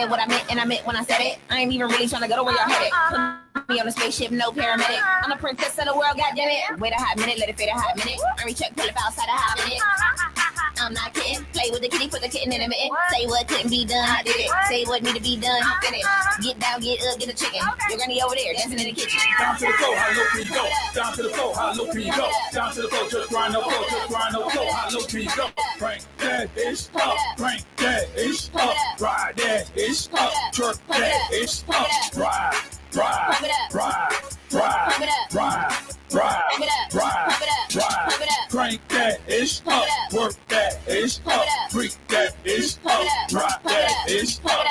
said what I meant, and I meant when I said it. I ain't even really trying to go to where y'all headed. Put me on a spaceship, no paramedic. I'm the princess of the world, goddammit. Wait a hot minute, let it fade a hot minute. Army check, pull up outside a hot minute. I'm not kidding. Play with the kitty, put the kitten in a mitten. Say what couldn't be done, I did it. Say what need to be done, finish. Get down, get up, get a chicken. Your granny over there, dancing in the kitchen. Down to the floor, how low can you go? Down to the floor, how low can you go? Down to the floor, just grind no floor, just grind no floor. How low can you go? Crank that ish up, crank that ish up, ride that ish up, jerk that ish up, ride, ride, ride, ride, ride, ride, ride, crank that ish up, work that ish up, freak that ish up, drop that ish up.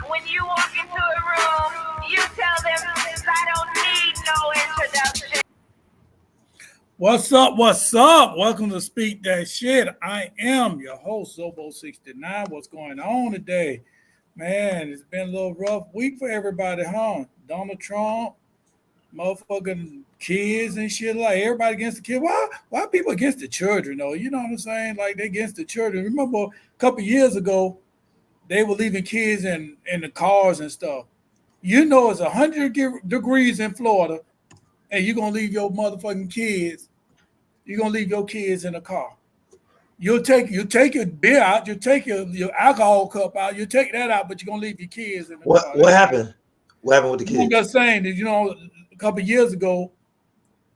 When you walk into a room, you tell them I don't need no introduction. What's up? What's up? Welcome to Speak That Shyt. I am your host, Zobo69. What's going on today? Man, it's been a little rough week for everybody, huh? Donald Trump, motherfucking kids and shit, like everybody against the kids. Why people against the children, though? You know what I'm saying? Like, they against the children. Remember a couple years ago, they were leaving kids in the cars and stuff. You know it's 100 degrees in Florida, and you're going to leave your motherfucking kids. You're going to leave your kids in the car. You'll take your beer out. You'll take your alcohol cup out. You'll take that out, but you're going to leave your kids in the car. What happened? What happened with the kids? I'm just saying that, a couple years ago,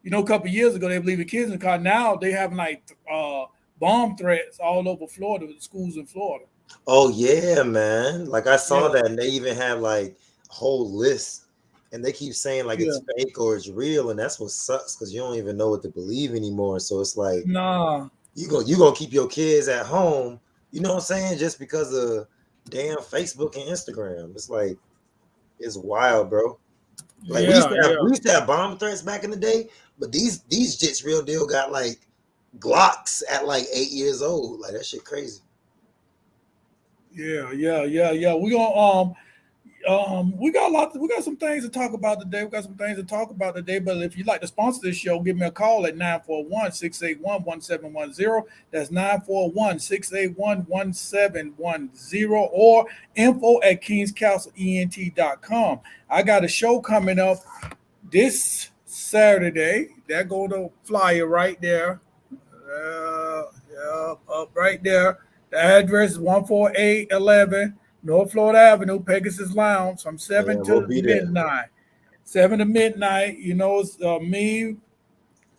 they were leaving kids in the car. Now they have like bomb threats all over Florida, with schools in Florida. Oh yeah, man. Like I saw that, and they even have like a whole list, and they keep saying like it's fake or it's real, and that's what sucks because you don't even know what to believe anymore. So it's like, nah, you gonna keep your kids at home, you know what I'm saying, just because of damn Facebook and Instagram. It's like, it's wild, bro. Like we used to have bomb threats back in the day, but these jits real deal got like Glocks at like 8 years old. Like that shit crazy. Yeah. We gonna we got some things to talk about today. But if you'd like to sponsor this show, give me a call at 941-681-1710. That's 941-681-1710 or info@kingscastleent.com. I got a show coming up this Saturday. There go the flyer right there. Up right there. The address is 14811 North Florida Avenue, Pegasus Lounge, from 7 to midnight. 7 to midnight. It's me,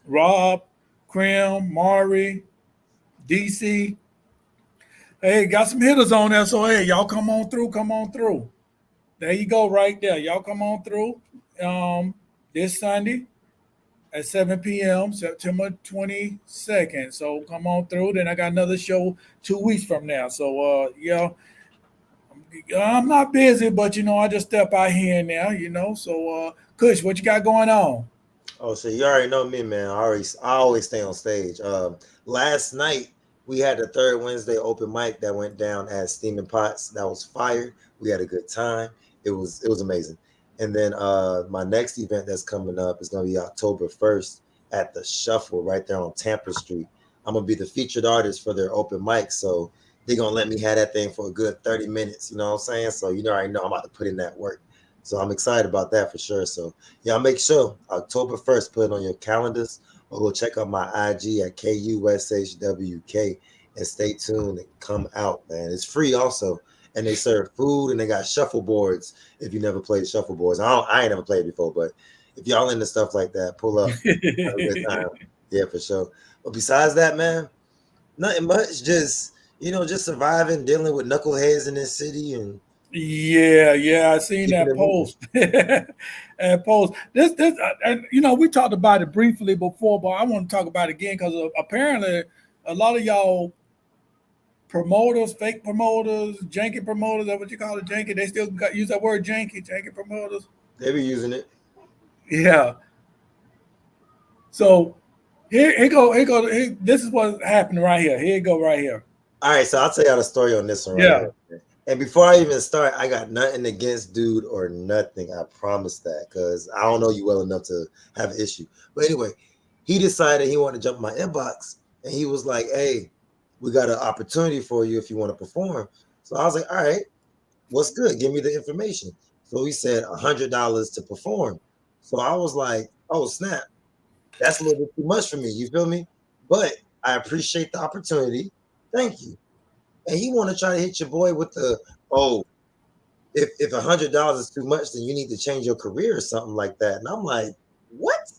Rob, Krim, Mari, DC. Hey, got some hitters on there, so hey, y'all come on through. There you go, right there. Y'all come on through this Sunday at 7 p.m., September 22nd. So come on through. Then I got another show 2 weeks from now. So, I'm not busy, but, I just step out here and there, So, Kush, what you got going on? Oh, so you already know me, man. I always stay on stage. Last night, we had the third Wednesday open mic that went down at Steaming Pots. That was fire. We had a good time. It was amazing. And then my next event that's coming up is going to be October 1st at the Shuffle right there on Tampa Street. I'm going to be the featured artist for their open mic. So they're going to let me have that thing for a good 30 minutes. You know what I'm saying? So I already know I'm about to put in that work. So I'm excited about that for sure. So yeah, make sure October 1st, put it on your calendars, or go check out my IG at KUSHWK and stay tuned and come out, man. It's free also. And they serve food, and they got shuffle boards. If you never played shuffle boards, I ain't never played before, but if y'all into stuff like that, pull up. Have a good time. Yeah, for sure. But besides that, man, nothing much. Just surviving, dealing with knuckleheads in this city, and yeah, I seen that post. That post. This, and we talked about it briefly before, but I want to talk about it again because apparently a lot of y'all promoters, fake promoters, janky promoters, that's what you call it, janky. They still use that word janky promoters. They be using it. Yeah. So here go. This is what happened right here. Here you go right here. All right, so I'll tell y'all the story on this one right here. And before I even start, I got nothing against dude or nothing. I promise that, because I don't know you well enough to have an issue. But anyway, he decided he wanted to jump in my inbox, and he was like, hey, we got an opportunity for you if you want to perform. So I was like, all right. what's good? Give me the information. So he said $100 to perform. So I was like, oh snap, that's a little bit too much for me. You feel me? But I appreciate the opportunity. Thank you. And he want to try to hit your boy with the, oh, if $100 is too much, then you need to change your career or something like that. And I'm like, what?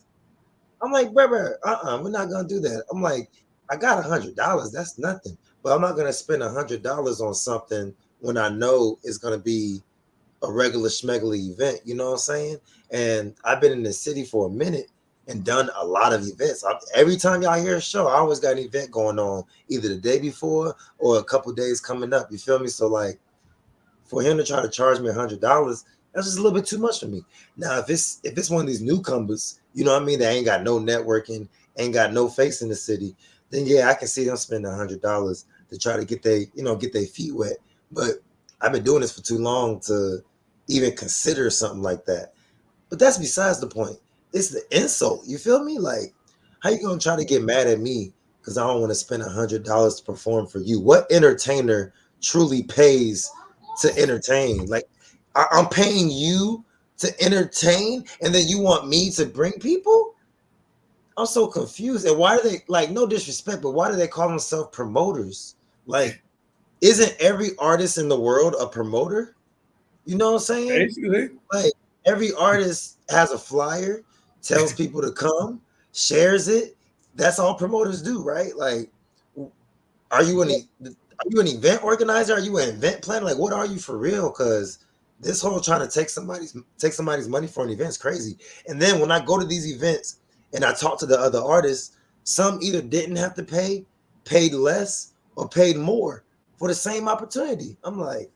I'm like, brother, we're not gonna do that. I'm like, I got $100. That's nothing. But I'm not gonna spend $100 on something when I know it's gonna be a regular schmegly event. You know what I'm saying? And I've been in the city for a minute and done a lot of events. Every time y'all hear a show, I always got an event going on, either the day before or a couple days coming up. You feel me? So like, for him to try to charge me $100, that's just a little bit too much for me. Now, if it's one of these newcomers, you know what I mean, that ain't got no networking, ain't got no face in the city, then yeah, I can see them spending $100 to try to get their feet wet. But I've been doing this for too long to even consider something like that. But that's besides the point. It's the insult. You feel me? Like, how you gonna try to get mad at me because I don't want to spend $100 to perform for you? What entertainer truly pays to entertain? Like, I'm paying you to entertain, and then you want me to bring people? I'm so confused. And why do they, like, no disrespect, but why do they call themselves promoters? Like, isn't every artist in the world a promoter? You know what I'm saying? Basically. Like, every artist has a flyer, tells people to come, shares it. That's all promoters do, right? Like, are you an event organizer? Are you an event planner? Like, what are you for real? Because this whole trying to take somebody's money for an event is crazy. And then when I go to these events and I talk to the other artists, some either didn't have to pay, paid less, or paid more for the same opportunity. I'm like,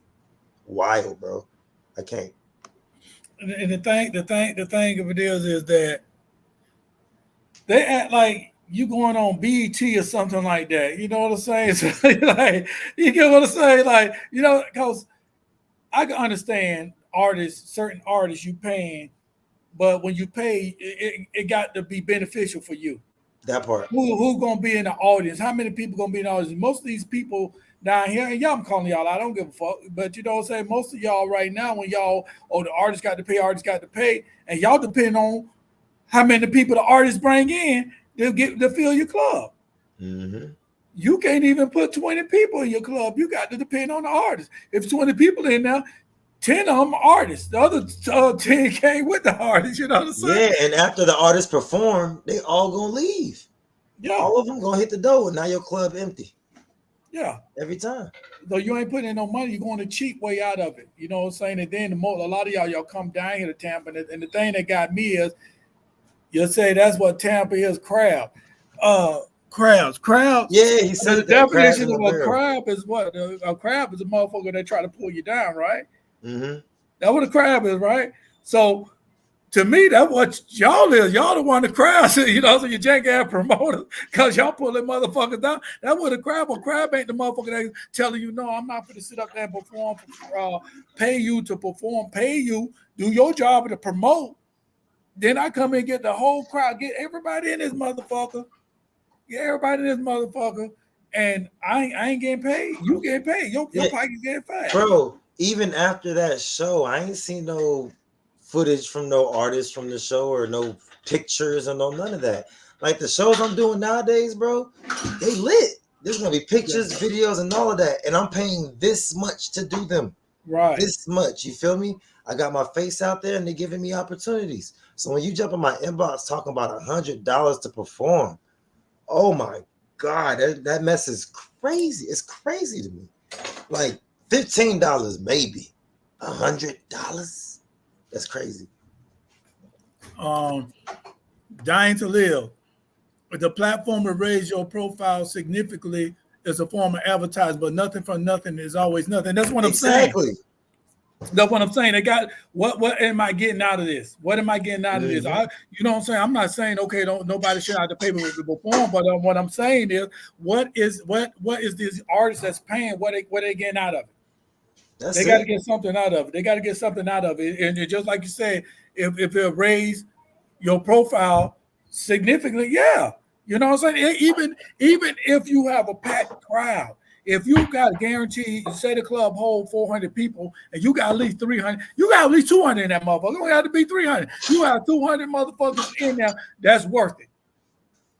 wild, bro. I can't. And the thing of it is that they act like you going on BET or something like that. You know what I'm saying? So, like, you get what I'm saying? Like, you know, because I can understand certain artists you paying, but when you pay, it got to be beneficial for you. That part. Who gonna be in the audience? How many people gonna be in the audience? Most of these people down here, and y'all, I'm calling y'all, I don't give a fuck. But you know what I'm saying? Most of y'all right now, when y'all, oh, the artist got to pay, and y'all depend on how many people the artists bring in to fill your club. Mm-hmm. You can't even put 20 people in your club. You got to depend on the artist. If 20 people in there, 10 of them are artists. The other 10 came with the artist. You know what I'm saying? Yeah, and after the artists perform, they all gonna leave. Yeah. All of them gonna hit the door, and now your club empty. Yeah. Every time. So you ain't putting in no money. You're going the cheap way out of it. You know what I'm saying? And then a lot of y'all come down here to Tampa. And the thing that got me is, you'll say that's what Tampa is, crab. Crabs. Yeah, he said The that. definition of a crab is what? A crab is a motherfucker that try to pull you down, right? Mm-hmm. That's what a crab is, right? So to me, that's what y'all is. Y'all the one the crabs, you know, so you jank ass promoters because y'all pulling motherfuckers down. That's what a crab ain't the motherfucker that telling you, no, I'm not going to sit up there and perform, pay you to perform, pay you, do your job to promote. Then I come and get the whole crowd, get everybody in this motherfucker. Get everybody in this motherfucker. And I ain't getting paid. You getting paid. Your pocket's getting fat. Bro, even after that show, I ain't seen no footage from no artists from the show or no pictures or no none of that. Like the shows I'm doing nowadays, bro, they lit. There's gonna be pictures, videos, and all of that. And I'm paying this much to do them. Right. This much. You feel me? I got my face out there and they're giving me opportunities. So when you jump in my inbox talking about $100 to perform, oh my God, that mess is crazy. It's crazy to me. Like $15 maybe. $100? That's crazy. Dying to live. The platform will raise your profile significantly as a form of advertising, but nothing from nothing is always nothing. That's what I'm saying. That's what I'm saying. They got what am I getting out of this? What am I getting out of this? You know what I'm saying? I'm not saying okay, nobody should have to pay to perform, but what I'm saying is what is these artists that's paying, what they getting out of it? They got to get something out of it. They got to get something out of it. And just like you said, if it raise your profile significantly, yeah. You know what I'm saying? Even if you have a packed crowd, if you got a guarantee, say the club hold 400 people, and you got at least 300, you got at least 200 in that motherfucker. You don't have to be 300. You have 200 motherfuckers in there. That's worth it.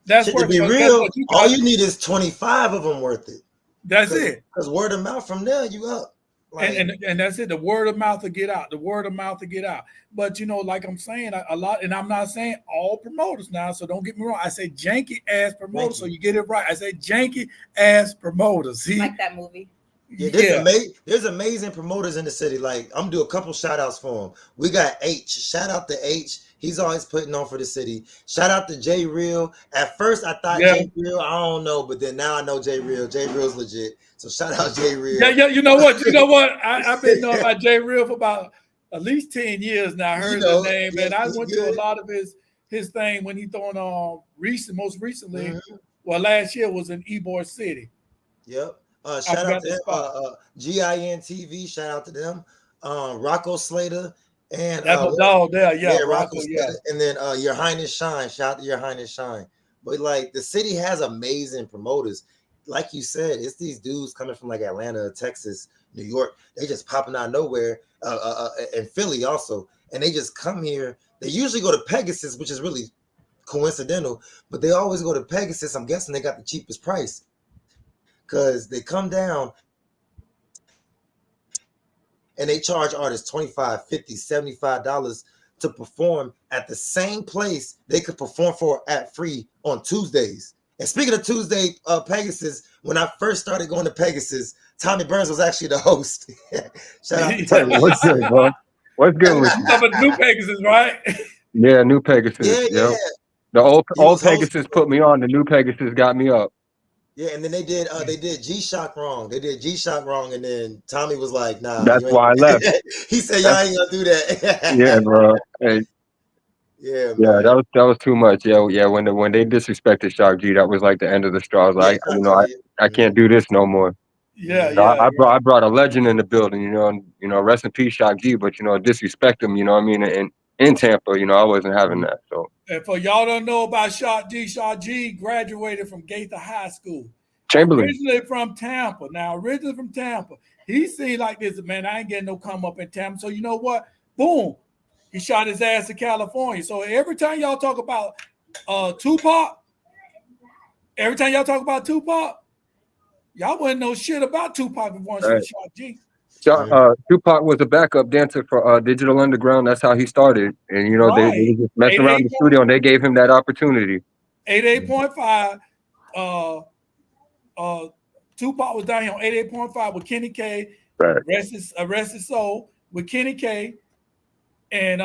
That's Shit, worth to be it. real, all you need is 25 of them worth it. That's it. Because word of mouth from there, you up. Like, and that's it. The word of mouth to get out. The word of mouth to get out. But like I'm saying, a lot, and I'm not saying all promoters now. So don't get me wrong. I say janky ass promoters, so you get it right. I say janky ass promoters. See, like that movie. Yeah, there's amazing promoters in the city. Like, I'm gonna do a couple shout outs for them. We got H. Shout out to H. He's always putting on for the city. Shout out to J Real. At first I thought J Real, I don't know, but then now I know J Real. J Real's legit. So shout out J Real. Yeah, you know what? I've been knowing about J Real for about at least 10 years now. I heard his name, and I went to a lot of his thing when he throwing most recently. Well, last year was in Ybor City. Yep. Shout out to GIN TV. Shout out to them. Rocco Slater and that's a dog there. Yeah, Rocco Slater. And then Your Highness Shine. Shout out to Your Highness Shine. But like the city has amazing promoters. Like you said, it's these dudes coming from like Atlanta, Texas, New York. They just popping out of nowhere. And Philly also. And they just come here. They usually go to Pegasus, which is really coincidental, but they always go to Pegasus. I'm guessing they got the cheapest price. Because they come down and they charge artists $25, $50, $75 to perform at the same place they could perform for at free on Tuesdays. And speaking of Tuesday, Pegasus, when I first started going to Pegasus, Tommy Burns was actually the host. Shout out to Tommy. What's good, bro? What's good with you? But New Pegasus, right? Yeah, New Pegasus. Yeah. The old Pegasus put me on. The New Pegasus got me up. Yeah, and then they did G-Shock wrong. They did G-Shock wrong, and then Tommy was like, "Nah." That's why I left. He said, "Y'all ain't gonna do that." Yeah, bro. Hey. Yeah, man. Yeah, that was too much. Yeah. When they disrespected Shock G, that was like the end of the straw. I was like, I can't do this no more. I brought a legend in the building. Rest in peace, Shock G. But disrespect him. You know what I mean? And in Tampa, I wasn't having that. So. And for y'all don't know about Shock G graduated from Gaither High School. Chamberlain. Originally from Tampa. He seemed like this, man, I ain't getting no come up in Tampa. So you know what? Boom. He shot his ass to California. So every time y'all talk about Tupac, y'all wouldn't know shit about Tupac if once right. Shock G. Tupac was a backup dancer for Digital Underground. That's how he started. And, they just messed around in the studio, and they gave him that opportunity. 88.5. Tupac was down here on 88.5 with Kenny K. Right. Arrested Soul with Kenny K. And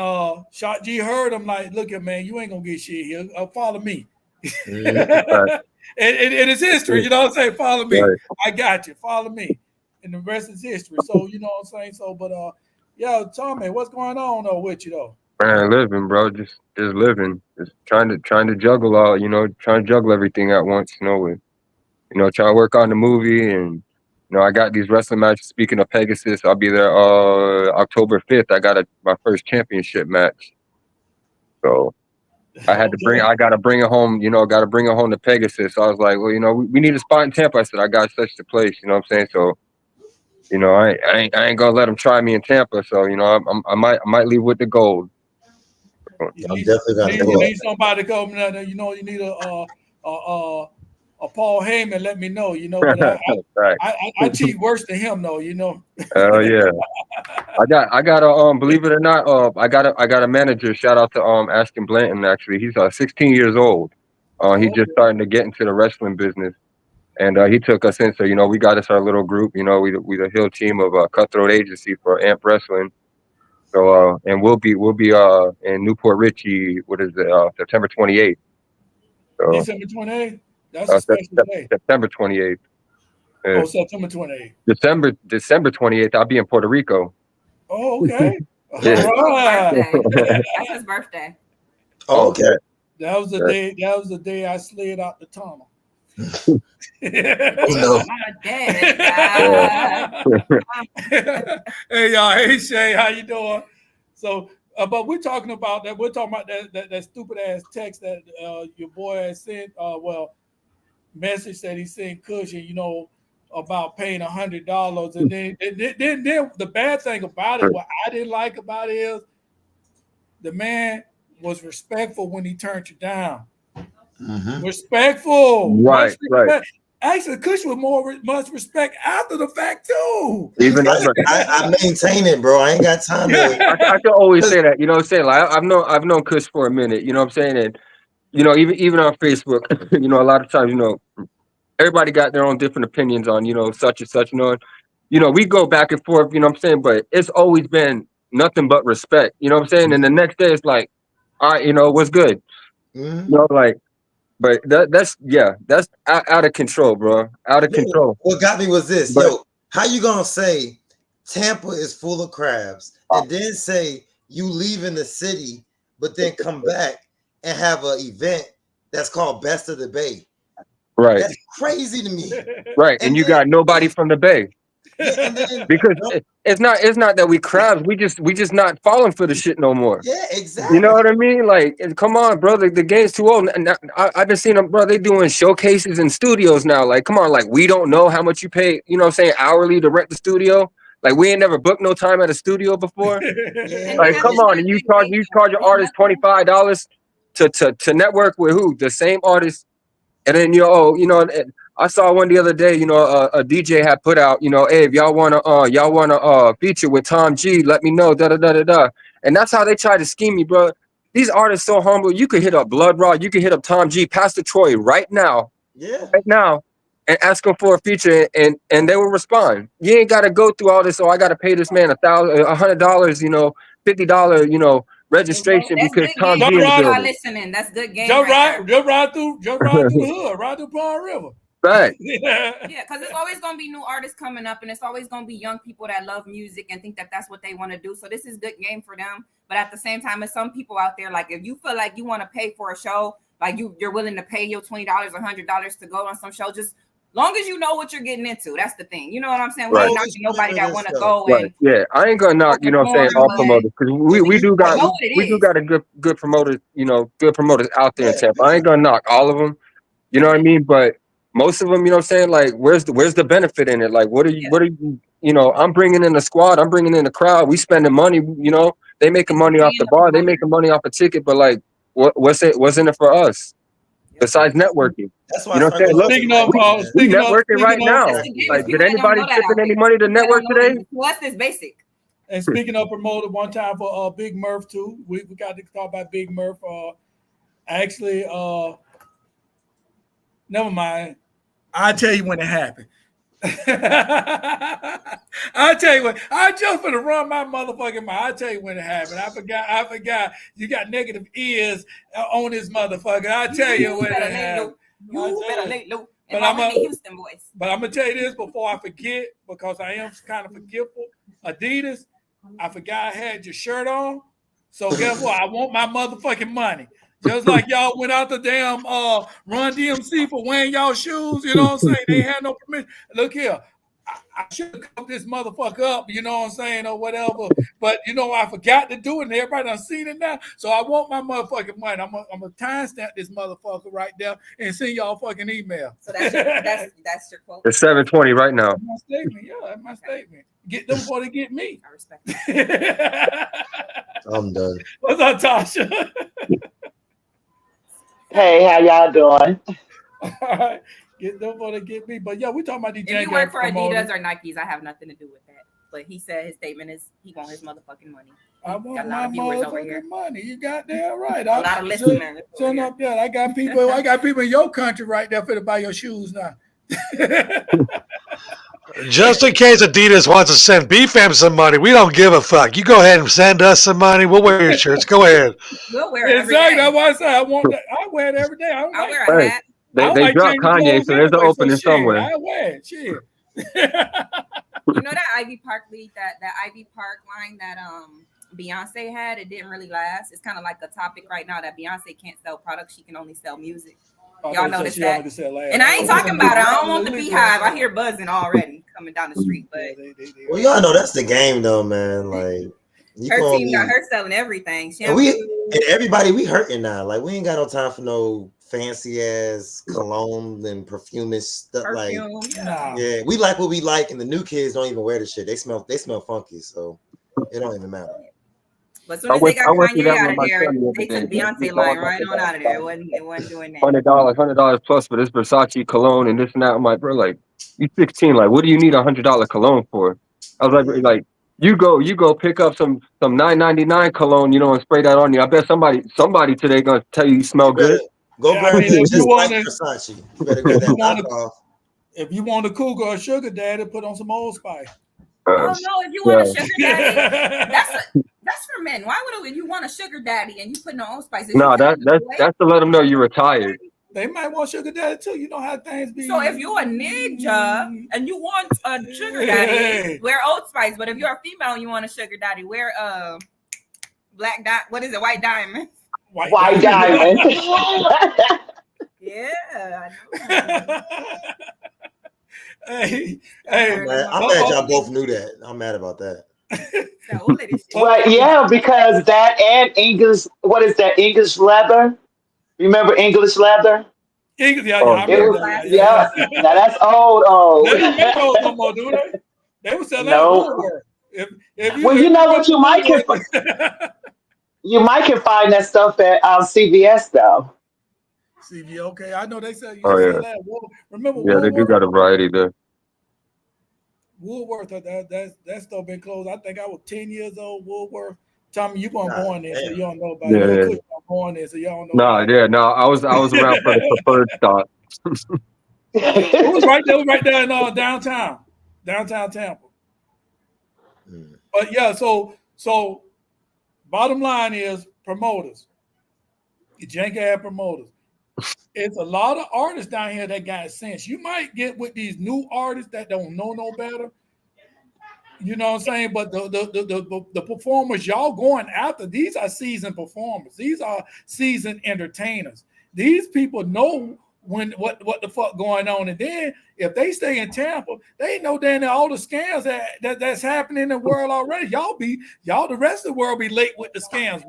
Shock G heard him like, look at man, you ain't going to get shit here. Follow me. Right. and it's history. You know what I'm saying? Follow me. Right. I got you. Follow me. And the rest is history. So you know what I'm saying. So, but Tommy, what's going on though with you though? Man, living, bro. Just living. Just trying to juggle all. Trying to juggle everything at once. With trying to work on the movie, and I got these wrestling matches. Speaking of Pegasus, I'll be there October 5th. I got my first championship match. So I got to bring it home. Got to bring it home to Pegasus. So I was like, well, we need a spot in Tampa. I said, I got such a place. You know what I'm saying? So. I ain't gonna let them try me in Tampa, so I might leave with the gold. I'm definitely gonna. You need somebody to come. You need a Paul Heyman. Let me know. But right. I cheat worse than him, though. Oh yeah. I got a believe it or not, I got a manager. Shout out to Ashton Blanton. Actually, he's 16 years old. He's just starting to get into the wrestling business. And he took us in, so we got us our little group. We the Hill team of Cutthroat Agency for Amp Wrestling. So and we'll be in Newport Richie. What is it? September 28th. So, December 28th. That's a special day. September 28th. September 28th. December 28th. I'll be in Puerto Rico. Oh, okay. Yeah. That's his birthday. Oh, okay. That was the day. That was the day I slid out the tunnel. No. Hey y'all, hey Shay, how you doing? So, but we're talking about that. We're talking about that stupid ass text that your boy has sent. Message that he sent Cushion. about paying $100, and then the bad thing about it, what I didn't like about it is the man was respectful when he turned you down. Respectful, Right, much right. respect. Actually, Kush was much respect after the fact too. Even I maintain it, bro. I ain't got time to. I can always say that, you know what I'm saying? Like I've known Kush for a minute, you know what I'm saying? And you know, even on Facebook, you know, a lot of times, you know, everybody got their own different opinions on, you know, such and such, you know, we go back and forth, you know what I'm saying? But it's always been nothing but respect, you know what I'm saying? And the next day it's like, all right, you know, what's good? You know, like, but that's out of control, bro. Out of control. What got me was this, But yo. How you gonna say Tampa is full of crabs, and then say you leaving the city, but then come back and have an event that's called Best of the Bay? right. That's crazy to me. Right. And you got nobody from the Bay. Yeah, and then Because it's not that we crabs, we just not falling for the shit no more. yeah, You exactly. know what I mean? Like, come on, bro. The game's too old. And I've been seeing them, bro. They doing showcases in studios now. Like, come on, like we don't know how much you pay. You know what I'm saying? Hourly to rent the studio. Like, we ain't never booked no time at a studio before. Yeah, Like, come on, and you charge your artist $25 to network with who? The same artist. And then you know, I saw one the other day. You know, a DJ had put out, you know, hey, if y'all wanna feature with Tom G, let me know. Da da da da da. And that's how they try to scheme me, bro. These artists so humble. You could hit up Blood Raw, you could hit up Tom G, Pastor Troy right now, and ask them for a feature, and they will respond. You ain't gotta go through all this. Oh, I gotta pay this man $100, you know, $50, you know, registration That's because good Tom game. G in the Y'all building. listening. That's good game. Jump right ride through the hood, ride through Paul River. Right. Yeah, because it's always going to be new artists coming up, and it's always going to be young people that love music and think that that's what they want to do. So this is good game for them. But at the same time, there's some people out there, like if you feel like you want to pay for a show, like you're willing to pay your $20 or $100 to go on some show, just long as you know what you're getting into. That's the thing. You know what I'm saying? We're Right. not knocking nobody that want to go Right. and Yeah, I ain't gonna knock, you know what I'm saying, all promoters, because we do got a good promoters, you know, good promoters out there in Tampa. I ain't gonna knock all of them, you know what I mean, but most of them, you know what I'm saying, like where's the benefit in it? Like what are you you know, I'm bringing in a squad, I'm bringing in a crowd, we spending money, you know, they making money off the bar, they making money off a ticket, but like what's in it for us besides networking? That's why you know what I'm saying? Look, we networking right now. Like, did anybody tipping any money to network today? What's this basic? And speaking of promoter, one time for Big Murph too. We got to talk about Big Murph. Actually, never mind. I'll tell you when it happened. I'll tell you what. I just gonna run my motherfucking mouth. I'll tell you when it happened. I forgot. You got negative ears on this motherfucker. I'll tell you when it happened. You better lay low. But I'm a Houston voice. But I'm gonna tell you this before I forget, because I am kind of forgetful. Adidas, I forgot I had your shirt on. So guess what? I want my motherfucking money. Just like y'all went out the damn Run DMC for wearing y'all shoes, you know what I'm saying? They had no permission. Look here, I should have covered this motherfucker up, you know what I'm saying, or whatever. But you know, I forgot to do it, and everybody done seen it now. So I want my motherfucking money. I'm gonna timestamp this motherfucker right there and send y'all fucking email. So that's your quote. It's 7:20 right now. That's my statement. Yeah, that's my statement. Get them before they get me. I respect that. I'm done. What's up, Tasha? Hey, how y'all doing? All right. Get them before they get me. But yeah, we talking about these. If you work for Adidas or Nikes, I have nothing to do with that. But he said his statement is he want his motherfucking money. I want my motherfucking money. You got that right. A lot of listeners. Turn up there. I got people in your country right there for to buy your shoes now. Just in case Adidas wants to send BFAM some money, we don't give a fuck. You go ahead and send us some money. We'll wear your shirts. Go ahead. We'll wear it exactly. That's why I say I want that. I wear it every day. I wear a hat. They dropped Kanye, so there's an opening somewhere. I wear it. Shit. You know that Ivy Park lead, that Ivy Park line that Beyonce had, it didn't really last. It's kind of like a topic right now that Beyonce can't sell products, she can only sell music. Y'all notice that? And I ain't talking about it. I don't want the beehive. I hear buzzing already coming down the street. But well, y'all know that's the game, though, man. Like her team got her selling everything. And everybody we hurting now. Like we ain't got no time for no fancy ass cologne and perfume stuff. Like, Perfume, yeah. Nah. yeah, we like what we like, and the new kids don't even wear the shit. They smell funky, so it don't even matter. But as soon as they got went through Kanye that out with of my there, son the they other took day. Beyonce line right on out of there. It wasn't doing that. $100 plus for this Versace cologne and this and that. I'm like, bro, like you 16, like what do you need $100 cologne for? I was like you go pick up some $9.99 cologne, you know, and spray that on you. I bet somebody today gonna tell you smell You better good. go Yeah, I grab mean, that if you just like want to, Versace. You better grab if you that want to, knockoff. if you want a cougar or sugar daddy, put on some Old Spice. Oh no! If you want a Yeah. sugar daddy, that's for men. Why would if you want a sugar daddy and you put no Old Spice? No, that's to let them know you're retired. They might want sugar daddy too. You know how things be. So if you're a ninja and you want a sugar daddy, wear Old Spice. But if you're a female and you want a sugar daddy, wear black dot. What is it? White diamond. White diamond. Yeah, I know. Hey, I'm mad y'all both knew that. I'm mad about that. That old lady shit. But yeah, because that and English, what is that? English leather. Remember English leather? Yeah, Oh, I It remember was, that. yeah. Now that's old. They don't make those no more, do they? They would sell that at No. Woolworth. If Well, you know what? went to Woolworth, You might can find that stuff at CVS though. CV, okay. I know they sell. You Oh should yeah, sell that. Remember yeah, they do Woolworth? got a variety there. Woolworth, that store been closed. I think I was 10 years old. Woolworth. Tommy, you weren't God born there, so damn. you don't know about it. Yeah, Little yeah. Kush was born there, so y'all don't know about No, I was around for the preferred stock. it. It was right there in downtown Tampa. Mm. But yeah, so bottom line is promoters. You jank ass promoters. It's a lot of artists down here that got sense. You might get with these new artists that don't know no better. You know what I'm saying? But the performers y'all going after, these are seasoned performers. These are seasoned entertainers. These people know what the fuck going on. And then if they stay in Tampa, they know then all the scams that's happening in the world already. Y'all the rest of the world be late with the scams.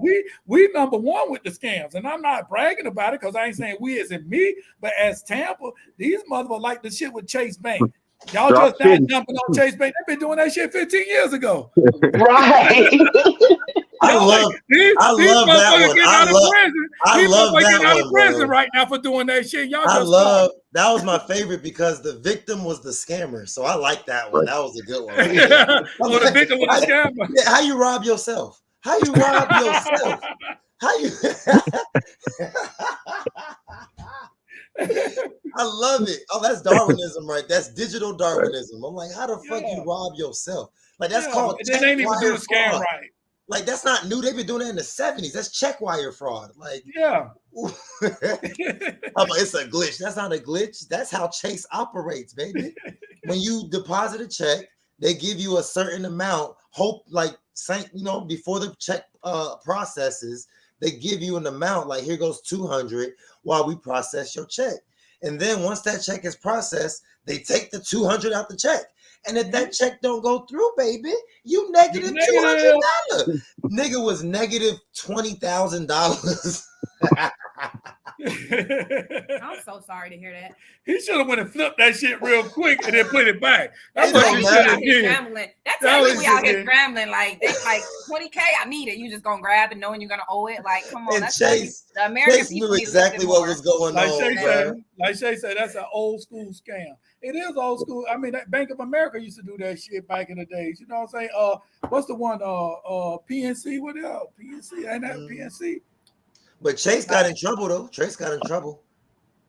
We number one with the scams. And I'm not bragging about it because I ain't saying we as in me, but as Tampa, these motherfuckers like the shit with Chase Bank. Y'all Drop just not shit. jumping on Chase Bank. They've been doing that shit 15 years ago. Right. I love these that motherfuckers one. getting out of prison. I These love motherfuckers that getting out of one, prison bro. right now for doing that shit. Y'all I just love that was my favorite because the victim was the scammer. So I like that one. Right. That was a good one. Right there. or the victim was a scammer. Yeah, how you rob yourself? How you rob yourself? How you I love it. Oh, that's Darwinism, right? That's digital Darwinism. I'm like, how the fuck you rob yourself? Like that's called They ain't even do wire the scam fraud. right. Like that's not new. They've been doing that in the 70s. That's check wire fraud. Like Yeah. it's a glitch. That's not a glitch. That's how Chase operates, baby. When you deposit a check, they give you a certain amount. Before the check processes, they give you an amount. Like here goes 200 while we process your check. And then once that check is processed, they take the 200 out the check. And if that check don't go through, baby, you negative $200. Nigga was negative $20,000. I'm so sorry to hear that. He should have went and flipped that shit real quick and then put it back. That's It what don't you matter. should have did. That's That why was we out just here it. scrambling. Like they like 20K. I need it. You just gonna grab it knowing you're gonna owe it. Like come on, And that's Chase, the American Chase people knew need a little exactly bit what more. was going on. Like Shay said, that's an old school scam. It is old school. I mean, that Bank of America used to do that shit back in the days. You know what I'm saying? What's the one? PNC. What else? PNC. Ain't that PNC? But Chase got in trouble though. Chase got in trouble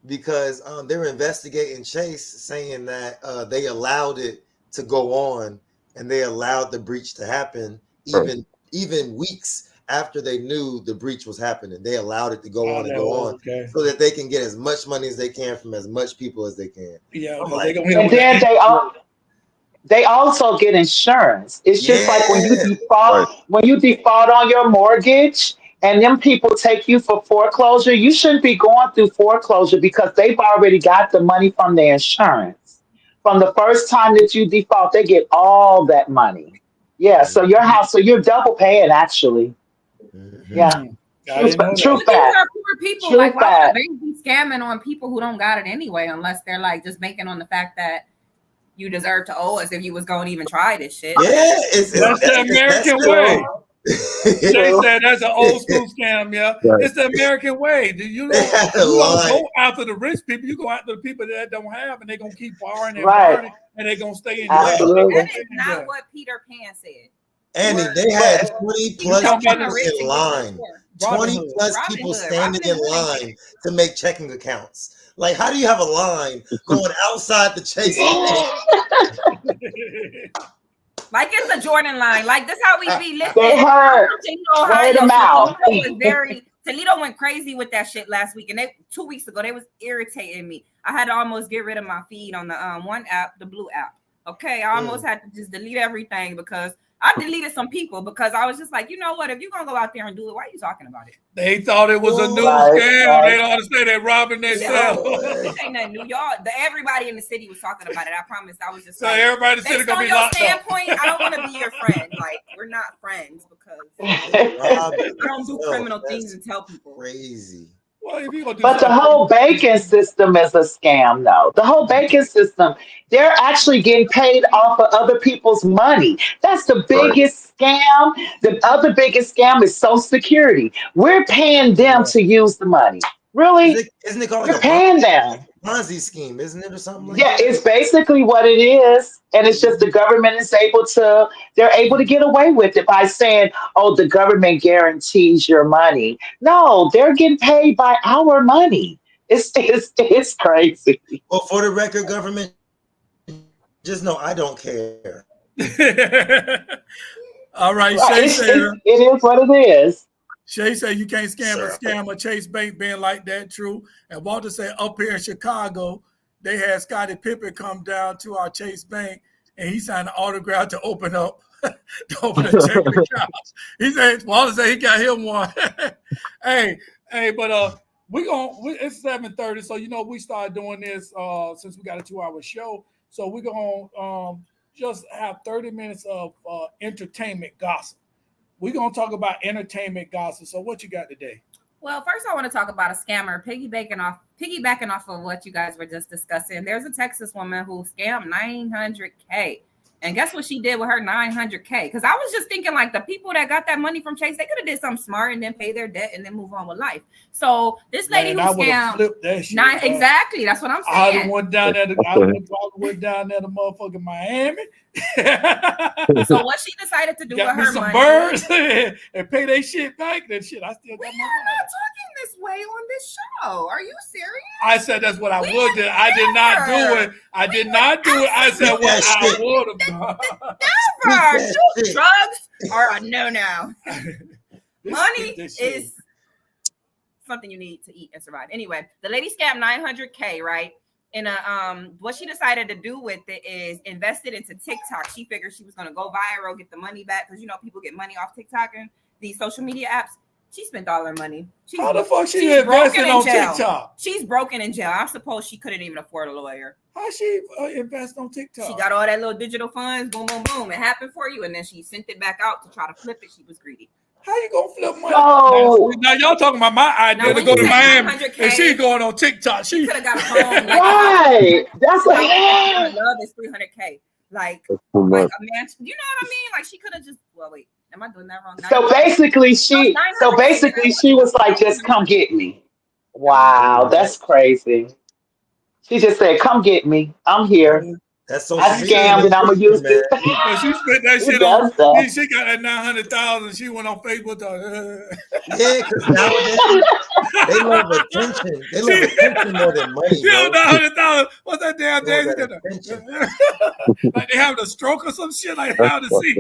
because they were investigating Chase, saying that they allowed it to go on and they allowed the breach to happen even weeks after they knew the breach was happening. They allowed it to go on and go on so that they can get as much money as they can from as much people as they can. Yeah, like, and then they also get insurance. It's just like when you default on your mortgage and them people take you for foreclosure, you shouldn't be going through foreclosure because they've already got the money from their insurance. From the first time that you default, they get all that money. Yeah, so your house, so you're double paying actually. Yeah. But True these fact. are poor people. True Like, why fact. would a bank be scamming on people who don't got it anyway, unless they're like just banking on the fact that you deserve to owe us if you was going to even try this shit. Yeah, that's the American way. They said that's an old school scam, yeah. Right. It's the American way. You don't go after the rich people, you go after the people that don't have, and they're gonna keep borrowing and borrowing, and they're gonna stay in debt. That is not what Peter Pan said. Andy, they had 20 plus people in line. 20 plus people standing in line to make checking accounts. Like, how do you have a line going outside the Chase? Like it's a Jordan line. Like this how we be listening. They heard. Toledo went crazy with that shit last week, and 2 weeks ago they was irritating me. I had to almost get rid of my feed on the one app, the blue app. Okay, I almost had to just delete everything because I deleted some people because I was just like, you know what? If you're gonna go out there and do it, why are you talking about it? They thought it was a new scam. They don't understand that robbing themselves. This ain't nothing new. Y'all, everybody in the city was talking about it. I promise. I was just so like, everybody in the city gonna be locked standpoint, I don't want to be your friend. Like we're not friends because I don't do criminal things and tell people. Crazy. But the whole banking system is a scam, though. The whole banking system, they're actually getting paid off of other people's money. That's the biggest scam. The other biggest scam is Social Security. We're paying them to use the money. Really? Isn't it called like paying them? Ponzi scheme, isn't it, or something like that? It's basically what it is. And it's just the government is they're able to get away with it by saying, oh, the government guarantees your money. No, they're getting paid by our money. It's crazy. Well, for the record, government, just know I don't care. All right, Shay said it is what it is. Shay said you can't scam a Chase Bank being like that, true. And Walter said up here in Chicago, they had Scottie Pippen come down to our Chase Bank and he signed an autograph to open a checking account. He said, Walter said he got him one. hey, but it's 7:30, so we started doing this since we got a 2-hour show. So we're gonna just have 30 minutes of entertainment gossip. We're going to talk about entertainment gossip. So what you got today? Well, first I want to talk about a scammer piggybacking off of what you guys were just discussing. There's a Texas woman who scammed $900K. And guess what she did with her $900K? Because I was just thinking like the people that got that money from Chase, they could have did something smart and then pay their debt and then move on with life. So this lady who scammed that shit, exactly, that's what I'm saying. I went down there to motherfucking Miami. So what she decided to do got with her some money? Birds and pay their shit back. That shit, I still got my money. We're not talking this way on this show. Are you serious? I said that's what I would do. I did not do it. I said what I would have done. Never. Drugs are a no-no. Money is something you need to eat and survive. Anyway, the lady scammed $900K, right? And what she decided to do with it is invest it into TikTok. She figured she was going to go viral, get the money back, because people get money off TikTok and these social media apps. She spent all her money. How the fuck she invested on TikTok? She's broken in jail. I suppose she couldn't even afford a lawyer. How she invest on TikTok? She got all that little digital funds. Boom, boom, boom. It happened for you, and then she sent it back out to try to flip it. She was greedy. How you gonna flip money? Oh. Now y'all talking about my idea to go to Miami, and she going on TikTok. She could have got a home. Right. That's what I love is $300K. Like a man. You know what I mean? Like she could have just. Well, wait. Am I doing that wrong? So basically, she was like, "Just come get me." Wow, that's crazy. She just said, "Come get me. I'm here. That's so. I scammed and I'm gonna use it." She spent that shit on. She got that 900,000. She went on Facebook. Yeah, because nowadays they love attention. They love attention more than money. She on 900,000. What's that damn thing? Like they having a stroke or some shit. Like how to see.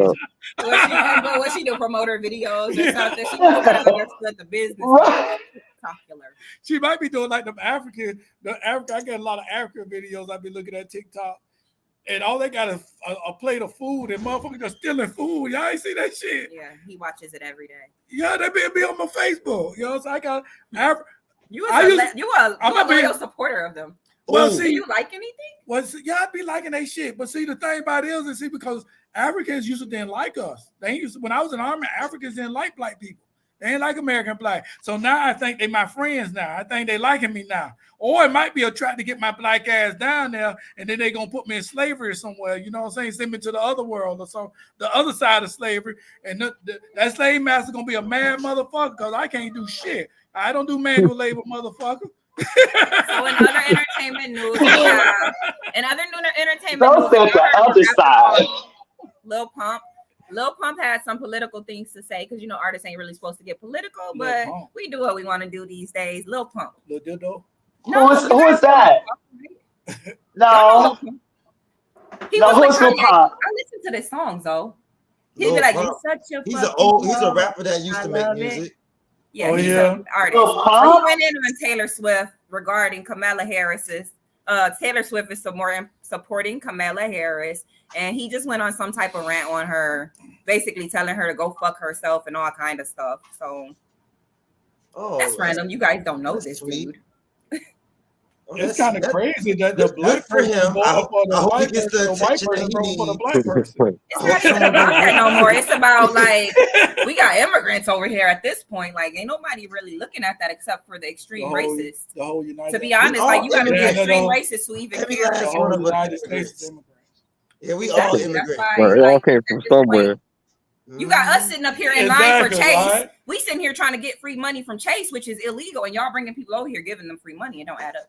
What she do? Promote her videos or something. She understood the business. Popular. She might be doing like them African. I get a lot of African videos. I be looking at TikTok. And all they got is a plate of food, and motherfuckers are stealing food. Y'all ain't see that shit. Yeah, he watches it every day. Yeah, they be on my Facebook. So I got. You a loyal supporter of them. Well, do you like anything? Well, I be liking that shit. But see, the thing about it is, because Africans usually didn't like us. When I was in the army, Africans didn't like black people. They ain't like American black. So now I think they my friends now. I think they liking me now. Or it might be a try to get my black ass down there, and then they gonna put me in slavery somewhere. You know what I'm saying? Send me to the other world or so, the other side of slavery. And that slave master gonna be a mad motherfucker because I can't do shit. I don't do manual labor, motherfucker. So in other entertainment news, we have Those at the other side. Lil Pump had some political things to say because artists ain't really supposed to get political, but we do what we want to do these days. Lil Pump. Lil Dildo. Who is that? No. Who's Lil Pump? I listen to his songs though. He'd be like, "You're such a." He's a rapper that used to make music. Yeah, he's an artist. So he went in on Taylor Swift regarding Kamala Harris's. Taylor Swift is supporting Kamala Harris, and he just went on some type of rant on her, basically telling her to go fuck herself and all kind of stuff. So that's random. You guys don't know this dude. It's kind of crazy that the black person I hope he gets the attention that he needs. It's not even about that no more. It's about like we got immigrants over here at this point. Like ain't nobody really looking at that except for the extreme racists. The whole United. To be honest, like you got to be extreme racist to even care. The whole United States immigrants. Yeah, we all immigrants. It all came from somewhere. You got us sitting up here in line for Chase. Right? We sitting here trying to get free money from Chase, which is illegal, and y'all bringing people over here giving them free money. It don't add up.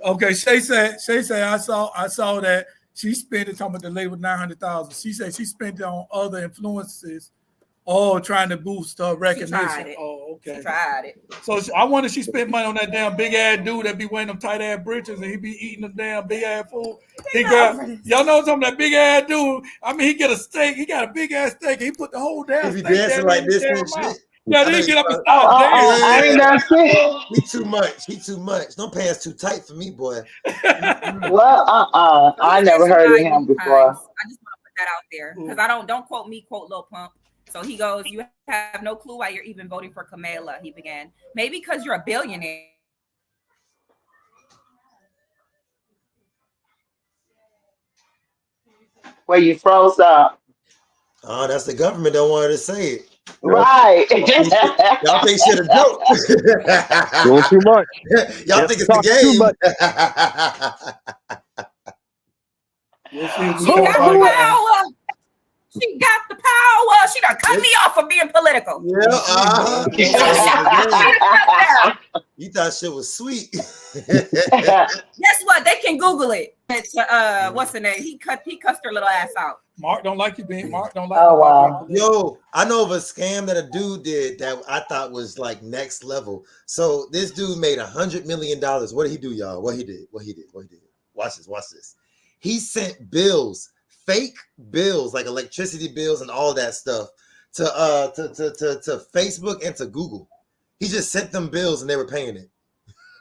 Okay, Shay said I saw that she spent it talking about the label 900,000. She said she spent it on other influences, all trying to boost her recognition. Oh, okay. She tried it. So I wonder if she spent money on that damn big ass dude that be wearing them tight ass britches and he be eating them damn big ass food. Y'all know something that big ass dude. I mean, he get a steak. He got a big ass steak. And he put the whole damn. He be dancing like this and shit. Yeah, then he get up and start dancing. I ain't not saying. He too much. Them pants too tight for me, boy. Well, I never heard of him before. I just want to put that out there because don't quote me, quote Lil Pump. So he goes, "You have no clue why you're even voting for Kamala." He began, "Maybe because you're a billionaire." Where you froze up. Oh, that's the government don't want her to say it. Right. Y'all think shit a joke. Doing too much. Y'all think it's the game. She got the power. She got the power. She done cut me off for being political. Yeah. You thought shit was sweet. Guess what? They can Google it. It's what's the name? He cussed her little ass out. Mark don't like you being Mark don't like. Oh wow. Yo, I know of a scam that a dude did that I thought was like next level. So this dude made $100 million. What did he do, y'all? What he did? Watch this. He sent bills, fake bills, like electricity bills and all that stuff to Facebook and to Google. He just sent them bills and they were paying it.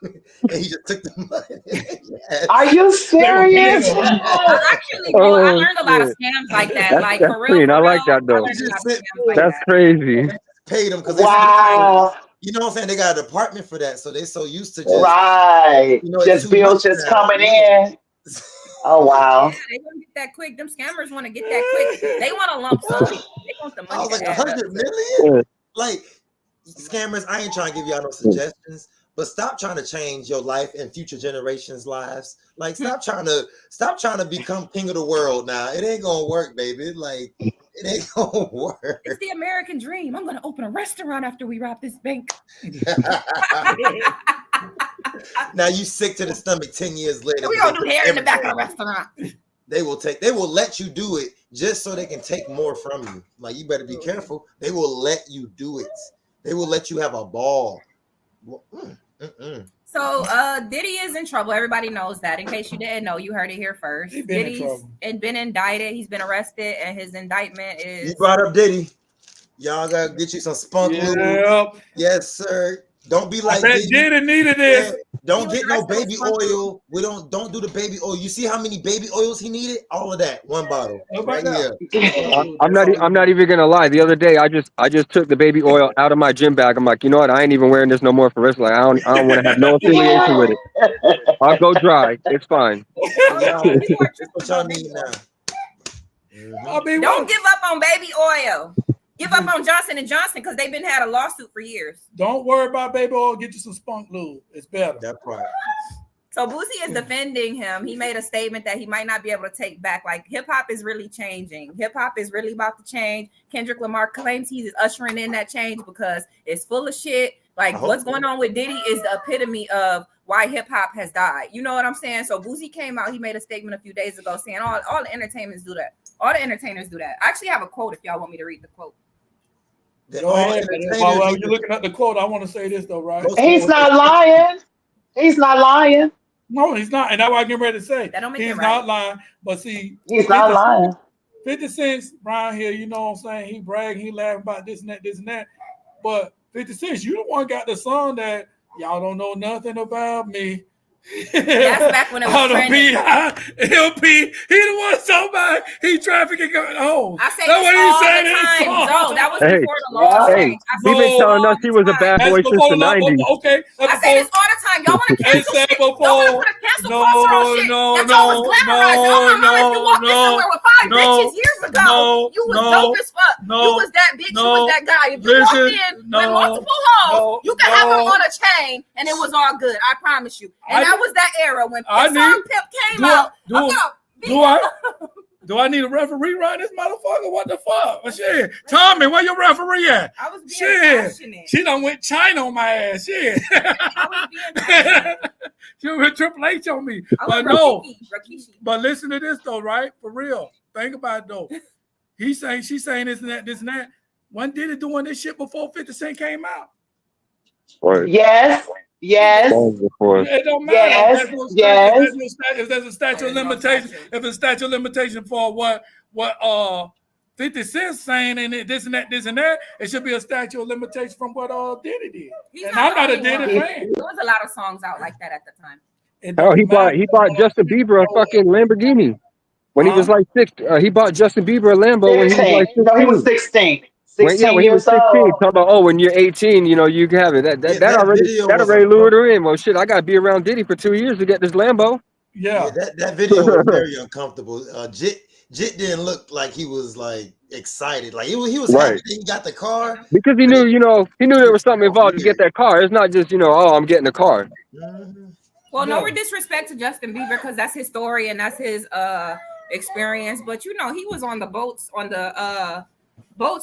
And he just took the money. Yes. Are you serious? Actually, bro, I learned a lot of scams like that. That's, like that's for real. I like that though. That's crazy. Paid them because you know what I'm saying? They got a department for that, so they're so used to just just bills just coming in. Oh wow! Yeah, they want to get that quick. Them scammers want to get that quick. They want a lump sum. They want the money. I was like $100 million. Like scammers, I ain't trying to give y'all no suggestions, but stop trying to change your life and future generations' lives. Like stop trying to become king of the world. Now it ain't gonna work, baby. Like it ain't gonna work. It's the American dream. I'm gonna open a restaurant after we rob this bank. Now you sick to the stomach 10 years later. We gonna do hair in the back of the restaurant. They will let you do it just so they can take more from you. Like you better be careful. They will let you do it. They will let you have a ball. So Diddy is in trouble. Everybody knows that. In case you didn't know, you heard it here first. Diddy's been indicted. He's been arrested, and his indictment is. You brought up Diddy. Y'all gotta get you some spunk. Yep. Yes, sir. Don't be like Diddy needed this. Don't get no baby oil. We don't do the baby oil. You see how many baby oils he needed? All of that, one bottle. Right here. I'm not even gonna lie. The other day, I just took the baby oil out of my gym bag. I'm like, you know what? I ain't even wearing this no more for wrestling. I don't want to have no affiliation with it. I'll go dry. It's fine. That's what y'all need now. Don't give up on baby oil. Give up on Johnson and Johnson because they've been had a lawsuit for years. Don't worry about baby oil. Get you some spunk lube. It's better. That part. So Boosie is defending him. He made a statement that he might not be able to take back. Like, hip hop is really changing. Hip hop is really about to change. Kendrick Lamar claims he's ushering in that change because it's full of shit. Like, what's going on with Diddy is the epitome of why hip hop has died. You know what I'm saying? So Boosie came out. He made a statement a few days ago saying all the entertainers do that. All the entertainers do that. I actually have a quote if y'all want me to read the quote. Go ahead. While you're looking at the quote, I want to say this though, right? He's not lying. He's not lying. No, he's not. And that's what I'm getting ready to say. That don't make he's it not right. lying. But see, He's not lying. 50 Cent around here, you know what I'm saying? He bragging, he laughing about this and that. But 50 Cent, you the one got the song that y'all don't know nothing about me. That's back when it was trending. He the one somebody he trafficking going home. I say this all the time. No, that was before the law changed. He been telling us he was a bad boy since the 90s. Okay, I say this all the time. Y'all want to cancel shit? Y'all want to put a cancel culture on shit? That y'all was glamorizing. Oh my God, if you walked in somewhere with 5 bitches years ago, you was dope as fuck. You was that bitch. You was that guy. If you walked in with multiple hoes, you could have her on a chain and it was all good. I promise you. And that was that era when Song Pimp came out. Do I need a referee right this motherfucker? What the fuck? Well, shit. Tommy, where your referee at? I was being passionate. She done went China on my ass. Shit. I was being passionate. She went Triple H on me. But no. But listen to this though, right? For real. Think about it though. She's saying this and that. When did it doing this shit before 50 Cent came out? Right. Yes. It don't matter. Yes. If there's a statute of limitation, if it's a statute of limitation for what 50 Cent saying and this and that, it should be a statute of limitation from what Diddy did. And I'm not a Diddy fan. There was a lot of songs out like that at the time. Oh, he bought Justin Bieber a fucking Lamborghini when he was like 6. He bought Justin Bieber a Lambo when he was like 16. No, he was 16. 16 when he was 16, old. talking about when you're 18, you can have it. That already lured her in. Well, shit, I gotta be around Diddy for 2 years to get this Lambo. Yeah, that video was very uncomfortable. Jit didn't look like he was like excited. Like he was happy that he got the car because he knew there was something involved to get that car. It's not just I'm getting a car. Well, no disrespect to Justin Bieber because that's his story and that's his experience. But he was on the boats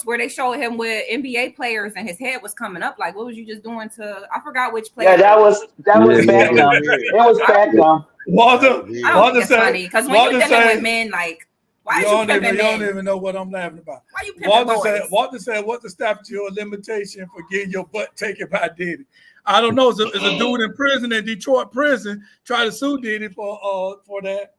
where they showed him with NBA players and his head was coming up. Like, what was you just doing to? I forgot which player. Yeah, that was Beckham. It was Beckham. Walter said, funny because when you pimping with men, like, why you pimping men? You don't even know what I'm laughing about. Why you pimping boys? Walter said, what's the statute of limitation for getting your butt taken by Diddy? I don't know. It's a dude in prison in Detroit prison try to sue Diddy for that.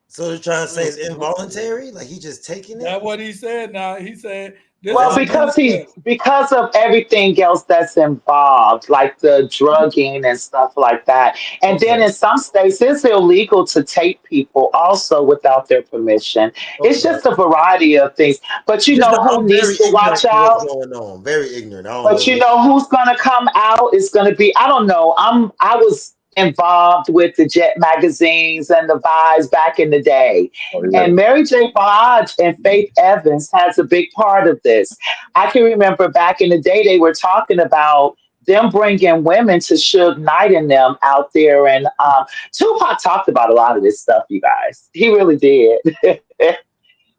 So they're trying to say it's involuntary, like he just taking it. That's what he said. Now he said, because of everything else that's involved, like the drugging and stuff like that, and then in some states it's illegal to take people also without their permission. It's just a variety of things. But who needs to watch out? Going on. Very ignorant. But who's going to come out? It's going to be. I don't know. I was involved with the Jet magazines and the Vibes back in the day. And Mary J. Blige and Faith Evans has a big part of this. I can remember back in the day, they were talking about them bringing women to Suge Knight and them out there. And Tupac talked about a lot of this stuff, you guys. He really did.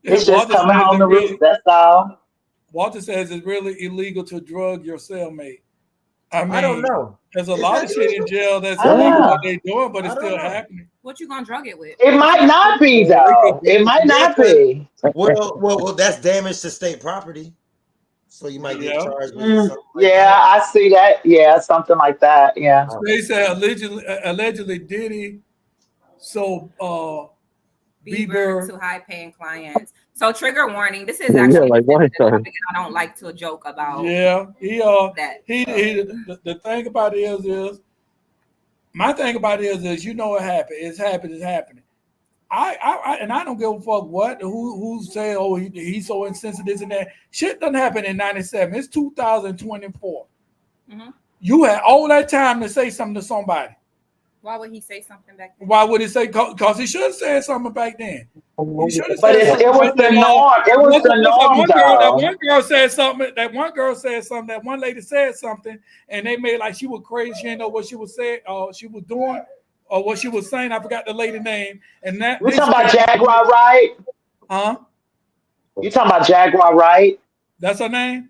It's just coming home to roost, that's all. Walter says it's really illegal to drug your cellmate. I don't know. There's a lot of shit in jail that's illegal what they're doing, but it's still happening. What you gonna drug it with? It might not be though. It might not be. Well, that's damage to state property. So you might get charged with something like I see that. Yeah, something like that. Yeah. They say allegedly Diddy sold Bieber to high-paying clients. So trigger warning. This is actually a topic I don't like to joke about. Yeah, that. The thing about it is my thing about it is what happened. It's happening. I don't give a fuck who say he's so insensitive and that shit doesn't happen in 97. It's 2024. You had all that time to say something to somebody. Why would he say something back then? Why would he say? Because he should have said something back then. He should have But said something. it was back the then. norm. It was the norm, That though. one girl said something. That one girl said something. That one lady said something, and they made like she was crazy. She didn't know what she was saying, or she was doing, or what she was saying. I forgot the lady name. And that You talking about Jaguar, right? huh? You talking about Jaguar, right? That's her name.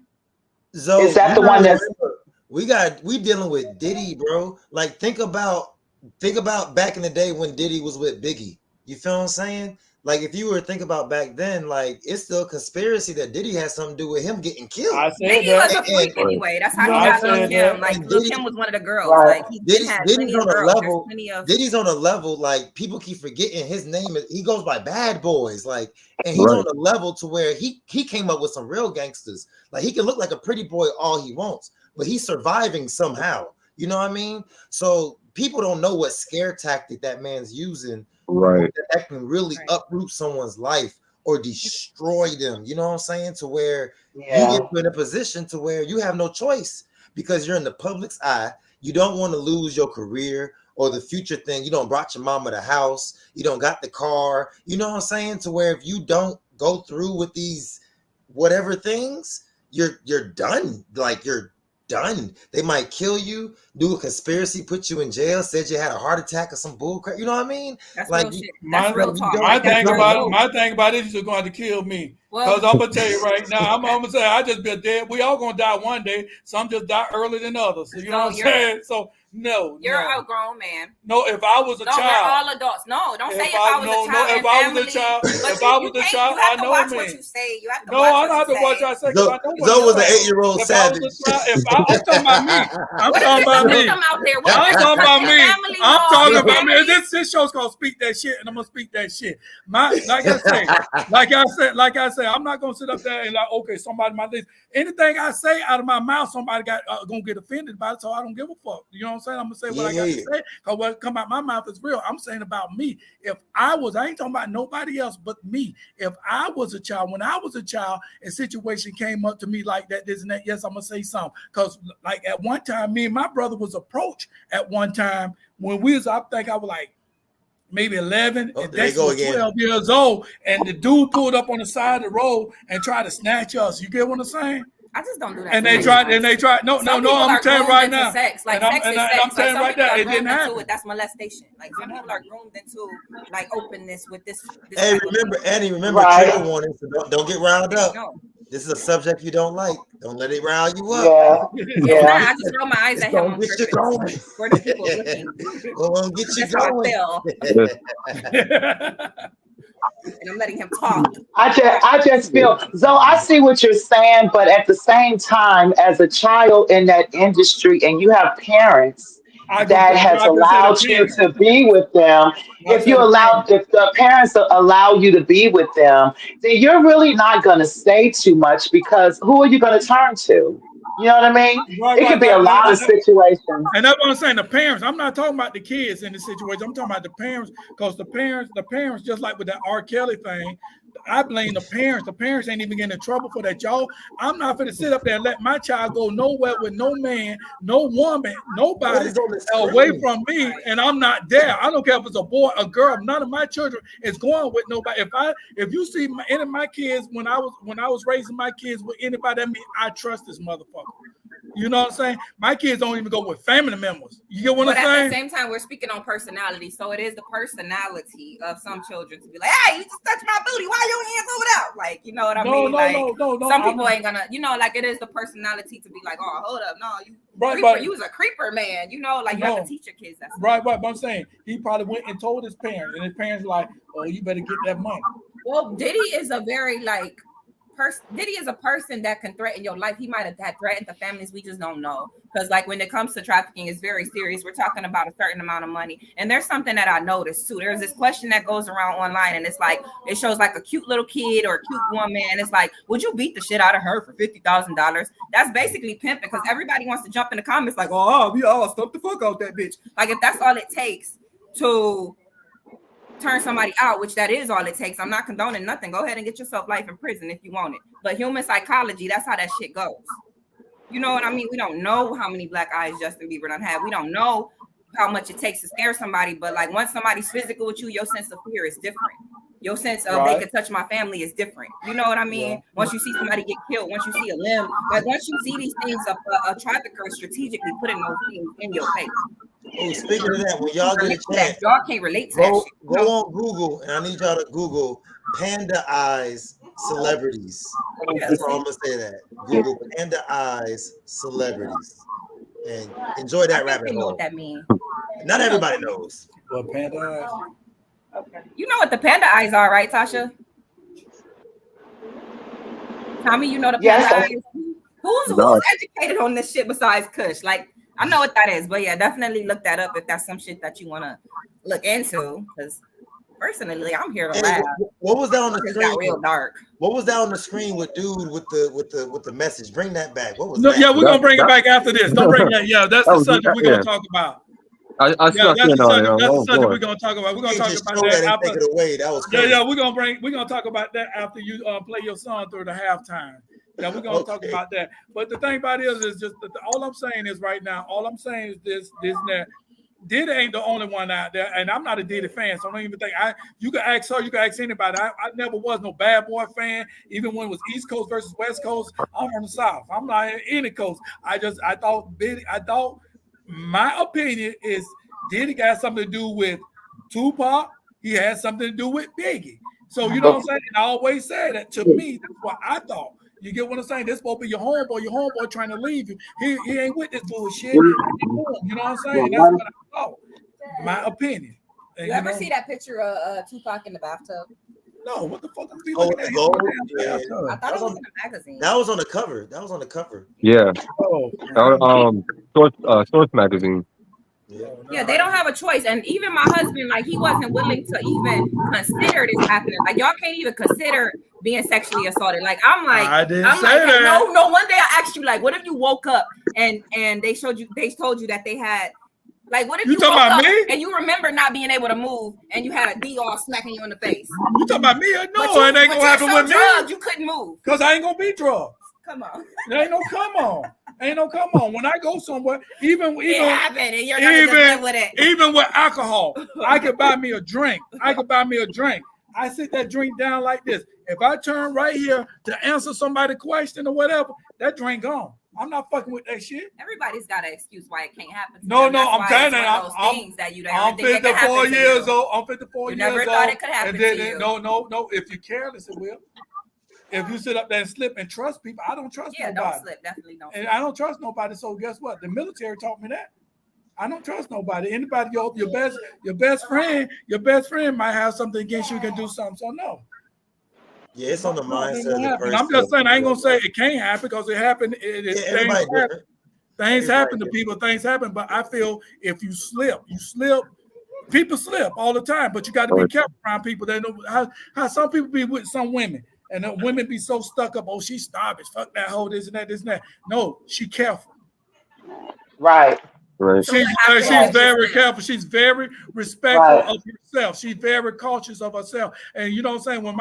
So Is that you the one gotta that's remember, we dealing with Diddy, bro. Like think about back in the day when Diddy was with Biggie. You feel what I'm saying? Like if you were to think about back then, like it's still a conspiracy that Diddy had something to do with him getting killed. I said Biggie that. was a freak anyway. That's how he I got Lil said Kim. that. Like And Lil Diddy- Kim was one of the girls. Right. Like he Diddy's had Diddy's plenty of on a girls. There's level. plenty of Diddy's on a level like people keep forgetting his name. He goes by Bad Boys, like, and he's on a level to where he came up with some real gangsters. Like he can look like a pretty boy all he wants, but he's surviving somehow. You know what I mean? So people don't know what scare tactic that man's using. Right. That can really uproot someone's life or destroy them. You know what I'm saying? To where you get put in a position to where you have no choice because you're in the public's eye. You don't want to lose your career or the future thing. You don't brought your mama the house. You don't got the car. You know what I'm saying? To where if you don't go through with these whatever things, you're done. Like you're done. They might kill you, do a conspiracy, put you in jail, said you had a heart attack or some bullcrap. You know what I mean? That's like real shit. That's real talk. My Like, that's thing real about dope. it, my thing about it is just going to kill me. Well- Because I'm gonna tell you right now, I'm gonna say I just been dead. We all gonna die one day. Some just die earlier than others. So you know what I'm saying? So no, You're a grown man. No, if I was a No, child, we're all adults. No, don't say if I was a child. if I was a child, if I was a child, I know watch me. what you say. You have to No, watch I what don't have you to watch say. what I say because I know what Zoe was you an say. 8-year-old If savage. I was a child, I'm talking about me. I'm What talking is about this me. system out there? What I'm is talking about me. family I'm law? talking about Family- me. This show's gonna speak that shit, and I'm gonna speak that shit. Like I say, I'm not gonna sit up there and like, okay, somebody my list. Anything I say out of my mouth, somebody got gonna get offended by it. So I don't give a fuck. You know what I'm saying? I'm gonna say what I got to say. Cause what come out my mouth is real. I'm saying about me. If I ain't talking about nobody else but me. If I was a child, when I was a child, a situation came up to me like that, this and that. Yes, I'm gonna say something. Cause like at one time, me and my brother was approached at one time when we was. I think I was like maybe 11, and Dex was 12 years old, and the dude pulled up on the side of the road and tried to snatch us. You get what I'm saying? I just don't do that. And they tried. No. I'm telling you right now. Sex. Like and sex I'm telling you right now, it didn't happen. happen. That's molestation. Like some people are groomed into like openness with this. Hey, remember, Right. trigger warning. So don't get riled up. No. This is a subject you don't like. Don't let it rile you up. Yeah. I just roll my eyes at him. Get you going. For the people looking. We'll get you That's how going. I feel. And I'm letting him talk. I just feel so I see what you're saying, but at the same time, as a child in that industry, and you have parents that has allowed you to be with them. If the parents allow you to be with them, then you're really not going to say too much because who are you going to turn to? You know what I mean? It could be a lot of situations. And that's what I'm saying. The parents. I'm not talking about the kids in the situation. I'm talking about the parents because the parents, just like with that R. Kelly thing, I blame the parents. The parents ain't even getting in trouble for that, y'all. I'm not going to sit up there and let my child go nowhere with no man, no woman, nobody away from me, and I'm not there. I don't care if it's a boy, a girl. None of my children is going with nobody. If you see any of my kids when I was raising my kids with anybody, that means I trust this motherfucker. You know what I'm saying? My kids don't even go with family members. You get what I'm saying? At the same time, we're speaking on personality. So it is the personality of some children to be like, hey, you just touched my booty. Why your hands over there? Like, you know what I mean? No. Some people ain't gonna, like it is the personality to be like, oh, hold up. No, you you was a creeper, man. You know, like you have to teach your kids that stuff. Right. But I'm saying he probably went and told his parents, and his parents were like, oh, you better get that money. Well, Diddy is a very Diddy is a person that can threaten your life. He might have threatened the families. We just don't know. Because like when it comes to trafficking, it's very serious. We're talking about a certain amount of money. And there's something that I noticed too. There's this question that goes around online, and it's like, it shows like a cute little kid or a cute woman. And it's like, would you beat the shit out of her for $50,000? That's basically pimping, because everybody wants to jump in the comments like, we all stump the fuck out that bitch. Like if that's all it takes to turn somebody out, which that is all it takes. I'm not condoning nothing. Go ahead and get yourself life in prison if you want it. But human psychology, that's how that shit goes. You know what I mean? We don't know how many black eyes Justin Bieber done had. We don't know how much it takes to scare somebody, but like once somebody's physical with you, your sense of fear is different. Your sense of they can touch my family is different. You know what I mean? Once you see somebody get killed, once you see a limb, like once you see these things of a trafficker strategically putting those things in your face. Oh, speaking of that, when y'all get a chance, y'all can't relate to that shit. Go on Google, and I need y'all to Google Panda Eyes celebrities. That's all I'm gonna say. That Google Panda Eyes celebrities, and enjoy that rabbit hole. Know what that means? Not everybody knows what panda eyes. Okay. You know what the panda eyes are, right, Tasha? Tommy, you know the panda eyes? Who's educated on this shit besides Kush? Like, I know what that is, but yeah, definitely look that up if that's some shit that you want to look into. Because personally, I'm here to laugh. What was that on the screen? Got real dark. What was that on the screen with dude with the message? Bring that back. What was that? Yeah, we're gonna bring it back after this. Don't bring that. Yeah, that's the subject we're gonna talk about. That's the subject we're gonna talk about. We're gonna talk about that after. Take it away. That was crazy. Yeah. We're gonna talk about that after you play your song through the halftime. Yeah, we're gonna talk about that. But the thing about it is just that all I'm saying is right now. All I'm saying is this that Diddy ain't the only one out there, and I'm not a Diddy fan, so I don't even think you can ask her, you can ask anybody. I never was no Bad Boy fan, even when it was East Coast versus West Coast. I'm from the South. I'm not in any coast. I thought my opinion is Diddy got something to do with Tupac. He had something to do with Biggie. So you know what I'm saying? And I always say that to me, that's what I thought. You get what I'm saying? This supposed to be your homeboy trying to leave you. He ain't with this bullshit. You know what I'm saying? That's what I thought. My opinion. And, you ever see that picture of Tupac in the bathtub? No, what the fuck? Yeah. I thought it was in a magazine. That was on the cover. Yeah. Source magazine. Yeah, they don't have a choice. And even my husband, like, he wasn't willing to even consider this happening. Like, y'all can't even consider being sexually assaulted. Like, I'm like, that. No. One day I asked you, like, what if you woke up and they told you that they had, like, what if you talking about me? And you remember not being able to move and you had a D-all smacking you in the face? You talking about me? No, it ain't gonna happen with me. You couldn't move. Because I ain't gonna be drugged. Come on. There ain't no come on. Ain't no come on. When I go somewhere, even with alcohol, I could buy me a drink. I sit that drink down like this. If I turn right here to answer somebody's question or whatever, that drink gone. I'm not fucking with that shit. Everybody's got an excuse why it can't happen. No, I'm telling you. I'm 54 years old. I'm 54 years old. You never thought it could happen to you. No. If you're careless, it will. If you sit up there and slip and trust people, I don't trust nobody. Don't slip. Definitely don't. And I don't trust nobody. So guess what? The military taught me that. I don't trust nobody. Anybody, your best friend might have something against you, can do something. So no. Yeah, it's on the mindset of the person. I'm just saying, I ain't gonna say it can't happen because it happened. Things happen to people. Things happen. But I feel if you slip. People slip all the time, but you got to be careful around people. They know how some people be with some women. And the women be so stuck up. Oh, she's snobbish. Fuck that hoe. This and that. No, she careful. Right. She's very careful. She's very respectful of herself. She's very cautious of herself. And you know what I'm saying? When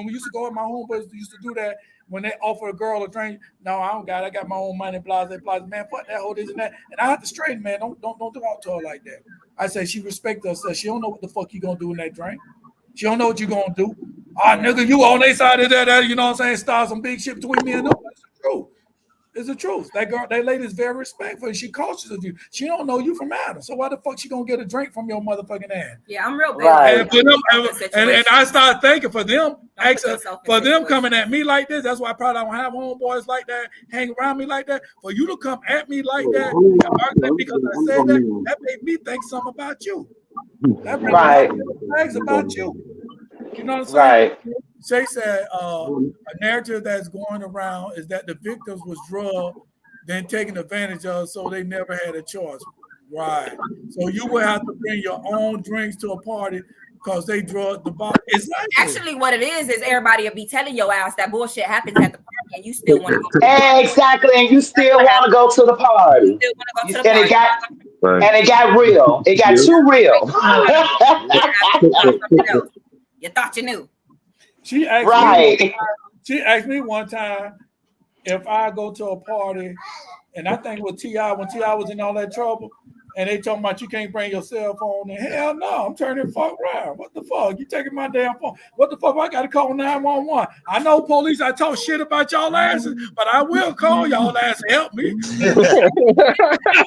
we used to go out, my homeboys used to do that. When they offer a girl a drink, no, I don't got it. I got my own money, blah. Man, fuck that hoe, this and that. And I have to straighten, man. Don't talk to her like that. I say she respects herself. She don't know what the fuck you gonna do in that drink. She don't know what you gonna do. Oh, nigga, you on their side of that, you know what I'm saying? Start some big shit between me and them. That's the truth. It's the truth. That lady is very respectful and she cautious of you. She don't know you from Adam. So why the fuck she gonna get a drink from your motherfucking ass? Yeah, I'm real big. Right. And I started thinking for them coming at me like this, that's why I probably don't have homeboys like that, hang around me like that. For you to come at me like that, because I said that made me think something about you. That made me think things about you. You know what I'm saying? Right. Shay said a narrative that's going around is that the victims was drugged, then taken advantage of, so they never had a choice. Right. So you would have to bring your own drinks to a party because they drugged the body. Exactly. Actually, what it is everybody will be telling your ass that bullshit happens at the party and you still want to go. Exactly, and you still want to go to the party. You still want to go to the party. And it got real. It got too real. You thought you knew. She asked me one time if I go to a party, and I think with T.I., when T.I. was in all that trouble, and they talking about you can't bring your cell phone. And hell no, I'm turning the fuck around. What the fuck? You taking my damn phone? What the fuck? I got to call 911. I know police. I talk shit about y'all asses, but I will call y'all ass to help me.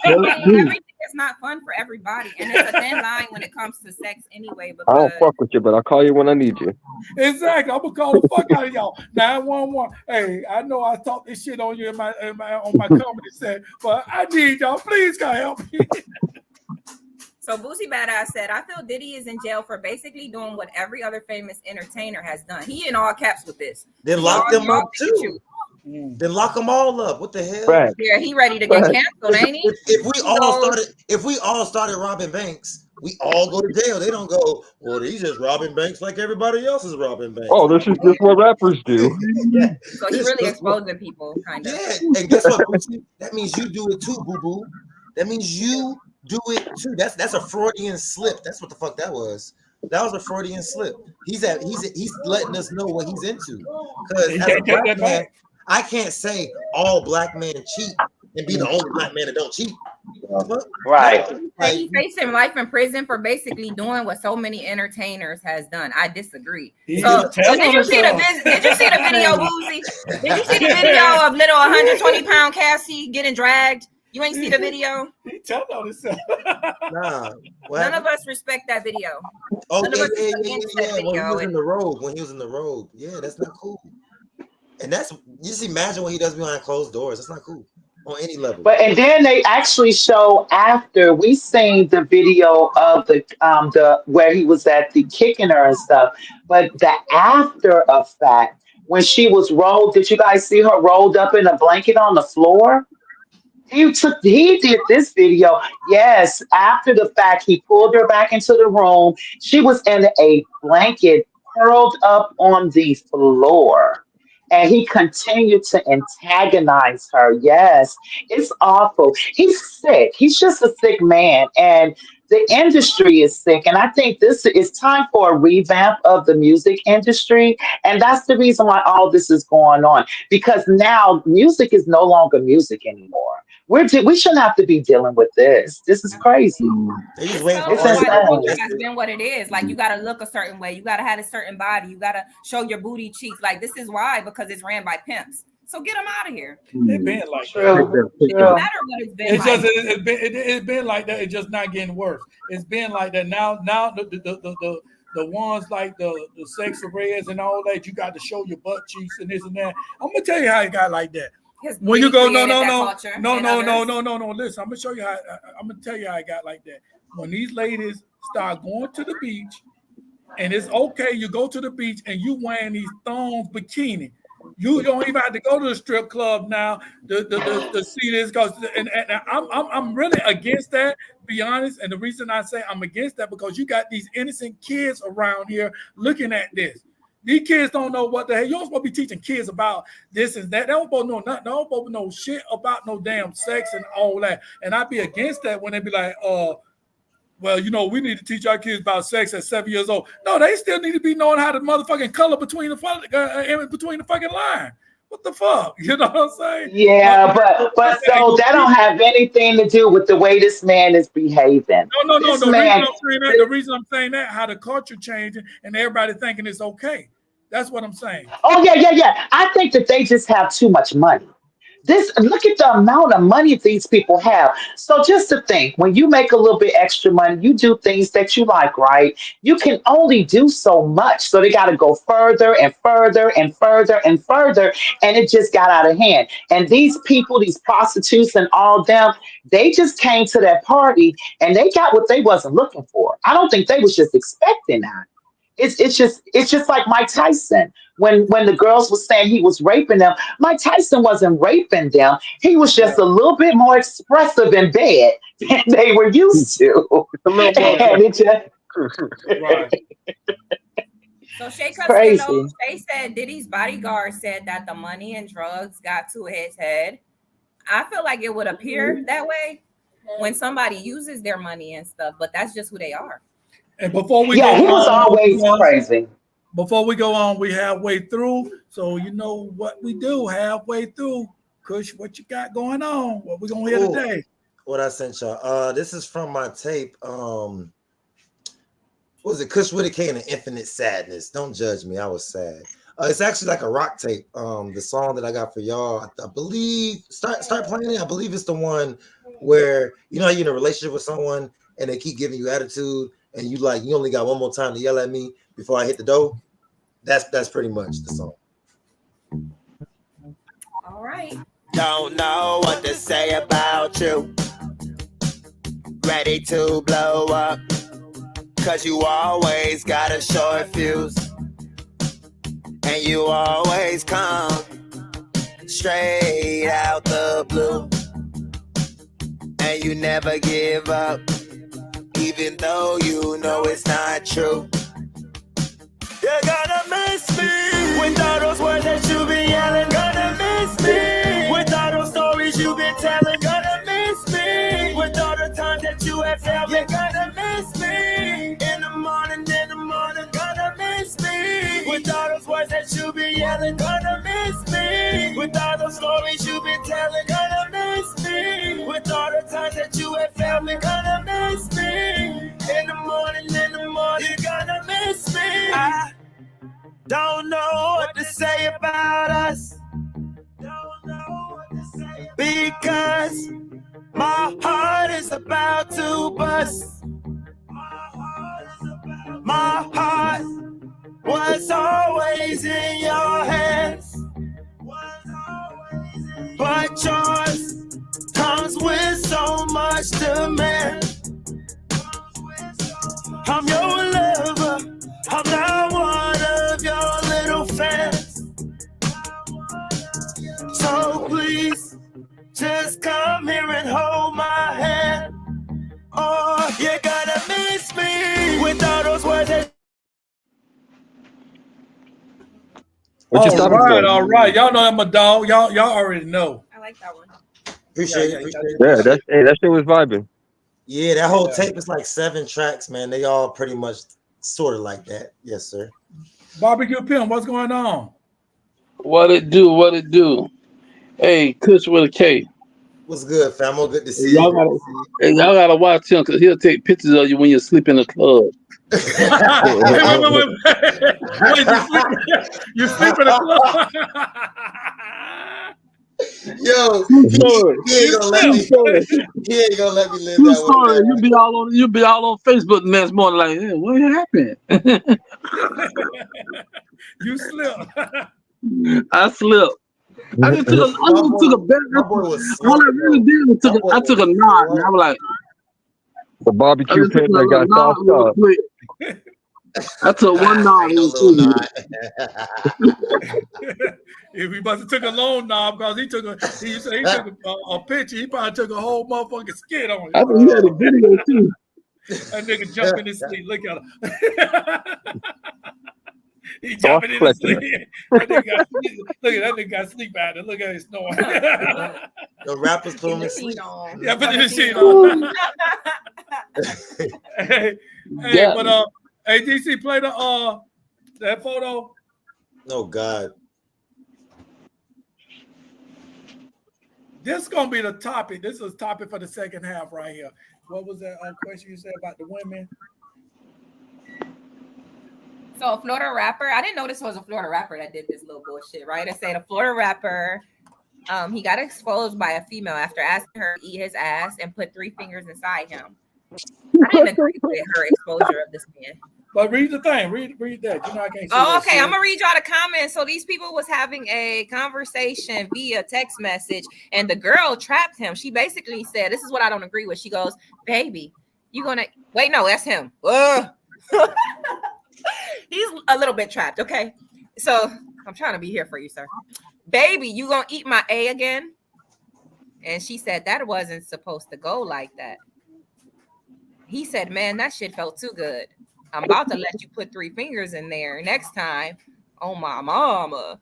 Everything is not fun for everybody, and it's a thin line when it comes to sex anyway. I don't Because fuck with you, but I'll call you when I need you. Exactly. I'm gonna call the fuck out of y'all. 911. Hey, I know I talk this shit on you on my comedy set, but I need y'all. Please come help me. so Boosie Badass said, I feel Diddy is in jail for basically doing what every other famous entertainer has done. He in all caps with this. Then lock them up too. Then lock them all up. What the hell? Right. Yeah, he ready to get canceled, ain't he? If we all started robbing banks, we all go to jail. They don't go, well, he's just robbing banks like everybody else is robbing banks. Oh, this is just what rappers do. Yeah. So he's really exposing people, kind of. Yeah, and guess what? That means you do it too, boo boo. That means you do it too. That's a Freudian slip. That's what the fuck that was. That was a Freudian slip. He's letting us know what he's into. Because as a black man, I can't say all black men cheat and be the only black man that don't cheat. Right. He's facing life in prison for basically doing what so many entertainers has done. I disagree. Did you see the video, Boozy? Did you see the video of little 120-pound Cassie getting dragged? You ain't see the video? He tell on himself. Nah. None of us respect that video. Oh, None of us is yeah. against that When he video. was in the robe. When he was in the robe. Yeah, that's not cool. And that's, you just imagine what he does behind closed doors. That's not cool on any level. But and then they actually show after we seen the video of the where he was at the kicking her and stuff. But the after effect when she was rolled, did you guys see her rolled up in a blanket on the floor? He did this video. Yes, after the fact, he pulled her back into the room. She was in a blanket curled up on the floor. And he continued to antagonize her. Yes, it's awful. He's sick. He's just a sick man. And the industry is sick. And I think this is time for a revamp of the music industry. And that's the reason why all this is going on. Because now music is no longer music anymore. We shouldn't have to be dealing with this. This is crazy. It's has been what it is. Like you gotta look a certain way, you gotta have a certain body, you gotta show your booty cheeks. Like this is why, because it's ran by pimps. So get them out of here. It's been like that. It don't matter what it's been. It's been like that. It's just not getting worse. It's been like that. Now the ones like the sex arrays and all that, you got to show your butt cheeks and this and that. I'm gonna tell you how it got like that. When you go, no. Listen, I'm gonna show you how. I'm gonna tell you how I got like that. When these ladies start going to the beach, and it's okay, you go to the beach and you wearing these thongs bikini. You don't even have to go to the strip club now to see this. Because and I'm really against that. Be honest, and the reason I say I'm against that because you got these innocent kids around here looking at this. These kids don't know what the hell. You're supposed to be teaching kids about this and that. They don't supposed to know nothing. They don't supposed to know shit about no damn sex and all that. And I'd be against that when they be like, well, you know, we need to teach our kids about sex at 7 years old. No, they still need to be knowing how to motherfucking color between the fucking line. What the fuck? You know what I'm saying? Yeah, but so that don't have anything to do with the way this man is behaving. No. The reason I'm saying that, how the culture changing and everybody thinking it's okay. That's what I'm saying. Oh yeah. I think that they just have too much money. Look at the amount of money these people have. So just to think, when you make a little bit extra money, you do things that you like, right? You can only do so much. So they got to go further and further and further and further. And it just got out of hand. And these people, these prostitutes and all them, they just came to that party and they got what they wasn't looking for. I don't think they was just expecting that. It's just like Mike Tyson. When the girls were saying he was raping them, Mike Tyson wasn't raping them. He was just a little bit more expressive in bed than they were used to. So Shay Costello, Shay said Diddy's bodyguard said that the money and drugs got to his head. I feel like it would appear that way when somebody uses their money and stuff, but that's just who they are. And before we he was always crazy. Before we go on, we halfway through. So you know what we do halfway through. Kush, what you got going on? What we gonna hear today? What I sent y'all. This is from my tape. What was it? Kush with a K and the Infinite Sadness. Don't judge me. I was sad. It's actually like a rock tape. The song that I got for y'all, I believe, start playing it. I believe it's the one where you know how you're in a relationship with someone and they keep giving you attitude, and you like you only got one more time to yell at me before I hit the door. That's pretty much the song. All right. Don't know what to say about you. Ready to blow up. Cause you always got a short fuse. And you always come straight out the blue. And you never give up. Even though you know it's not true. You're gonna miss me. With all those words that you been yelling. Gonna miss me. With all those stories you been telling. Gonna miss me. With all the times that you have failed. You're gonna miss me. In the morning, gonna miss me. With all those words that you been yelling. Gonna miss me. With all those stories you been telling. Gonna miss me. With all the times that you have failed me. Gonna miss me. In the morning, you're gonna miss me. I don't know what to say about us. Because my heart is about to bust. My heart was always in your hands. But yours comes with so much demand. I'm your lover. I'm not one of your little fans. So please, just come here and hold my hand. Or you're gonna miss me with all those words that. All right. Y'all know I'm a dog. Y'all already know. I like that one. Appreciate it. Yeah, that shit was vibing. Yeah, that whole tape is like 7 tracks, man. They all pretty much sort of like that. Yes, sir. Barbecue Pimp, what's going on? What it do? Hey, Kush with a K. What's good, famo? Good to see Y'all you. y'all gotta watch him because he'll take pictures of you when you sleep in the club. Wait, you sleep in the club? Yo, True story. he ain't gonna let me. He ain't gonna let me live True that story. way. You be all on Facebook the next morning like, hey, what happened? You slept. I slept. I just took a bed. All I really did was I took a nod, and I was like, The barbecue pit that got sauced up. I took one nod. If he must have took a long knob because he took a picture, he probably took a whole motherfucking skit on it. I think he had a video too. That nigga jumping in his sleep. Look at him. He jumping in his sleep. Look at that nigga got sleep out there. Look at his snoring. The rappers put him in sleep. Yeah, put the shit on. Hey, but hey, DC, play that photo. Oh God. This is gonna be the topic. This is topic for the second half right here. What was that question you said about the women? So a Florida rapper, I didn't know this was a Florida rapper that did this little bullshit, right? I said a Florida rapper, he got exposed by a female after asking her to eat his ass and put 3 fingers inside him. I didn't agree with her exposure of this man. But read the thing. Read that. You know I can't see Oh, okay. I'm gonna read y'all the comments. So these people was having a conversation via text message, and the girl trapped him. She basically said, "This is what I don't agree with." She goes, "Baby, you gonna wait? No, that's him." He's a little bit trapped. Okay, so I'm trying to be here for you, sir. Baby, you gonna eat my A again? And she said that wasn't supposed to go like that. He said, "Man, that shit felt too good. I'm about to let you put 3 fingers in there next time." Oh my mama.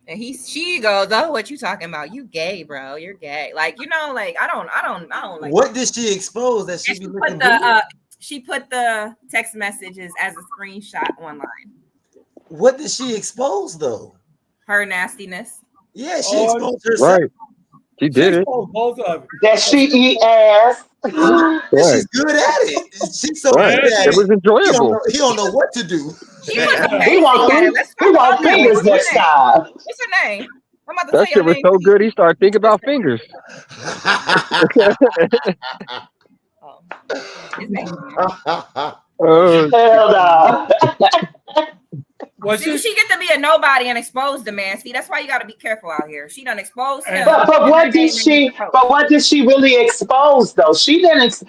And she goes, "Oh, what you talking about? You gay, bro. You're gay." Like, you know, like I don't like. What did she expose that she be looking she put the text messages as a screenshot online. What did she expose though? Her nastiness. Yeah, she exposed herself. Right. She did it. Exposed both of it. That she eat ass. She's good at it. She's so Right. good at It was enjoyable. He don't know what to do. She was He amazing at it. Let's he talk want about her. fingers next time. What's her name? I'm about to That tell shit your was name. so good. He started thinking about fingers. Hell no. Well, See, she get to be a nobody and expose the man. See, that's why you got to be careful out here. She done exposed him. But what did she? But what did she really expose though? She didn't.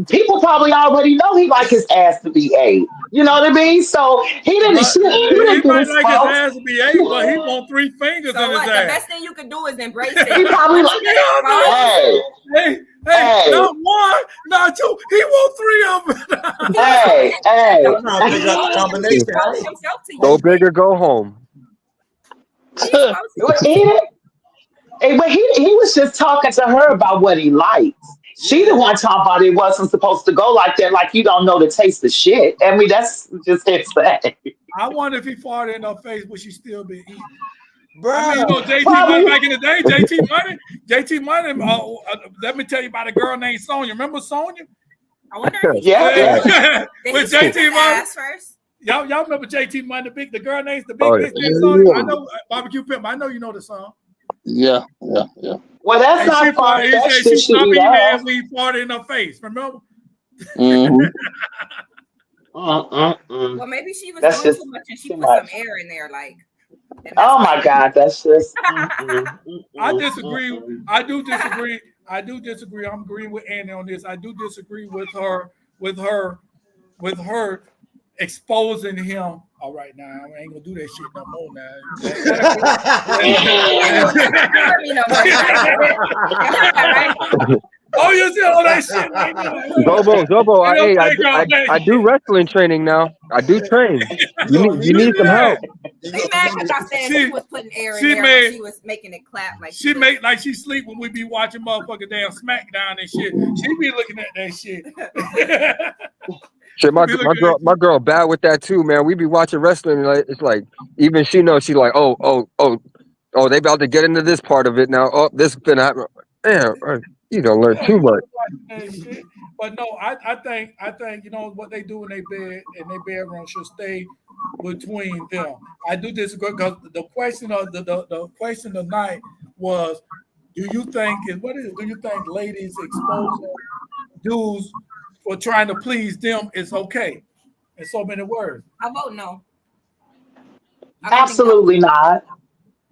People probably already know he like his ass to be ate. You know what I mean? So he didn't. But He didn't he get might like his exposed. ass to be 8, but he want 3 fingers So in his what? The ass. best thing you could do is embrace it. He probably like, Hey, Hey. not 1, not 2. He want 3 of them. hey. I'm trying to figure out the combination. Expose himself to Go you. big or go home. But he was just talking to her about what he likes. She the one talking about it wasn't supposed to go like that. Like you don't know the taste of shit. I mean, that's just insane. I wonder if he farted in her face, would she still be eating? Bro, I mean, you know, JT Probably. Money back in the day, JT Money, let me tell you about a girl named Sonya. Remember Sonya? I wonder if he Yeah. With did he JT his Money. ass first. Y'all remember JT Money, the girl named the big Oh, yeah. bitch named Sonya? I know Barbecue Pimp. I know you know the song. Yeah. Well, that's And not she far farted. He fetched. said she She stopped eat eating ass. ass when he farted in her face. Remember? Mm-hmm. Well, maybe she was That's doing just too much and she too put some much. air in there, like. and that's Oh why- my God, that's just. I disagree. I do disagree. I'm agreeing with Annie on this. I do disagree with her exposing him. All right, now I ain't gonna do that shit no more. Now. Oh, you see all that shit? Right now. Zobo, You know, I do wrestling training now. I do train. You need some help. They mad because I said she was putting air in she there made- when she was making it clap like She make like she sleep when we be watching motherfucking damn SmackDown and shit. She be looking at that shit. Shit, my girl bad with that too, man. We be watching wrestling and it's like even she knows she like oh they about to get into this part of it now. Oh, this finna happen. Damn, you don't learn too much. But no, I think you know what they do in their bedroom should stay between them. I do disagree because the question of the question tonight was, do you think ladies exposing dudes for trying to please them is okay? In so many words. I vote no. Absolutely not.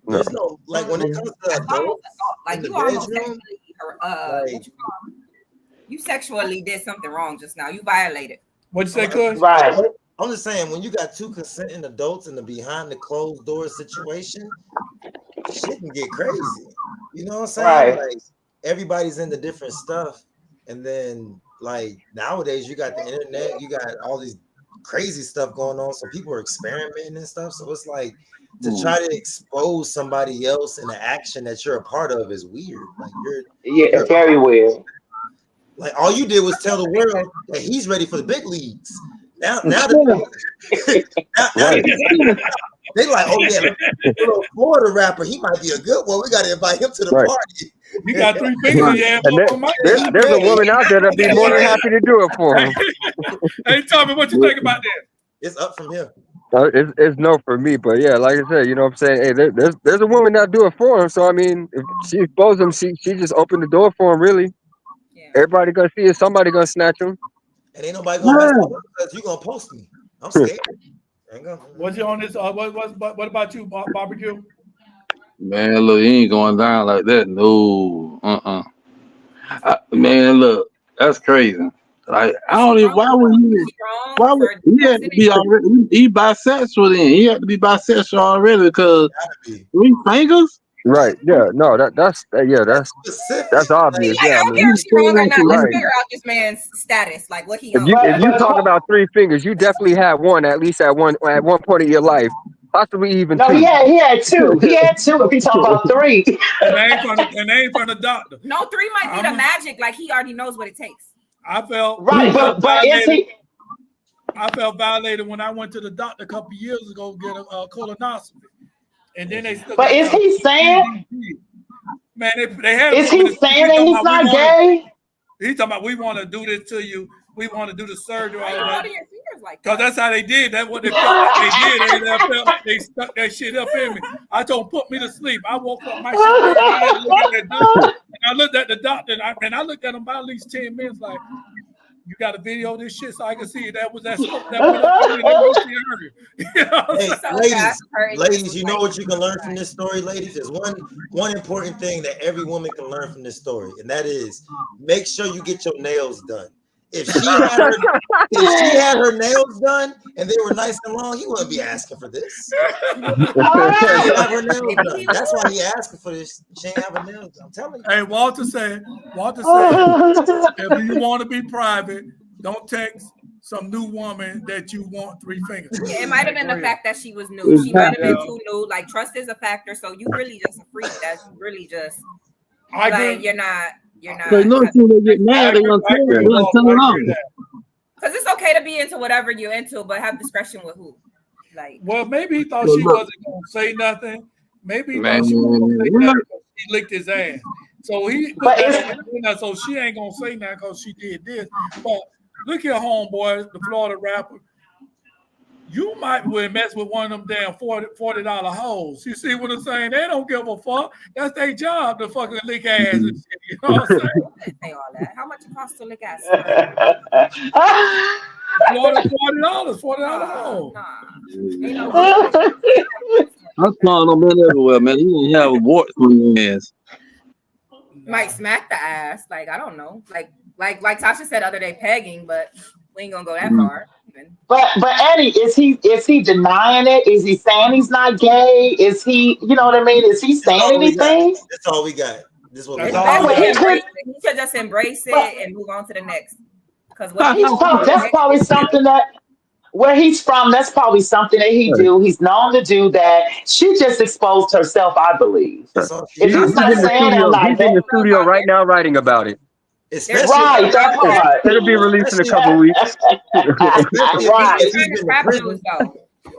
There's no like when it comes to adults, like you almost sexually what you call it? You sexually did something wrong just now. You violated. What'd you say, Kush? Right. I'm just saying when you got 2 consenting adults in the behind the closed door situation, shit can get crazy. You know what I'm saying? Right. Like everybody's into different stuff, and then like nowadays you got the internet, you got all these crazy stuff going on, so people are experimenting and stuff. So it's like to try to expose somebody else in an action that you're a part of is weird. Like you're very weird. Like all you did was tell the world that he's ready for the big leagues. Now they like, oh yeah, little Florida rapper, he might be a good one. We got to invite him to the party. You got 3 fingers, yeah. There's a woman out there that'd be more than happy to do it for him. Hey, tell me what you think about that. It's up from here. It's no for me, but yeah, like I said, you know what I'm saying? Hey, there's a woman that do it for him. So I mean, if she exposed him, she just opened the door for him, really. Yeah. Everybody gonna see it, somebody gonna snatch him. And ain't nobody gonna mess with him because you gonna post me. I'm scared. What's you on this? What about you, Barbecue? Man, look, he ain't going down like that. No, man, look, that's crazy. Like I don't even. Why would he had to be already? He bisexual then. He had to be bisexual already because 3 fingers. Right. Yeah. No. That's obvious. Yeah. I hear she wrong or not. Let's figure out this man's status, like what he. If you talk about 3 fingers, you definitely had one at least at one point of your life, possibly even 2. He had 2. He had 2. If you talk about 3, and they ain't from the doctor. No, 3 might be the magic. Like he already knows what it takes. I felt right, but is he? I felt violated when I went to the doctor a couple years ago to get a colonoscopy. And then they But is he saying? Man, they had. Is he saying that he's not gay? He's talking about we want to do this to you. We want to do the surgery. Why you holding your fingers like that? Because that's how they did. That's what they felt like they did. They felt like they stuck that shit up in me. I told them, put me to sleep. I woke up, my shit was and I looked at the doctor, and I looked at him about at least 10 minutes like, you got to video this shit so I can see that was that smoke that went up in me. Ladies, you know what you can learn from this story, ladies? There's one important thing that every woman can learn from this story, and that is make sure you get your nails done. If she had her nails done and they were nice and long, he wouldn't be asking for this. Have her nails done. That's why he asking for this. She ain't have her nails done. I'm telling you. Hey, Walter said, if you want to be private, don't text some new woman that you want 3 fingers. Yeah, it might have been the fact that she was new. She might have been too new. Like, trust is a factor. So you really just a freak. That's really just like you're not. Because no sooner they get mad, they're gonna tell it off. Because it's okay to be into whatever you're into, but have discretion with who. Like, well, maybe he thought she wasn't gonna say nothing. Maybe he thought she wasn't gonna say nothing because he licked his ass. So so she ain't gonna say nothing because she did this. But look here, homeboy, the Florida rapper. You might mess with one of them damn $40 hoes. You see what I'm saying? They don't give a fuck. That's their job to fucking lick ass and shit. You know what I'm saying? Say all that. How much it costs to lick ass? $40 hoe. I'm calling them in everywhere, man. You didn't have warts on your ass. Might smack the ass. Like, I don't know. Like Tasha said the other day, pegging, but we ain't gonna go that far. But Eddie, is he denying it? Is he saying he's not gay? Is he, you know what I mean? Is he saying anything? That's all we got. This is what we got. He should just embrace it and move on to the next. Because that's probably something that where he's from, that's probably something that he do. He's known to do that. She just exposed herself, I believe. If he's not saying it like he's in the studio right now writing about it. Right, that part. It'll be released in a couple weeks. Right.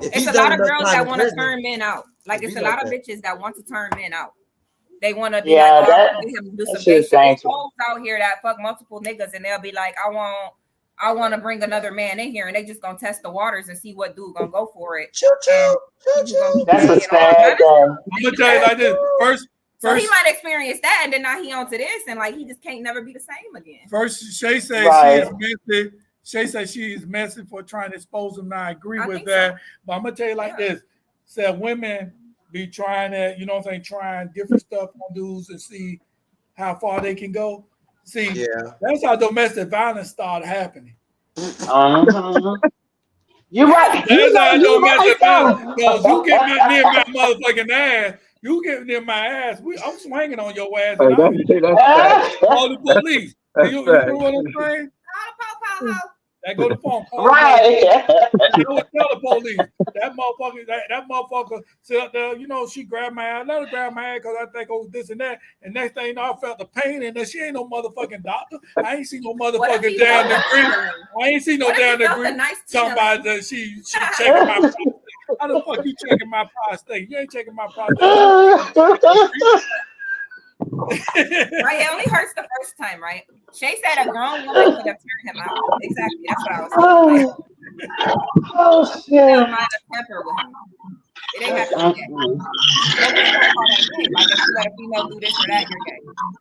It's a lot of girls that want to turn men out. Like, it's a lot of bitches that want to turn men out. They want to be like, do some gay shit. There's hoes out here that fuck multiple niggas, and they'll be like, I want to bring another man in here, and they just gonna test the waters and see what dude gonna go for it. That's a sad thing. I'm gonna tell you like this. So he might experience that, and then now he onto this, and like he just can't never be the same again. First, Shay says she's messy. Shay says she's messy for trying to expose him. I agree with that. So. But I'm gonna tell you like this: said women be trying to, you know what I'm saying, trying different stuff on dudes and see how far they can go. See, that's how domestic violence started happening. You're right. That's how domestic violence. Because you get near my motherfucking ass. You get near my ass. I'm swinging on your ass. And call the police. You know what I'm saying? That go to phone. Right. Tell the police. That motherfucker sit up there, you know, she grabbed my ass. Let her grab my ass because I think it was this and that. And next thing you know, I felt the pain in there. She ain't no motherfucking doctor. I ain't seen no motherfucking damn degree. I ain't seen no damn degree. Talking about that she checking my prostate. How the fuck you checking my prostate? You ain't checking my prostate. Right, it only hurts the first time, right? Shay said a grown woman could have turned him out. Exactly, that's what I was saying. Oh shit! With him. It ain't have to be gay. Like if you let a female do this or that,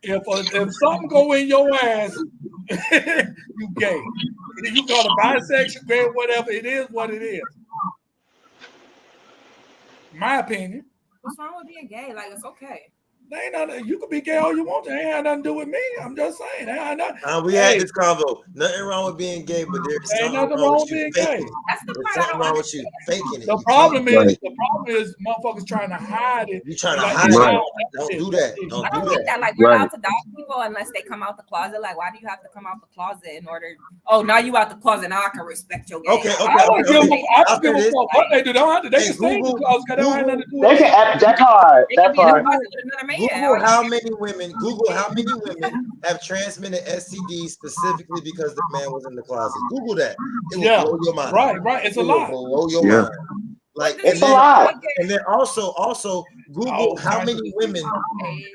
you're gay. If something go in your ass, you gay. You call it bisexual, gay, whatever. It is what it is. My opinion. What's wrong with being gay? Like, it's okay. Ain't nothing. You can be gay all you want. It ain't had nothing to do with me. I'm just saying. We had this convo. Nothing wrong with being gay, but there's something wrong with being gay. That's the part. Something wrong with you faking it. The problem is motherfuckers trying to hide it. You trying to hide it? Don't do that. I don't think that like we're allowed to dodge people unless they come out the closet. Like, why do you have to come out the closet in order? Oh, now you out the closet. Now I can respect your gay. Okay. I don't give a fuck what they do. They don't have to. They can stay in the closet because they don't have nothing to do with it. They can. That part. That part. Google how many women have transmitted STDs specifically because the man was in the closet. Google that. It will blow your mind. Right. It's a lot. Blow your mind. Like, does It's he a do? lot. and then also Google All kinds of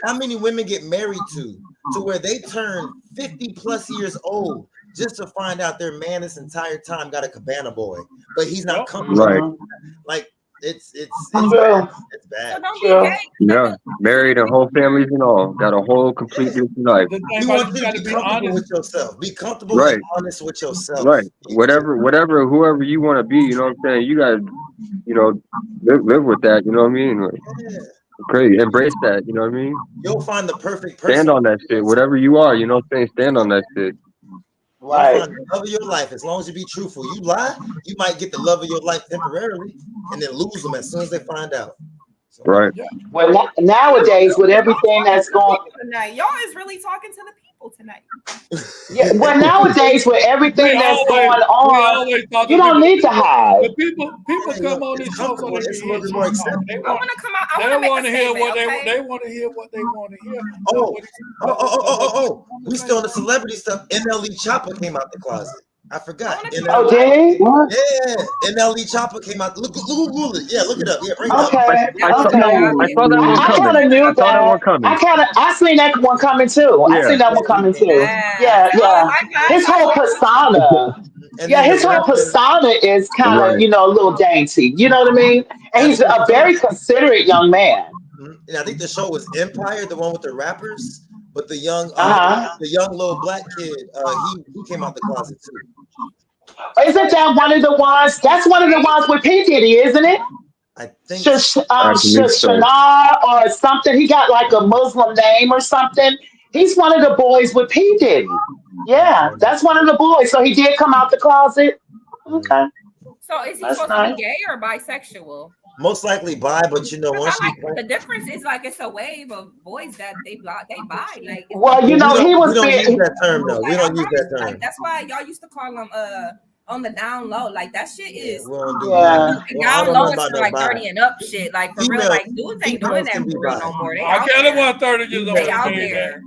how many women get married to where they turn 50 plus years old just to find out their man this entire time got a cabana boy, but he's not Yep. comfortable. Right. Mhm. Like it's True. bad. It's So bad. don't be True. gay. Yeah. Married and whole families and all. Got a whole complete Yeah. different life. The thing We about want it, you you to got to be be comfortable honest. with yourself. Be comfortable and Right. honest with yourself. Right. Whatever, whoever you want to be, you know what I'm saying? You gotta, live with that, you know what I mean? Like, Yeah. crazy. Embrace that, you know what I mean? You'll find the perfect Stand person. on that shit. Whatever you are, you know what I'm saying? Stand on that shit. You'll Right. find the love of your life as long as you be truthful. You lie, you might get the love of your life temporarily and then lose them as soon as they find out. So, Right. Well, nowadays with everything that's going, Tonight, y'all is really talking to the people tonight. yeah. Well, nowadays with We everything that's always going we on, always talk you to don't people. need to hide. The people hey, come look, on it's this show so comfortable. they It's can a hear little bit shit more talk. acceptable. I want to come out. I They want to make want a to hear statement. what Okay. they want to hear what they want to hear. Oh, What it's we still on the celebrity stuff. NLE Chopper came out the closet. I I forgot. want to come Oh, out. did he? What? Yeah, NLE Chopper came out. Look, Google it. Yeah, look it up. Yeah, bring it up. Okay. That was No, very Okay. I obvious. saw that one I kind coming. of I knew saw that one that. coming. I seen that one coming too. I Yeah. seen that Yeah, one coming we too. did. Yeah, Yeah. Oh, yeah. His whole persona. And Yeah, then the his whole rapper, persona is kind of, Right. a little dainty. You know what I mean? And he's after the a show, very considerate young man. and I think the show was Empire, the one with the rappers, but Uh the young little black kid, he came out the closet too. huh. Isn't that one of the ones? That's one of the ones with P Diddy, isn't it? I think so. I believe so. Shanar or something. He got like a Muslim name or something. He's one of the boys with P Diddy. I Yeah, don't know. that's one of the boys. So he did come out the closet. Mhm. Okay, So is he that's supposed to be nice. gay or bisexual? Most likely bi, but Because once I you like the difference is like it's a wave of boys that they bi. Like it's not Well, but he we was don't use being that term though. We like I don't use promise that you, like term. that's why y'all used to call them on the down low. Like that shit Yeah, is we don't do bi. yeah. Well, I down don't know low is about for no like bi. 30 and up shit. Like for real, Females, like dudes ain't doing females that can be for real bi. no more. They I out can't there. want 30 years old They Females, to out be there.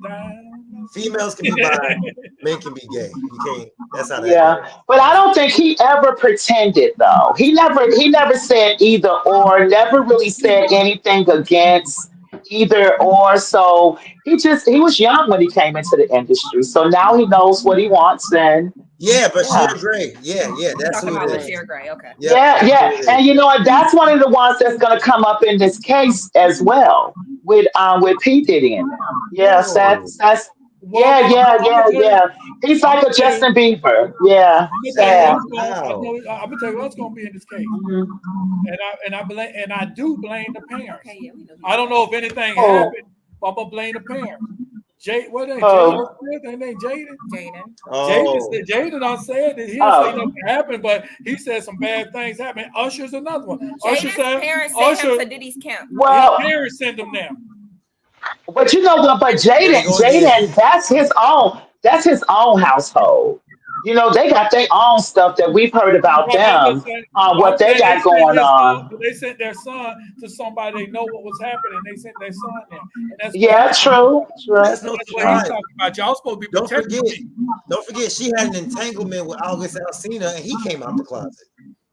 females can be bi. Men can be gay. You can't. That's how that Yeah, goes. but I don't think he ever pretended though. He never said either or, never really said anything against either or. So he was young when he came into the industry. So now he knows what he wants and Yeah, Bashir yeah. Gray. Yeah, You that's talking who it about is. Bashir Gray? Okay. Yep, Yeah, that's who yeah. it is. And you know what? That's one of the ones that's gonna come up in this case as well with P. Diddy in it. Yeah, Whoa. that's Well, yeah, yeah, I'm gonna yeah, tell you, yeah. He's I'm like gonna a tell you, Justin Bieber. Yeah, sad. Wow. I'm gonna tell you what's gonna be in this case. Mhm. And I do blame the parents. Okay, yeah, we know I he's don't know if anything Oh, happened, but I'm gonna blame the parents. What they Jaden oh, Smith? Ain't they Jaden? Jaden. Oh, Jaden done said that he didn't say oh. nothing happened, but he said some bad things happened. Usher's another one. Usher Jaden's said parents sent him Usher to Diddy's camp. his Well, parents sent him there. but you know what? But there they go again. Jaden, that's his own. That's his own household. You know, they got their own stuff that we've heard about But I'm just them. saying, I'm What they saying got going on. they sent their son to somebody they know what was happening. They sent their son there, and that's what Yeah, true, true. That's no that's what he's surprise. talking about. Y'all supposed to be Don't protecting forget, me. don't forget, she had an entanglement with August Alsina, and he came out the closet.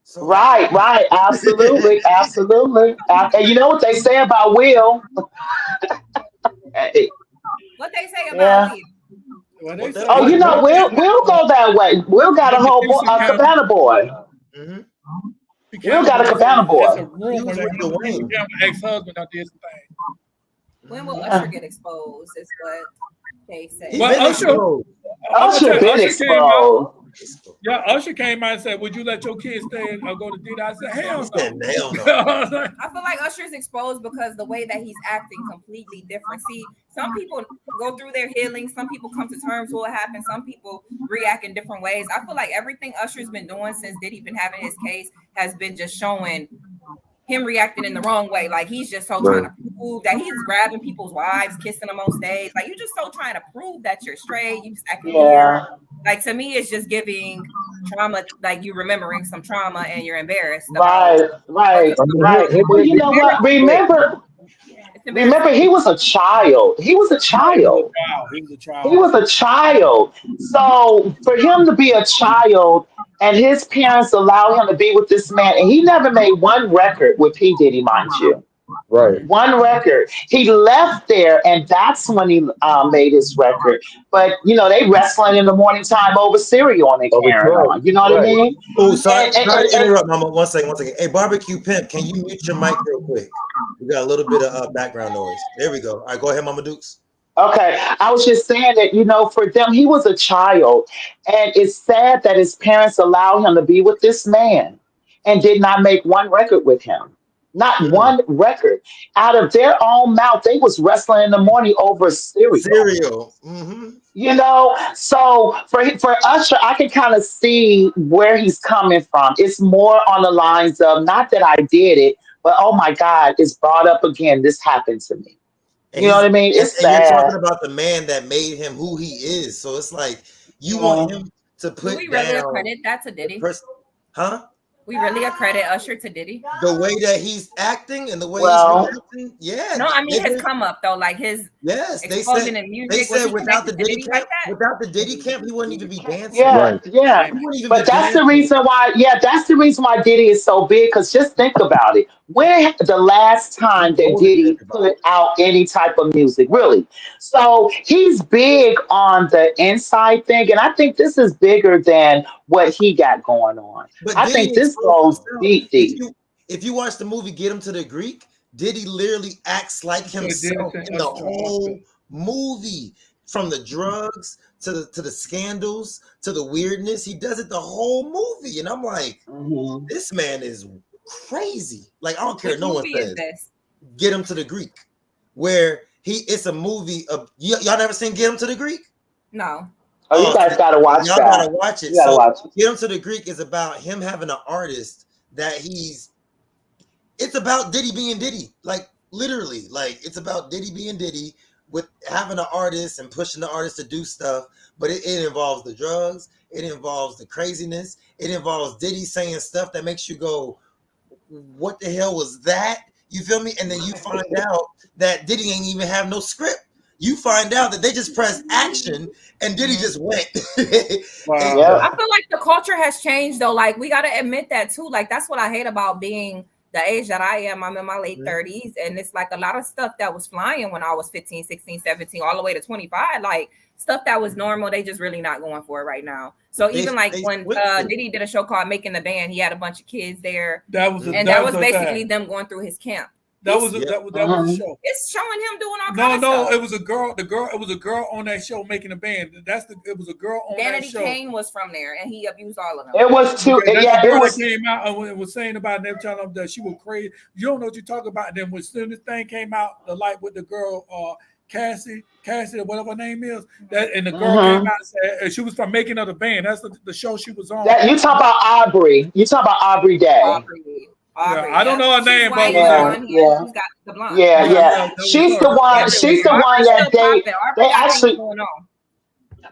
So Right, right. Absolutely, absolutely. And you know what they say about Will? Eh, What they say about Yeah. Will? Well, they what say that Oh, what you what know, Will go that way. Will got a in whole Houston a County, cabana boy. hmm Will County, got but a cabana it's boy. a He rumor was that with Houston Dwayne. County ex-husband done did some things. When will Mhm. Usher Yeah. get exposed? Is what they He say. Well, been Usher, exposed. I'm gonna Usher tell you, been Usher came out. exposed. Yeah, Usher came out and said, "Would you let your kids stay or go to dinner?" I said, He "Hell said, no." "Hell no." I was like, I feel like Usher's exposed because the way that he's acting completely different. See, some people go through their healing. Some people come to terms with what happened. Some people react in different ways. I feel like everything Usher's been doing since Diddy been having his case has been just showing him reacting in the wrong way. Like he's just so trying Right. to prove that he's grabbing people's wives, kissing them on stage. Like you're just so trying to prove that you're straight. You just acting weird. Yeah. Like to me, it's just giving trauma, like you remembering some trauma and you're embarrassed about Right, right, I mean, right. Well, you know what? it's embarrassing. Remember, he was a child. He was a he was a child. child. He was a He child. was a child. So for him to be a child And his parents allowed him to be with this man, and he never made one record with P Diddy, mind you. Right. One record. He left there, and that's when he made his record. But they wrestling in the morning time over cereal and they Over carrying right. on. You know what I Right. mean? Oh, sorry, sorry to And interrupt, Mama. One second, one second. Hey, barbecue pimp, can you mute your mic real quick? We got a little bit of background noise. There we go. All right, go ahead, Mama Dukes. okay, I was just saying that for them, he was a child, and it's sad that his parents allowed him to be with this man and did not make one record with him. Not Mm. one record. Out of their own mouth, they was wrestling in the morning over cereal. Cereal. Mm-hmm. So for Usher, I can kind of see where he's coming from. It's more on the lines of not that I did it, but oh my God, it's brought up again. This happened to me. And You know what I mean? It's and you're talking sad. about the man that made him who he is. So it's like you want Yeah. him to Do we put really down accredit that to the Diddy? person, huh? We really accredit Usher to Diddy? The way that he's acting and the way he's Well, reacting, yeah. No, I mean his Nigga. come up though, like his Yes, explosion in they music. Was said he connected to Diddy like that? without the Diddy camp, he wouldn't even be dancing. yeah, Right. yeah. He wouldn't even be But that's the dancing. reason why, Diddy is so big. Because just think about it. When the last He time that older than Diddy everybody. put out any type of music, really? So he's big on the inside thing. And I think this is bigger than what he got going on. But I Diddy think this exposed goes himself. deep, deep. If you watch the movie Get Him to the Greek, Diddy literally acts like So it did himself say in the Usher on my whole film. movie. From the drugs to the scandals to the weirdness, he does it the whole movie, and I'm like, Hmm. this man is crazy. Like I don't care. Which No one movie is says this? Get Him to the Greek, where it's a movie of y'all never seen Get Him to the Greek? No. Oh, you Oh, guys got to watch y'all that. gotta watch it. You got to So watch it. Get Him to the Greek is about him having an artist that it's about Diddy being Diddy, like literally, like it's about Diddy being Diddy with having an artist and pushing the artist to do stuff, but it involves the drugs, it involves the craziness, it involves Diddy saying stuff that makes you go, what the hell was that? You feel me? And then you find out that Diddy ain't even have no script. You find out that they just pressed action and Diddy just went. Wow. Yeah. I feel like the culture has changed though. Like we gotta admit that too. Like that's what I hate about being the age that I am. I'm in my late 30s, and it's like a lot of stuff that was flying when I was 15, 16, 17, all the way to 25. Like stuff that was normal, they just really not going for it right now. So even like when Diddy did a show called Making the Band, he had a bunch of kids there. That was basically them going through his camp. That was a show. It's showing him doing all kinds of No, stuff. it was a girl. It was a girl on that show making a band. It was a girl on Vanity that show. Kane was from there, and he abused all of them. It was too. That's Yeah, the it girl was. that came out and was saying about them telling them that she was crazy. You don't know what you're talking about. And then when soon this thing came out, the light with the girl Cassie, or whatever her name is, that and the girl came out and said and she was from Making of the Band. That's the show she was on. That you talk about Aubrey. You talk about Aubrey Day. Aubrey, I don't know her name, but she's got the blonde. Yeah. She's the one. She's the one that they actually.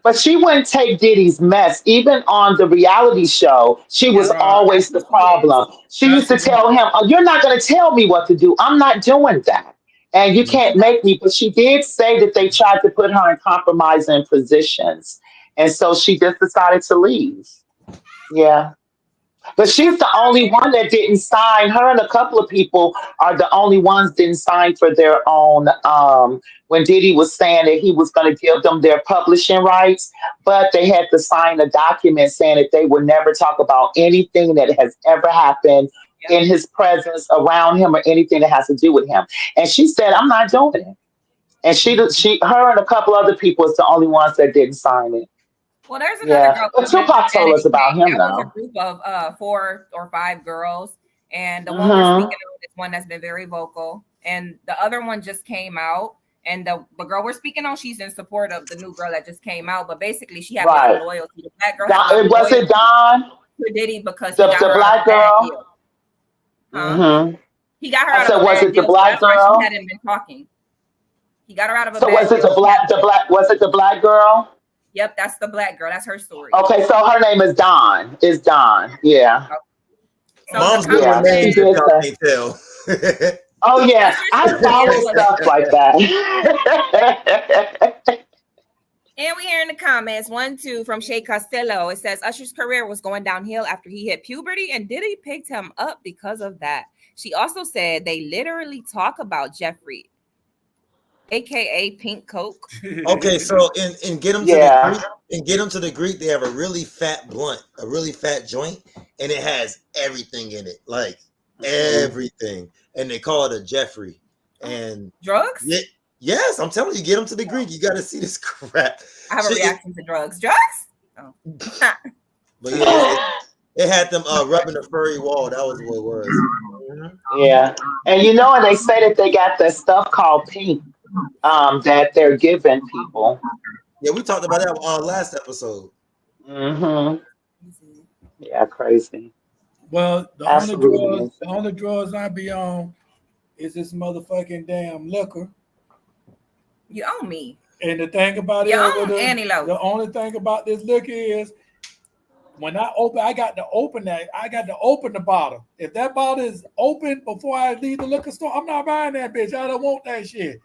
But she wouldn't take Diddy's mess. Even on the reality show, she was always the problem. She used to tell him, "Oh, you're not going to tell me what to do. I'm not doing that. And you can't make me." But she did say that they tried to put her in compromising positions. And so she just decided to leave. Yeah. But she's the only one that didn't sign. Her and a couple of people are the only ones didn't sign for their own. When Diddy was saying that he was going to give them their publishing rights, but they had to sign a document saying that they would never talk about anything that has ever happened in his presence around him or anything that has to do with him. And she said, "I'm not doing it." And her and a couple other people is the only ones that didn't sign it. Well, there's another girl. But Tupac told us about him, that though. was a group of 4 or 5 girls, and the one we're speaking of is one that's been very vocal, and the other one just came out. And the girl we're speaking on, she's in support of the new girl that just came out. But basically, she had a lot of loyalty. The black girl was it Don? To Diddy because the black girl. He got her out of a was bad it the deal. black So girl? she hadn't been talking. He got her out of a so bad was it deal. was it the black girl? Yep, that's the black girl. That's her story. Okay, so her name is Dawn. Is Dawn? Yeah. So Mom's good with names if y'all can't tell. Oh yeah, I follow stuff like that. And we hear in the comments, 1-2 from Shay Costello. It says Usher's career was going downhill after he hit puberty, and Diddy picked him up because of that. She also said they literally talk about Jeffrey, aka Pink Coke. Okay, so and get them to the Greek, and get them to the Greek. They have a really fat blunt, a really fat joint, and it has everything in it, like everything. And they call it a Jeffrey. And drugs? Yeah, yes, I'm telling you, get them to the Greek. You got to see this crap. I have a reaction to drugs. Drugs? Oh. But yeah, it had them rubbing the furry wall. That was what it was. Yeah, and and they say that they got that stuff called pink. That they're giving people. Yeah, we talked about that on our last episode. Mm-hmm. Yeah, crazy. Well, the Absolutely. only drugs I be on is this motherfucking damn liquor. You owe me. And the thing about the only thing about this liquor is when I got to open the bottle. If that bottle is open before I leave the liquor store, I'm not buying that bitch. I don't want that shit.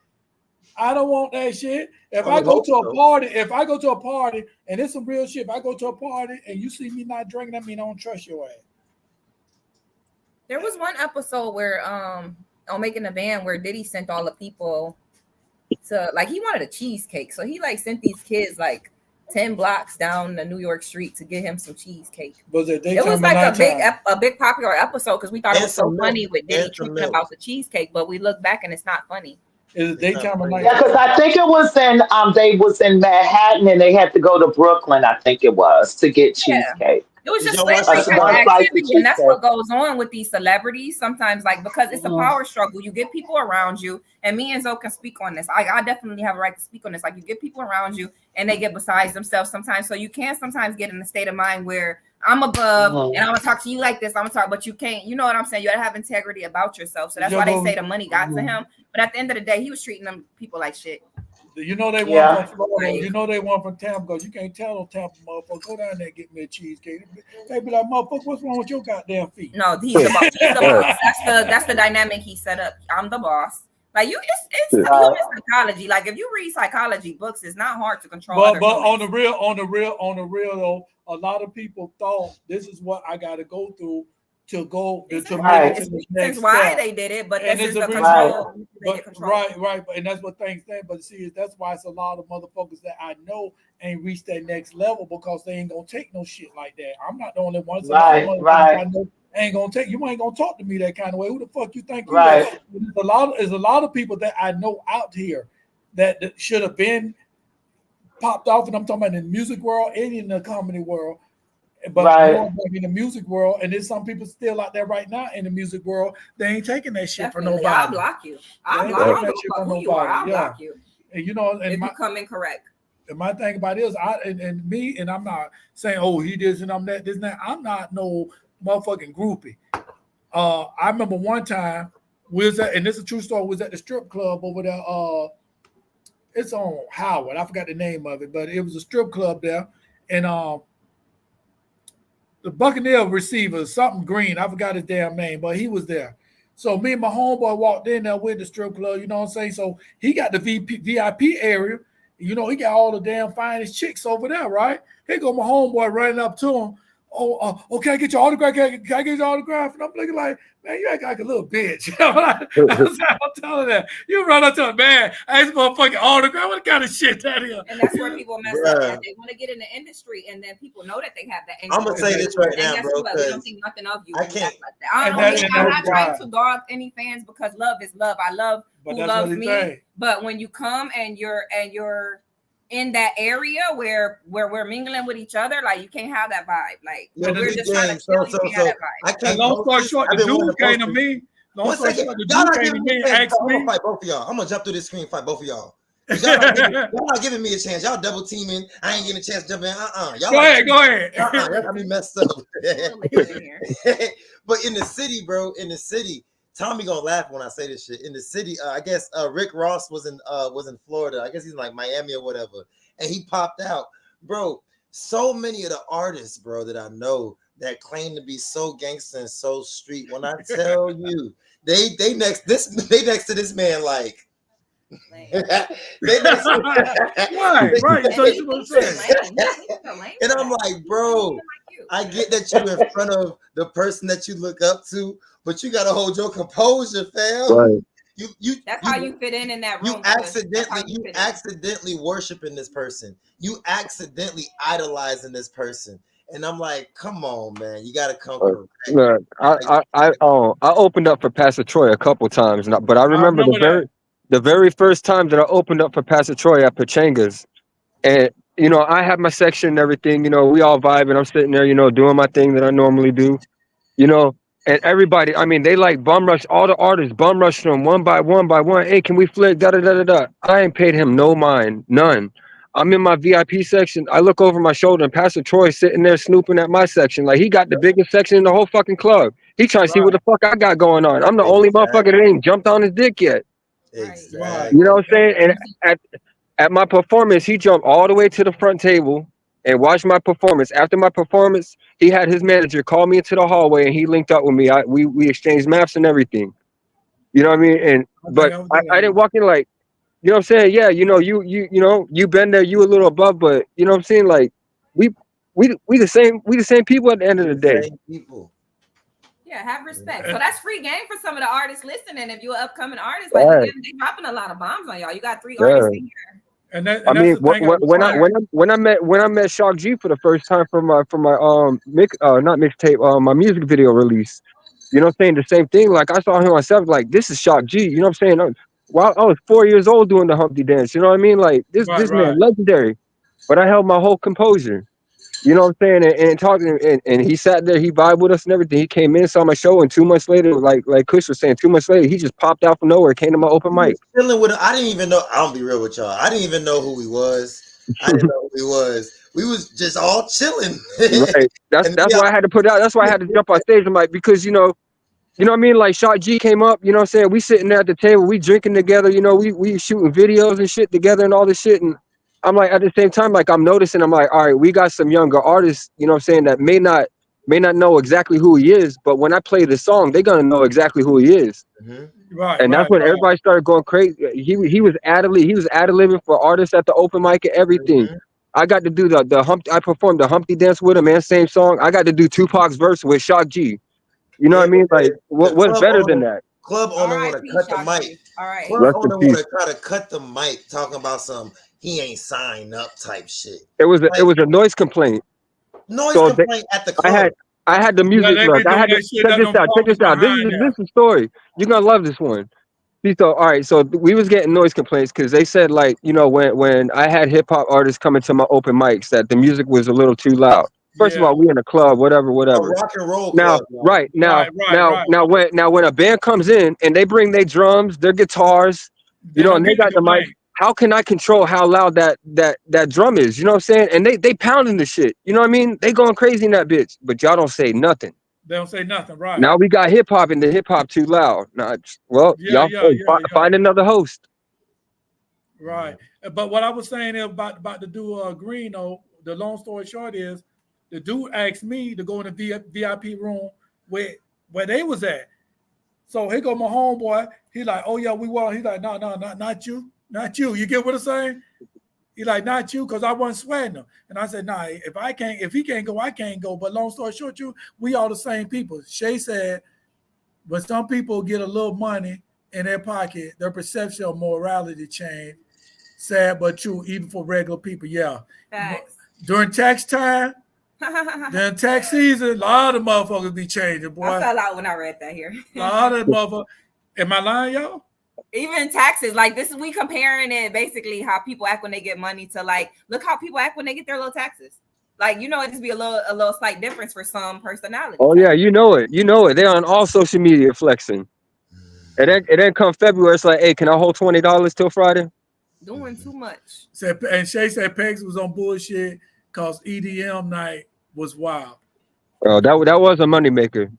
I don't want that shit. If I go to a party and it's some real shit, if I go to a party and you see me not drinking, that means I don't trust your ass. There was one episode where on Making a Band where Diddy sent all the people to, like, he wanted a cheesecake. So he like sent these kids like 10 blocks down the New York street to get him some cheesecake. It was like a big popular episode because we thought it was so funny with Diddy tweeting about the cheesecake, but we look back and it's not funny. Is it daytime or night? Yeah, because I think it was in they was in Manhattan and they had to go to Brooklyn, I think it was, to get cheesecake. It was just activity, and that's what goes on with these celebrities sometimes, like, because it's a power struggle. You get people around you, and me and Zoe can speak on this. I definitely have a right to speak on this. Like, you get people around you, and they get besides themselves sometimes. So you can sometimes get in a state of mind where I'm above, and I'm gonna talk to you like this. I'm gonna talk, but you can't. You know what I'm saying? You gotta have integrity about yourself. So that's why they say the money got to him. But at the end of the day, he was treating them people like shit. You know they want from Florida. You know they want from Tampa. Because you can't tell them Tampa motherfucker, go down there and get me a cheesecake. They be like, motherfucker, what's wrong with your goddamn feet? No, he's the boss. He's the boss. That's the dynamic he set up. I'm the boss. Like, it's human psychology. Like, if you read psychology books, it's not hard to control. But on the real though, a lot of people thought this is what I got to go through to go to make it to the next step. Why they did it, but this is the control. Right. And that's what things think. But see, that's why it's a lot of motherfuckers that I know ain't reached that next level because they ain't gonna take no shit like that. I'm not the only one. Right. I know ain't gonna take. You ain't gonna talk to me that kind of way. Who the fuck you think you are? There's a lot of people that I know out here that should have been popped off, and I'm talking about in the music world and in the comedy world. But more in the music world, and there's some people still out there right now in the music world. They ain't taking that shit for nobody. I'll block you. I'll block you. And you know, and if you come incorrect. And my thing about it is, I'm not saying, oh, he this and I'm that, this and that. I'm not no motherfucking groupie. I remember one time we was at, and this is a true story, was at the strip club over there. It's on Howard. I forgot the name of it, but it was a strip club there, and the Buccaneer receiver, something green, I forgot his damn name, but he was there. So me and my homeboy walked in there with the strip club, you know what I'm saying? So he got the VIP area, you know, he got all the damn finest chicks over there, right? Here go my homeboy running up to him. Oh, can I get your autograph? Can I get your autograph? And I'm looking like, man, you act like a little bitch. I'm telling that. You run up to a man, ask for a fucking autograph. What kind of shit that is? And that's where people mess up. They want to get in the industry, and then people know that they have that. I'm going to say this right now, bro. We don't think nothing of you. I can't. I'm not trying to dog any fans because love is love. I love who loves me. But when you come and you're in that area where we're mingling with each other, like, you can't have that vibe. Like, we're just trying to chill, you can't have that vibe. I can't. Long story short, the dude came to me. One second, y'all not giving me a chance. I'm gonna fight both of y'all. I'm gonna jump through this screen and fight both of y'all. Y'all not giving me a chance. Y'all double teaming. I ain't getting a chance to jump in. Y'all go ahead. Y'all got me messed up. But in the city, bro, Tommy gonna laugh when I say this shit. In the city, I guess Rick Ross was in Florida. I guess he's in like Miami or whatever, and he popped out, bro. So many of the artists, bro, that I know that claim to be so gangster and so street. When I tell you, they next to this man, like Right. So you what I'm saying. And I'm like, bro, I get that you in front of the person that you look up to, but you gotta hold your composure, fam. Right. That's how you fit in that room. You accidentally worshiping this person. You accidentally idolizing this person. And I'm like, come on, man, you gotta come correct. Look, I opened up for Pastor Troy a couple times, but I remember the very first time that I opened up for Pastor Troy at Pachangas, and I had my section and everything. We all vibing. I'm sitting there, doing my thing that I normally do. And everybody, I mean, they like bum rush all the artists, bum rush them one by one by one. Hey, can we flick? Da da da da da. I ain't paid him no mind, none. I'm in my VIP section. I look over my shoulder and Pastor Troy sitting there snooping at my section. Like he got the biggest section in the whole fucking club. He trying to see what the fuck I got going on. I'm the only motherfucker that ain't jumped on his dick yet. Exactly. You know what I'm saying? And at my performance, he jumped all the way to the front table and watched my performance. After my performance, he had his manager call me into the hallway and he linked up with me. We exchanged maps and everything. You know what I mean? But I didn't walk in like, you know what I'm saying? Yeah, you been there, you a little above, but you know what I'm saying? Like we the same people at the end of the day. Same people. Yeah, have respect. So that's free game for some of the artists listening. If you're an upcoming artist, like they dropping a lot of bombs on y'all. You got 3 artists in here. And I mean, when I met Shock G for the first time for my my music video release, you know what I'm saying? The same thing. Like I saw him myself, like this is Shock G. You know what I'm saying? While I was 4 years old doing the Humpty dance, you know what I mean? Like this man legendary, but I held my whole composure. You know what I'm saying? And talking, and he sat there, he vibed with us and everything. He came in, saw my show, and 2 months later, like Kush was saying, 2 months later, he just popped out from nowhere, came to my open mic. Chilling with him. I didn't even know. I'll be real with y'all. I didn't even know who he was. I didn't know who he was. We was just all chilling. Right. That's why I had to put out. That's why I had to jump on stage. I'm like, because you know what I mean? Like Shock G came up, you know what I'm saying? We sitting there at the table, we drinking together, we shooting videos and shit together and all this shit. And I'm like, at the same time, like I'm noticing, I'm like, all right, we got some younger artists, you know what I'm saying, that may not know exactly who he is, but when I play the song, they're gonna know exactly who he is. Mm-hmm. Right. And that's when everybody started going crazy. He was ad-libbing for artists at the open mic and everything. Mm-hmm. I got to do the Humpty. I performed the Humpty dance with him, man. Same song. I got to do Tupac's verse with Shock G. You know what I mean? Like, what's better than that? Club owner want to cut the mic. All right. Club owner want to try to cut the mic, talking about some he ain't signed up type shit. It was a noise complaint. Complaint at the club. I had the music. Look, I had to check this out. Check this out. This is a story. You're gonna love this one. So all right, so we was getting noise complaints because they said, like, when I had hip hop artists coming to my open mics that the music was a little too loud. First of all, we in a club, whatever. A rock and roll club. Now when a band comes in and they bring their drums, their guitars, and they got the mic, how can I control how loud that drum is? You know what I'm saying? And they pounding the shit. You know what I mean? They going crazy in that bitch, but y'all don't say nothing. They don't say nothing, right? Now we got hip hop and the hip hop too loud. Now, find another host. Right. But what I was saying about the dude Green, though, the long story short is, the dude asked me to go in the VIP room where they was at. So here go my homeboy. He like, oh yeah, we were. He's like, no, not you. You get what I'm saying? He like, not you, because I wasn't sweating him. And I said, nah, if he can't go, I can't go. But long story short, we all the same people. Shay said, when some people get a little money in their pocket, their perception of morality change. Sad but true, even for regular people. Yeah. Thanks. During tax time, then tax season, a lot of motherfuckers be changing, boy. I fell out when I read that here. A lot of motherfuckers. Am I lying, y'all? Even taxes, like this is we comparing it basically how people act when they get money to like look how people act when they get their little taxes. Like it just be a little slight difference for some personality. Oh yeah, you know it. They're on all social media flexing. It ain't come February. It's like, hey, can I hold $20 till Friday? Doing too much. And Shay said Pegs was on bullshit because EDM night was wild. Oh, that was a moneymaker.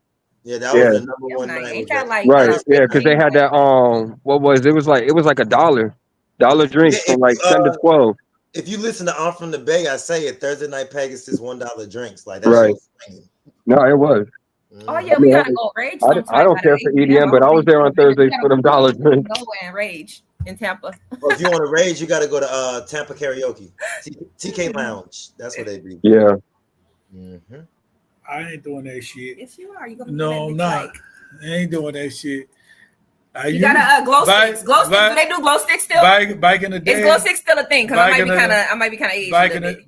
Yeah, that was the number one night. Ain't that like right? Yeah, because they had that. It was like $1 drinks from like 10 to 12. If you listen to I'm from the Bay, I say it. Thursday night Pegasus $1 drinks like that. Right. No, it was. Oh yeah, we gotta go rage. I don't care for EDM, but I was there on Thursdays for them dollar drinks. Go and rage. in Tampa. Well, if you want to rage, you got to go to Tampa Karaoke, TK Lounge. That's what they be. Yeah. Mm-hmm. I ain't doing that shit. Yes, you are. You gonna No, I'm not. I ain't doing that shit. You got glow sticks. Glow sticks. Do they do glow sticks still? Back in the day, is glow sticks still a thing? Because I might be kind of aged.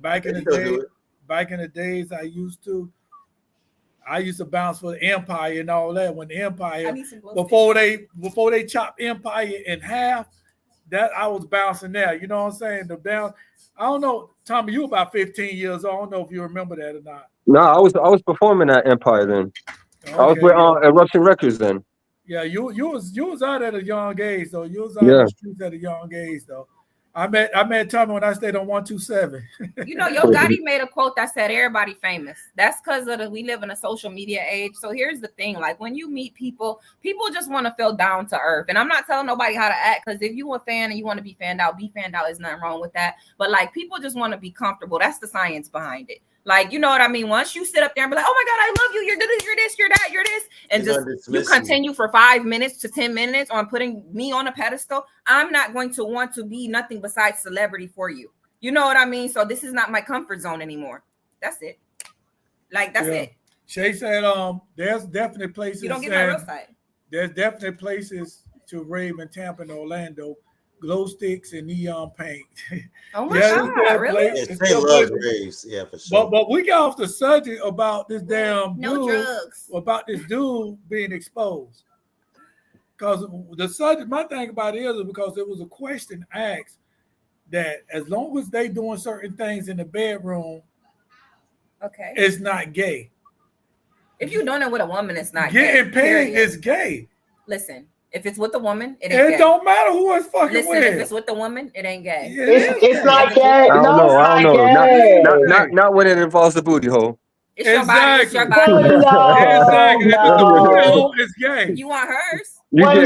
Back in the days, I used to bounce for the Empire and all that. When the Empire, before they chopped Empire in half, that I was bouncing there. You know what I'm saying? The bounce. I don't know, Tommy. You about 15 years old. I don't know if you remember that or not. No, I was performing at Empire then. Okay, I was with Eruption Records then. Yeah, you was out at a young age though. You was out in the streets at a young age though. I met Tommy when I stayed on 127. You know, Yo Gotti made a quote that said everybody famous. That's because we live in a social media age. So here's the thing: like when you meet people just want to feel down to earth. And I'm not telling nobody how to act, because if you a fan and you want to be fanned out, There's nothing wrong with that. But like people just want to be comfortable. That's the science behind it. Like, you know what I mean? Once you sit up there and be like, oh my God, I love you. You're this, you're that, you're this. And you continue for 5 minutes to 10 minutes on putting me on a pedestal. I'm not going to want to be nothing besides celebrity for you. You know what I mean? So this is not my comfort zone anymore. That's it. Like, that's it. Shay said, there's definitely places. You don't get my real side. There's definitely places to rave in Tampa and Orlando. Glow sticks and neon paint. Oh my God, really? They love raves, yeah, for sure. But we got off the subject about this damn drugs. About this dude being exposed. Because the subject, my thing about it is because there was a question asked that as long as they doing certain things in the bedroom, it's not gay. If you're doing it with a woman, it's not gay. Getting paid period. Is gay. Listen. If it's with a woman, it ain't gay. It don't matter who it's fucking with. If it's with the woman, it ain't gay. It's not gay. I don't know. Not when it involves the booty hole. It's your body. It's your body. Exactly. If it's the booty hole, it's gay. You want hers? What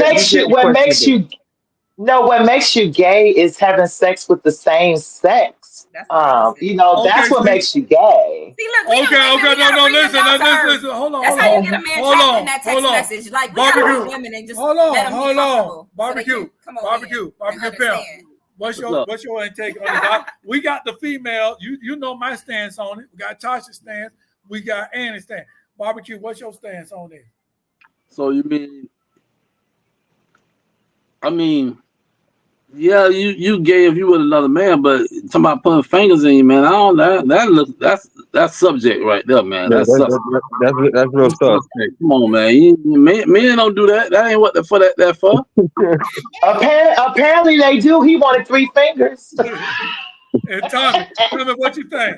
makes you gay is having sex with the same sex. That's what makes you gay. See, look, listen. Hold on. That's how you get a man trapped in that text message. Like, we gotta be women and just let them be comfortable. Barbecue, pimp. What's your intake on it? We got the female. You know my stance on it. We got Tasha's stance. We got Annie's stance. Barbecue, what's your stance on it? So you mean? I mean. Yeah, you gay if you with another man, but talking about putting fingers in you, man. I don't that's subject right there, man. That's real stuff. Come on, man. Men don't do that. That ain't what the for that for. Apparently they do. He wanted 3 fingers. And Tommy, what you think?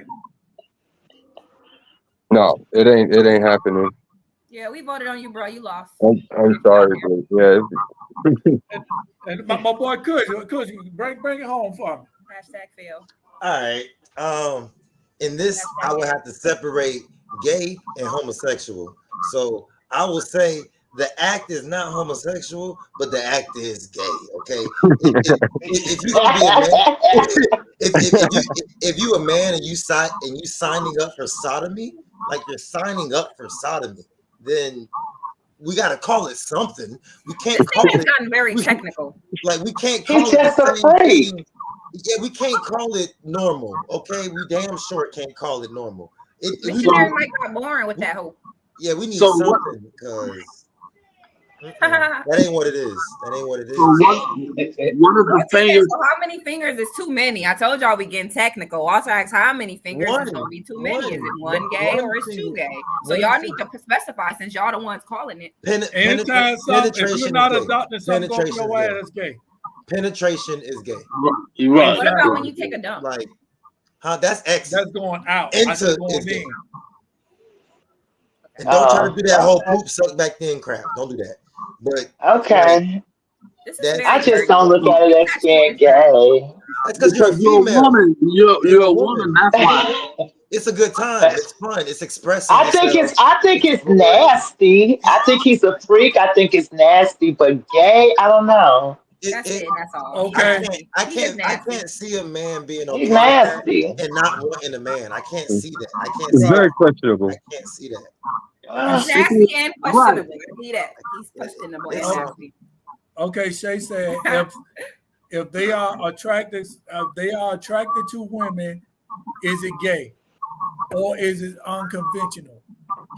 No, it ain't happening. Yeah, we voted on you, bro. You lost. I'm sorry, but yeah. And my boy Kush, bring it home for me. #fail. All right. In this, I would have to separate gay and homosexual. So I will say the act is not homosexual, but the act is gay. Okay. If you gonna be a man, if you a man and you signing up for sodomy, like you're signing up for sodomy, then we gotta call it something. We can't call it. It's gotten very technical. Like we can't call it just a freak. Yeah, we can't call it normal. Okay, we damn sure can't call it normal. Missionary Mike got boring with that hope. Yeah, we need something because that ain't what it is. That ain't what it is. One of the fingers. So how many fingers is too many? I told y'all we getting technical. Also ask how many fingers is gonna be too many. Is it one gay or is 2 gay? So y'all need to specify since y'all the ones calling it. Anytime if you're not adopting something, go away, that's gay. Penetration is gay. Right. What about when you take a dump? Like, that's X. That's going out. Into is gay. And don't try to do that whole poop suck back then crap. Don't do that. But okay. I just don't look at it as being gay. That's because you're a female. You're a woman. That's why. It's a good time. It's fun. It's expressive. I think it's nasty. I think he's a freak. I think it's nasty, but gay, I don't know. That's all. Okay. I can't see a man being he's nasty and not wanting a man. I can't see that. I can't It's see very that. questionable. I can't see that. Nasty and questionable. See that. He's questionable and nasty. Okay, Shay said if they are attracted to women, is it gay or is it unconventional?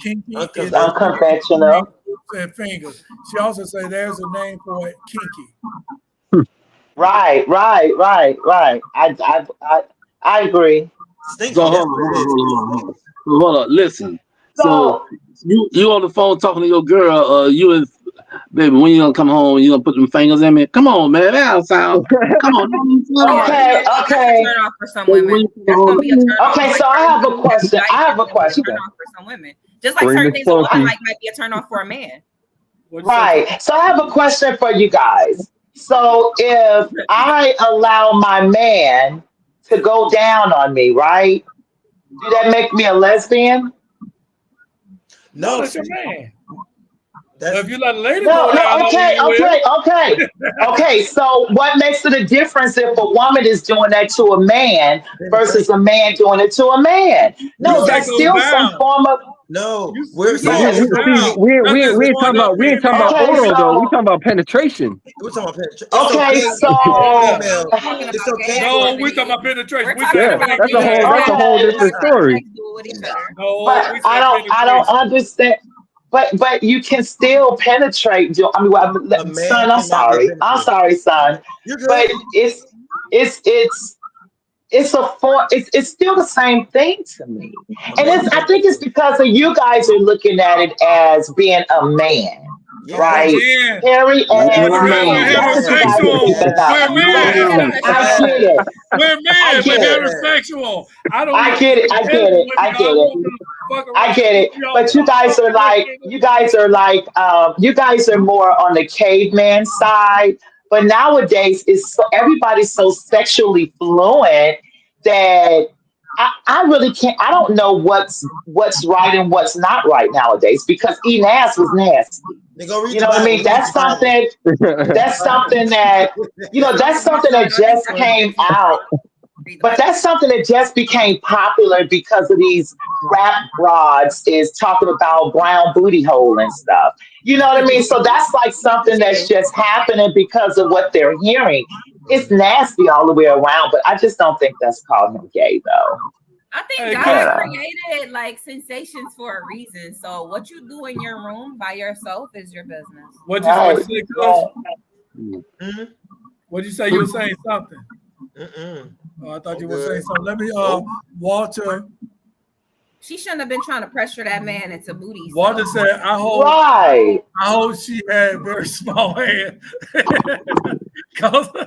Kinky is unconventional. and fingers. She also said there's a name for it, kinky. Right. I agree. Stinky. So That's what it is. hold on. Listen. So So you on the phone talking to your girl, you and baby, when you gonna come home, you gonna put them fingers in me? Come on, man. That don't sound. Come on, man. That's a okay. turn off for some women. That's gonna be a turn off. Okay, Like so I certain have a things question. that I have a like is gonna be a question. turn off for some women. Just like Bring certain the things a woman funky. like might be a turn off for a man. What'd you say, Right. So I have a question for you guys. So if I allow my man to go down on me, right? Do that make me a lesbian? No, No, that's your man. that's If you let a lady No, go down no, on you, okay, you will. okay, okay. Okay, so what makes it a difference if a woman is doing that to a man versus a man doing it to a man? You No, say that's go still some down. form of no. You We're say We, saying go we, it's see, down. okay. we, Nothing's we ain't going talking up about we ain't in talking about him. okay, oral though. We so talking about penetration. We're talking about penetration. It's okay, okay. so Female. We're talking It's about gay okay for No, we activity. talking about penetration. We're We saying talking the Yeah, about finger. that's gay a whole activity okay, different that story. sex do with each other. No, but we saying I don't penetration. understand. But you can still penetrate. I mean, well, a man son, cannot get I'm penetrated. sorry, son, You're but good. it's it's it's a form. It's still the same thing to me, A and man it's. I cannot think it's penetrate. because of you guys are looking at it as being a man, But Yes. right? then, Harry just as because we're man. That's what you Yes. guys are heterosexual, thinking about. we're But That's men. a I turn get off. it. We're I men, but get it. heterosexual. I don't I want to get just it. be I get messing it. with I because I get it. want to fuck I around get and it, be all but you fucked guys up are with like niggas. you guys are more on the caveman side. But nowadays, everybody's so sexually fluent that I really can't. I don't know what's right and what's not right nowadays because eating ass was nasty. Then go read You the know what I Bible. mean? Read the Bible. That's something that Don't that's get my something son. that Don't get just my son. came out, Read the but Bible. that's something that just became popular because of these rap broads is talking about brown booty hole and stuff. You know what I mean? So that's like something that's just happening because of what they're hearing. It's nasty all the way around, but I just don't think that's called him gay though. I think Hey, You God Chris, know. created like sensations for a reason. So what you do in your room by yourself is your business. what'd Right, you say, Chris? right. Mm-hmm. What'd you say? You were saying something. Mm-mm. I thought I'm you were saying good. something. Let me, Nope. Walter. She shouldn't have been trying to pressure that man into booty. Walter So said, Right. I hope she had very small hands. Cause so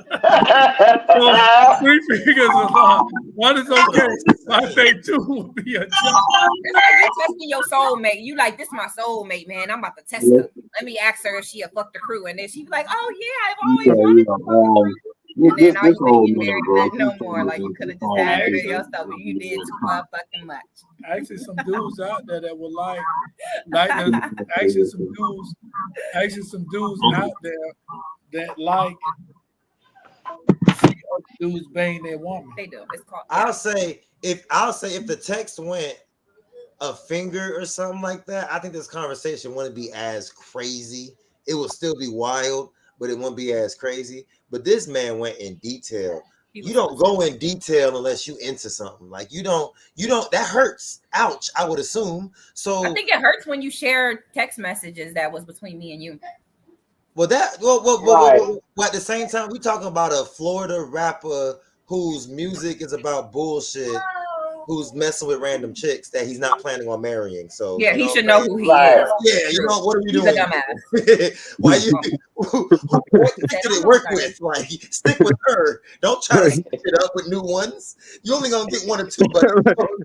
3 fingers is one is That's what I okay. was I saying. think 2 would be a jump. it's like you testing your soulmate. You like, this my soulmate, man. I'm about to test her. Let me ask her if she'll fuck the crew. And then she be like, oh yeah, I've always wanted to fuck the crew. And then now this you ain't old getting man, married to bro. nothing no more. Like you could have just had her to yourself and you did too fucking much. Actually, some dudes out there that would like the actually some dudes out there that like to see other dudes bang their woman. They do. It's called I'll say if the text went a finger or something like that, I think this conversation wouldn't be as crazy. It will still be wild, but it won't be as crazy. But this man went in detail. You don't go in detail unless you into something. Like you don't that hurts. Ouch, I would assume. So I think it hurts when you share text messages that was between me and you. well Right. at the same time we talking about a Florida rapper whose music is about bullshit, who's messing with random chicks that he's not planning on marrying. So Yeah, you know he what should I'm know saying? who he Right. is. Yeah, you True. know, what are you He's a doing? dumbass. Why you what chick did it work with? Like stick with her. Don't try to stick it up with new ones. You only gonna get 1 or 2, but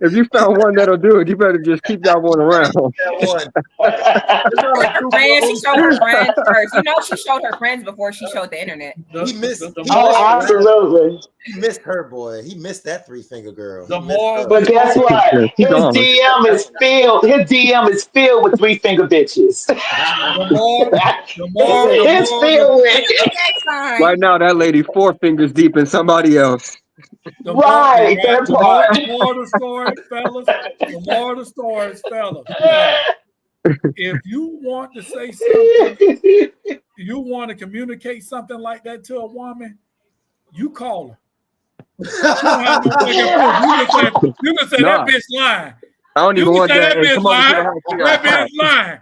If you found one that'll do it, you better just keep that one around. that one. It's not a Super Friends, she Bowl. showed her friends first. You know, she showed her friends before she showed the internet. He missed The he Oh, more missed absolutely. he missed her, boy. He missed that 3-finger girl. He the missed more her. But the guess more what? Yeah, she gone. His DM is filled with 3 finger bitches. the more the It's more the filled with That's a zodiac sign. Right now, that lady 4 fingers deep in somebody else. the more right that the part. more the story, fellas. The more the stories, fellas. If you want to say something, you want to communicate something like that to a woman, you call her. She don't have no fucking proof. You can say that bitch lying. I don't You even can want say that. that Hey, bitch come over to the lying. house. That bitch lying.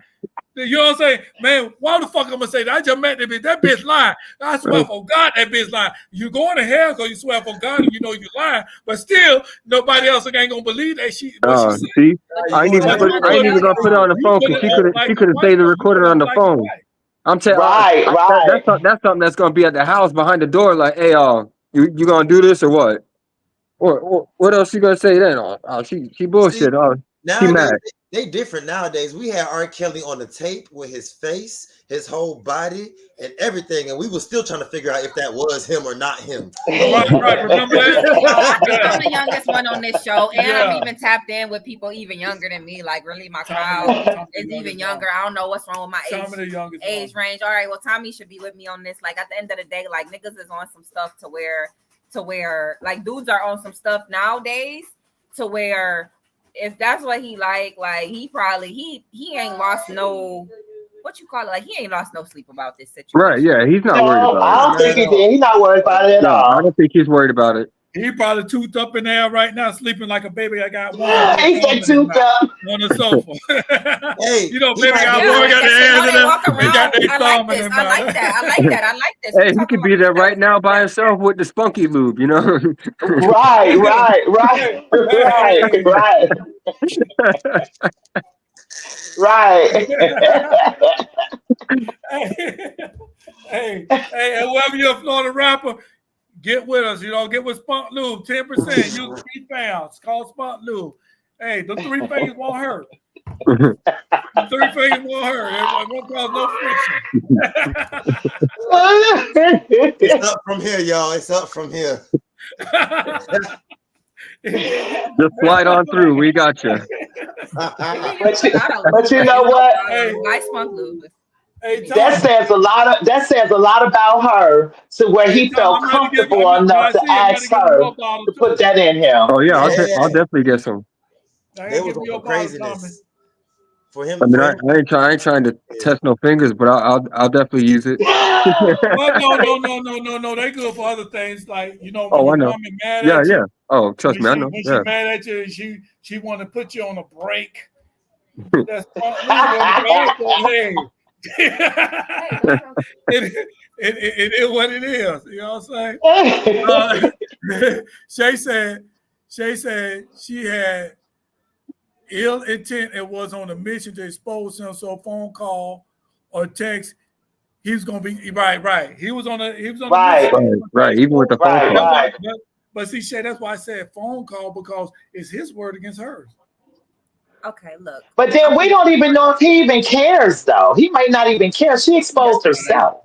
You know what I'm saying? Man, why the fuck I'm gonna say that? I just met that bitch. That bitch lying. I swear for God, that bitch lying. You going to hell because you swear for God and you know you lying, but still nobody else ain't gonna believe that she what she said. See, I ain't even gonna put it on the phone because she could have saved the recording on the phone. I'm telling right. that's something that's gonna be at the house behind the door. Like, hey, you gonna do this or what? Or what else you gonna say then? Oh, she bullshit. She mad. They different nowadays. We had R. Kelly on the tape with his face, his whole body, and everything, and we were still trying to figure out if that was him or not him. Right. Remember that? I think I'm the youngest one on this show, and I'm even tapped in with people even younger than me. Like, really, my crowd is even younger. I don't know what's wrong with my age range. All right, well, Tommy should be with me on this. Like, at the end of the day, like, niggas is on some stuff to where like dudes are on some stuff nowadays to where if that's what he like he probably he ain't lost no what you call it, like he ain't lost no sleep about this situation. Right, yeah, he's not worried about it. I don't think he did. He's not worried about it at all. I don't think he's worried about it. He probably toothed up in there right now, sleeping like a baby. I got one. He said toothed up on the sofa. Hey, you know, baby got one, got their hands in there. They got their thumb in their mouth. I like this. Hey, he could be there right now by himself with the spunky lube, you know? Right. Hey, whoever you're a Florida rapper, get with us. You know, get with Spunk Lube, 10%. Use 3 pounds. Call Spunk Lube. Hey, the 3 fingers won't hurt. The 3 fingers won't hurt. It won't cause no friction. It's up from here, y'all. It's up from here. Just slide on through. We got you. But you know what? Nice Spunk Lube. That says a lot about her to where he felt comfortable enough to ask her to put that in him. Oh yeah, I'll definitely get some. They was on craziness for him. I mean, I ain't trying to test no fingers, but I'll definitely use it. No. They good for other things, like when I your know. woman mad at you. Yeah. Oh, trust me, I know. When she mad at you, and she want to put you on a break. That's hey. it is what it is. You know what I'm saying? Shay said she had ill intent and was on a mission to expose him. So a phone call or text, he's gonna be right. He was on a mission. Right. Even with the phone call. Right. But see, Shay, that's why I said phone call, because it's his word against hers. Okay, look. But then we don't even know if he even cares, though. He might not even care. She exposed herself.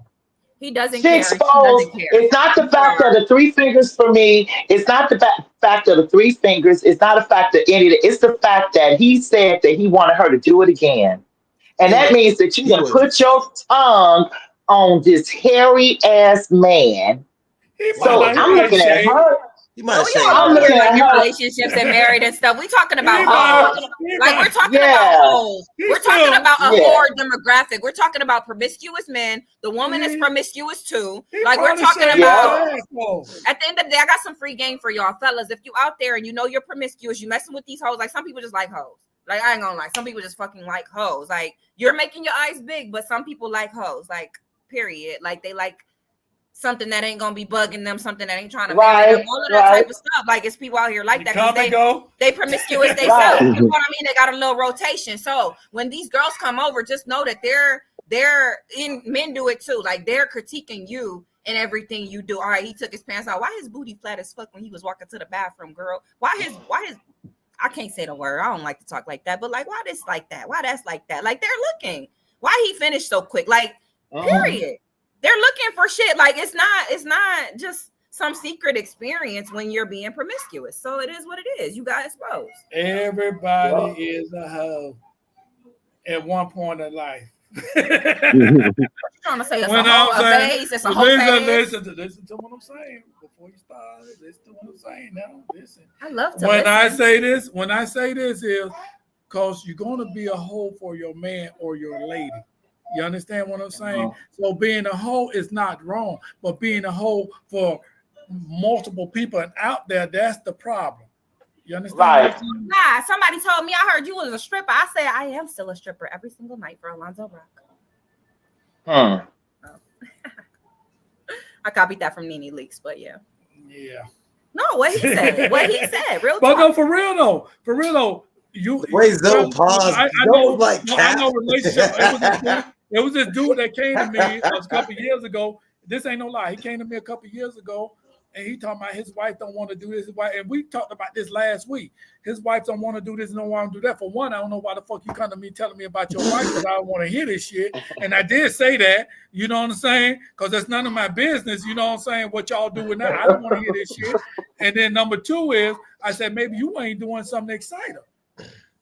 He doesn't She care. exposed. It's not the fact of the 3 fingers for me. It's not the fact of the 3 fingers. It's not a fact of any of it. It's the fact that he said that he wanted her to do it again. And that means that you can put your tongue on this hairy ass man. So I'm looking at her. I'm looking at like relationships and married and stuff. We talking about hoes. Like we're talking about hoes. We're talking about a whore demographic. We're talking about promiscuous men. The woman is promiscuous too. Like we're talking about. At the end of the day, I got some free game for y'all fellas. If you out there and you know you're promiscuous, you messing with these hoes. Like some people just like hoes. Like I ain't gonna lie, some people just fucking like hoes. Like you're making your eyes big, but some people like hoes. Like period. Like they like something that ain't gonna be bugging them, something that ain't trying to marry them, all of that type of stuff. Like it's people out here like that. They promiscuous themselves. You know what I mean? They got a little rotation. So when these girls come over, just know that they're in, men do it too. Like they're critiquing you and everything you do. All right, he took his pants off. Why his booty flat as fuck when he was walking to the bathroom, girl? Why his I can't say the word. I don't like to talk like that, but like why this like that? Why that's like that? Like they're looking. Why he finished so quick? Like period. They're looking for shit. Like it's not just some secret experience when you're being promiscuous. So it is what it is. You got exposed. Everybody is a hoe at one point in life. Trying to say it's a phase. It's a whole phase. Listen to what I'm saying before you start. Listen to what I'm saying now. Listen. I love to when listen. I say this is because you're gonna be a hoe for your man or your lady. You understand what I'm saying? So being a hoe is not wrong, but being a hoe for multiple people and out there, that's the problem. You understand? Right. Nah, somebody told me I heard you was a stripper. I said I am still a stripper every single night for Alonzo Rock. Hmm. I copied that from Nene Leaks, but yeah. Yeah. No, what he said. Real but talk. no, for real though, you. Wait, Zoe, pause. I know relationship. It was this dude that came to me a couple years ago. This ain't no lie. He came to me a couple years ago, and he talking about his wife don't want to do this. And we talked about this last week. His wife don't want to do this, don't want to do that. For one, I don't know why the fuck you come to me telling me about your wife because I don't want to hear this shit. And I did say that, you know what I'm saying? Because that's none of my business, you know what I'm saying, what y'all doing now. I don't want to hear this shit. And then number two is, I said, maybe you ain't doing something exciting.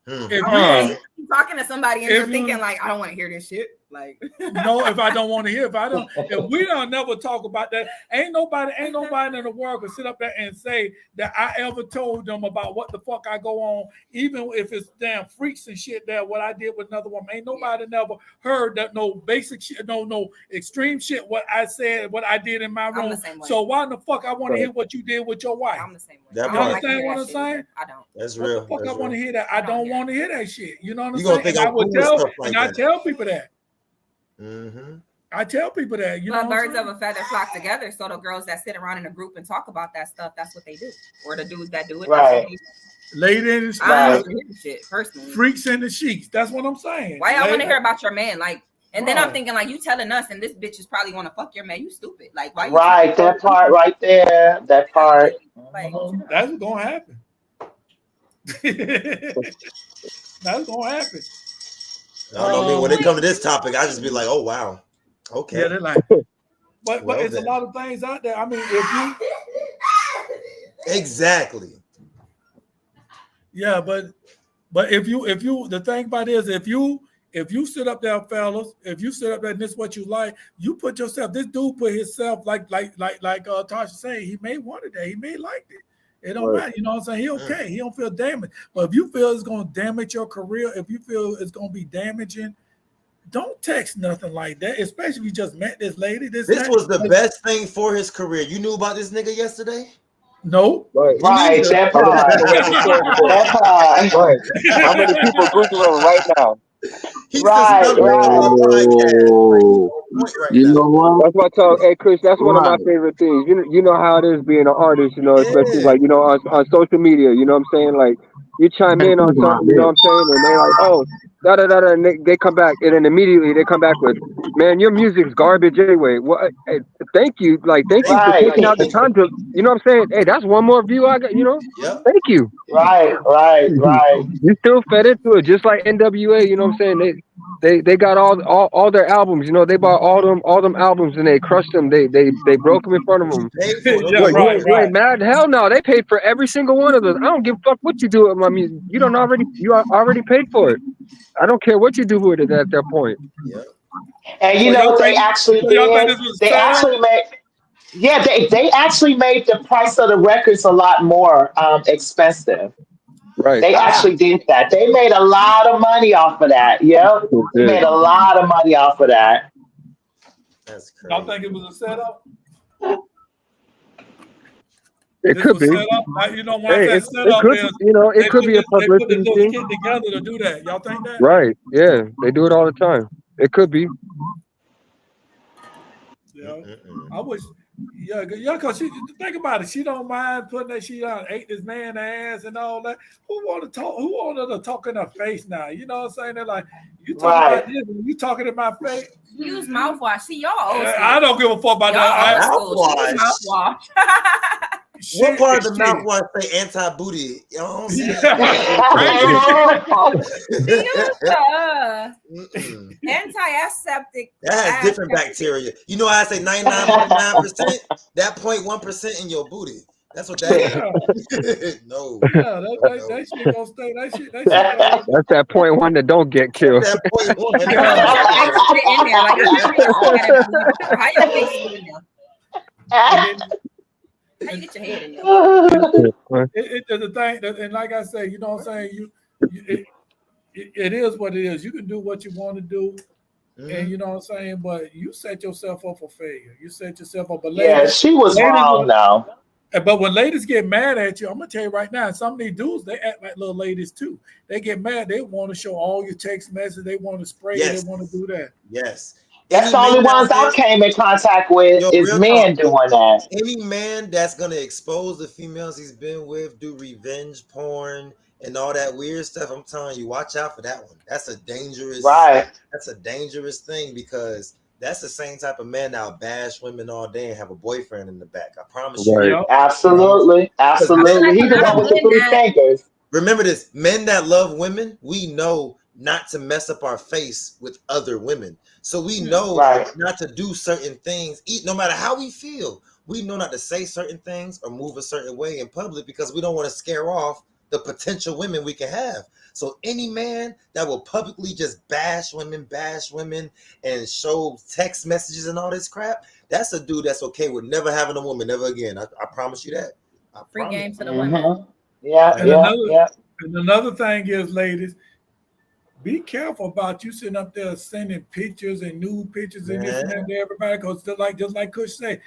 If you're talking to somebody and you're thinking like, I don't want to hear this shit. Like, no, if I don't want to hear, if we don't never talk about that, ain't nobody in the world can sit up there and say that I ever told them about what the fuck I go on, even if it's damn freaks and shit that what I did with another woman. Ain't nobody never heard that no basic shit, no extreme shit, what I said, what I did in my room. So why in the fuck I want to hear what you did with your wife? I'm the same way. You understand what I'm saying? I don't. That's real. What the fuck I want to hear that? I don't want to hear that shit. You know what I'm You saying? gonna think And I I'm would cool with tell, stuff like and that. I tell people that. Mm-hmm. I tell people that, you know, birds of a feather flock together. So the girls that sit around in a group and talk about that stuff, that's what they do. Or the dudes that do it, right? Lady in the I don't hear shit personally. Freaks in the sheets. That's what I'm saying. Why y'all want to hear about your man? Like, and then I'm thinking like, you telling us, and this bitch is probably want to fuck your man. You stupid. Like, why? Right, that part right there. That part. Like, that's what's gonna happen. That's gonna happen. I don't know. When they come to this topic, I just be like, "Oh wow, okay." Yeah, they're like, but it's a lot of things out there. I mean, if you exactly, yeah, but if you the thing about it is if you sit up there, fellas, if you sit up there and this is what you like, you put yourself. This dude put himself like Tasha saying, he may want it, he may like it. It don't matter, you know what I'm saying? He okay. He don't feel damaged. But if you feel it's gonna damage your career, if you feel it's gonna be damaging, don't text nothing like that. Especially if you just met this lady. This was the best thing for his career. You knew about this nigga yesterday? No. Right, that part. That part. Right. How many people Google him right now? Right. You know what? That's what I tell. Hey, Chris, that's one of my favorite things. You know how it is being an artist. You know, especially like on social media. You know what I'm saying? Like you chime in on something. You know what I'm saying? And they like, oh, da da da da. And they come back, and then immediately they come back with, man, your music's garbage anyway. What? Hey, thank you. Like, thank you for taking out the time to. You know what I'm saying? Hey, that's one more view I got. You know. Yep. Thank you. Right. You still fed into it, just like NWA. You know what I'm saying? They got all their albums. You know, they bought all them albums and they crushed them. They broke them in front of them. You ain't mad? Hell no. They paid for every single one of those. I don't give a fuck what you do with my music. You already paid for it. I don't care what you do with it at that point. Yeah. And you know what they actually did? They actually made. Yeah, they actually made the price of the records a lot more expensive. Right. They actually did that. They made a lot of money off of that. Yep. They made a lot of money off of that. That's crazy. Y'all think it was a setup? It could be. Like, you know, when I said setup, it could be a publicity thing. Kid together to do that. Y'all think that? Right. Yeah. They do it all the time. It could be. Yeah. I wish. Yeah, because think about it. She don't mind putting that she ate this man ass and all that. Who want to talk? Who want to talk in her face now? You know what I'm saying? They're like, you talking about this? You talking in my face? Use mouthwash. See y'all. I don't give a fuck about that. Mouthwash. What part of the mouthwash say anti-booty? You know what I'm saying? Anti-aseptic. That has different bacteria. You know how I say 99.9%? That 0.1% in your booty. That's what that is. No. Yeah, that shit gonna stay. That shit. That's that 0.1 that don't get killed. That 0.1. How you get your head in there? It's the thing, and like I say, you know what I'm saying. It is what it is. You can do what you want to do. And you know what I'm saying? But you set yourself up for failure. You set yourself up. But Yeah, ladies, she was ladies, wrong now. but when ladies get mad at you, I'm gonna tell you right now, some of these dudes they act like little ladies too. They get mad. They want to show all your text messages. They want to spray you. They Yes, want to do that. yes. That's Any the man only out ones I there, came in contact with yo, is real men talk. doing that. Any man that's gonna expose the females he's been with, do revenge porn and all that weird stuff, I'm telling you, watch out for that one. Right. That's a dangerous thing because that's the same type of man that'll bash women all day and have a boyfriend in the back. I promise you. Right. Yep. Promise. Absolutely. Because I feel Absolutely. like He a the lot one of with the men three that fingers. remember this, men that love women, we know not to mess up our face with other women. So we know Right. not to do certain things, no matter how we feel. We know not to say certain things or move a certain way in public because we don't want to scare off the potential women we can have. So any man that will publicly just bash women, and show text messages and all this crap, that's a dude that's okay with never having a woman ever again. I promise you that. I free promise. game to the women. Mm-hmm. Yeah, And yeah, another yeah. and another thing is, ladies, be careful about you sitting up there sending pictures and nude pictures and this and that Man. to everybody. Because just like Kush said,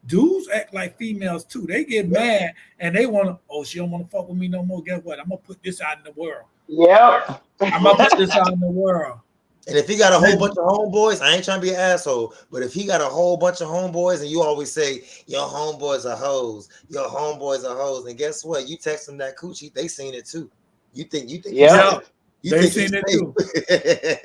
dudes act like females too. They get Yep. mad and they want to. Oh, she don't want to fuck with me no more. Guess what? I'm gonna put this out in the world. Yep. I'm gonna put this out in the world. And if he got a whole They- bunch of homeboys, I ain't trying to be an asshole, but if he got a whole bunch of homeboys and you always say, your homeboys are hoes, your homeboys are hoes, and guess what? You text them that coochie, they seen it too. You think he's Yep. safe. yeah, You they think he's seen it too.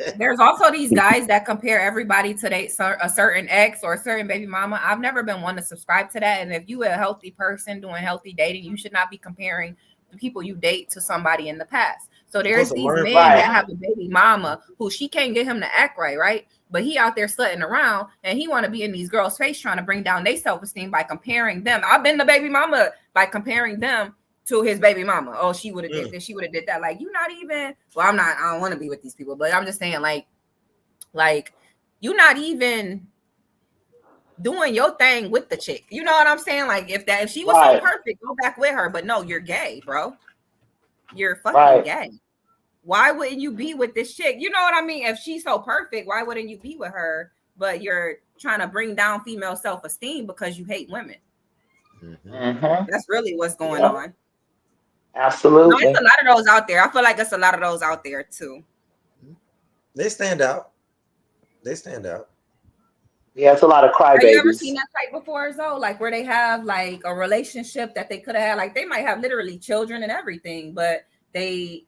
safe. There's also these guys that compare everybody to a certain ex or a certain baby mama. I've never been one to subscribe to that. And if you a healthy person doing healthy dating, you should not be comparing the people you date to somebody in the past. So there's Supposed to these learn men from Right. that that. have a baby mama who she can't get him to act right? But he out there slutting around and he want to be in these girls' face trying to bring down their self-esteem by comparing them. I've been the baby mama by comparing them to his baby mama. Oh, she would have did this, she would have did that. Like, you not even, well, I don't want to be with these people, but I'm just saying, like you not even doing your thing with the chick. You know what I'm saying? Like, if she was so Right. perfect, go back with her. But no, you're gay, bro. You're fucking Right. gay. Why wouldn't you be with this chick? You know what I mean? If she's so perfect, why wouldn't you be with her? But you're trying to bring down female self-esteem because you hate women. Mm-hmm. That's really what's going Yep. on. No, Absolutely. it's a lot of those out there. I feel like it's a lot of those out there too. They stand out. They stand out. Yeah, it's a lot of Have you ever crybabies. seen that type before, though? Like where they have like a relationship that they could have had, like they might have literally children and everything, but they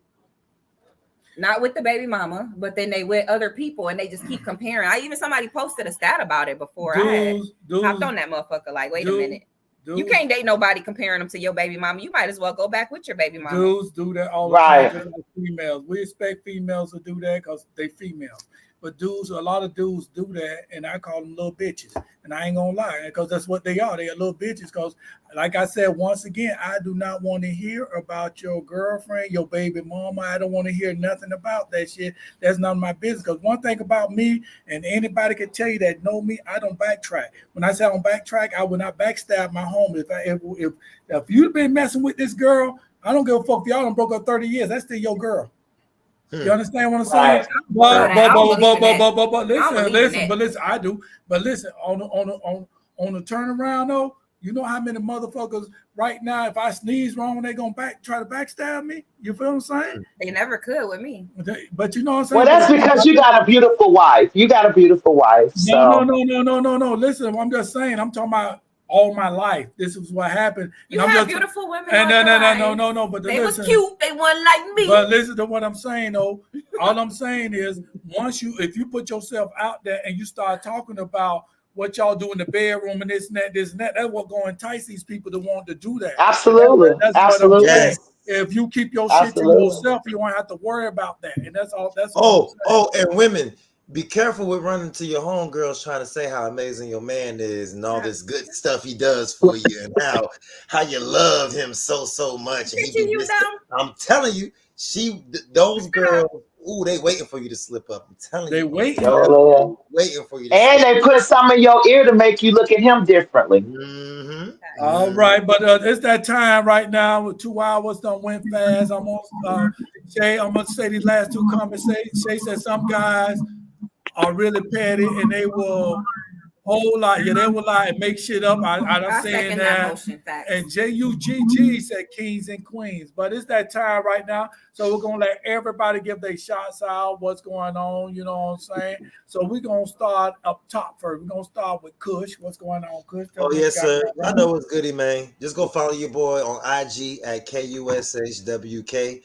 not with the baby mama, but then they with other people and they just keep comparing. Somebody posted a stat about it before. I had hopped on that motherfucker. Like, wait a minute. You can't date nobody comparing them to your baby mama. You might as well go back with your baby mama. Dudes do that all the Right. time. Just with females, we expect females to do that because they females. But dudes, a lot of dudes do that, and I call them little bitches. And I ain't gonna lie, because that's what they are. They are little bitches. Because, like I said, once again, I do not want to hear about your girlfriend, your baby mama. I don't want to hear nothing about that shit. That's none of my business. Because one thing about me, and anybody can tell you that know me, I don't backtrack. When I say I don't backtrack, I will not backstab my home. If you've been messing with this girl, I don't give a fuck if y'all done broke up 30 years. That's still your girl. You understand what I'm saying? Right. But listen, I do. But listen, on the turnaround though, you know how many motherfuckers right now, if I sneeze wrong, they gonna try to backstab me. You feel what I'm saying? They never could with me. But you know what I'm saying? Well, that's because you got a beautiful wife. You got a beautiful wife. So No. Listen, I'm just saying, I'm talking about all my life. This is what happened. You and have beautiful women. And no. But they listen, was cute. They weren't like me. But listen to what I'm saying, though. All I'm saying is, if you put yourself out there and you start talking about what y'all do in the bedroom and this and that, that's what going to entice these people to want to do that. absolutely, That's absolutely. what I'm saying. If you keep your shit to yourself, you won't have to worry about that. And that's all. That's all. And women, be careful with running to your homegirls trying to say how amazing your man is and all this good stuff he does for you and how you love him so much. And he do this. I'm telling you, those girls, they waiting for you to slip up. I'm telling you, waiting for you. And they put some in your ear to make you look at him differently. Mm-hmm. All right, but it's that time right now. 2 hours done went fast. I'm gonna say these last two comments. Shay said some guys are really petty, and they will whole lot. Yeah, they will lie and make shit up. I done seen second that motion. Facts. And JUGG said kings and queens, but it's that time right now. So we're gonna let everybody give their shots out. What's going on? You know what I'm saying? So we're gonna start up top first. We're gonna start with Kush. What's going on, Kush? Oh yes, sir. I know what's goody, man. Just go follow your boy on IG at KUSHWK.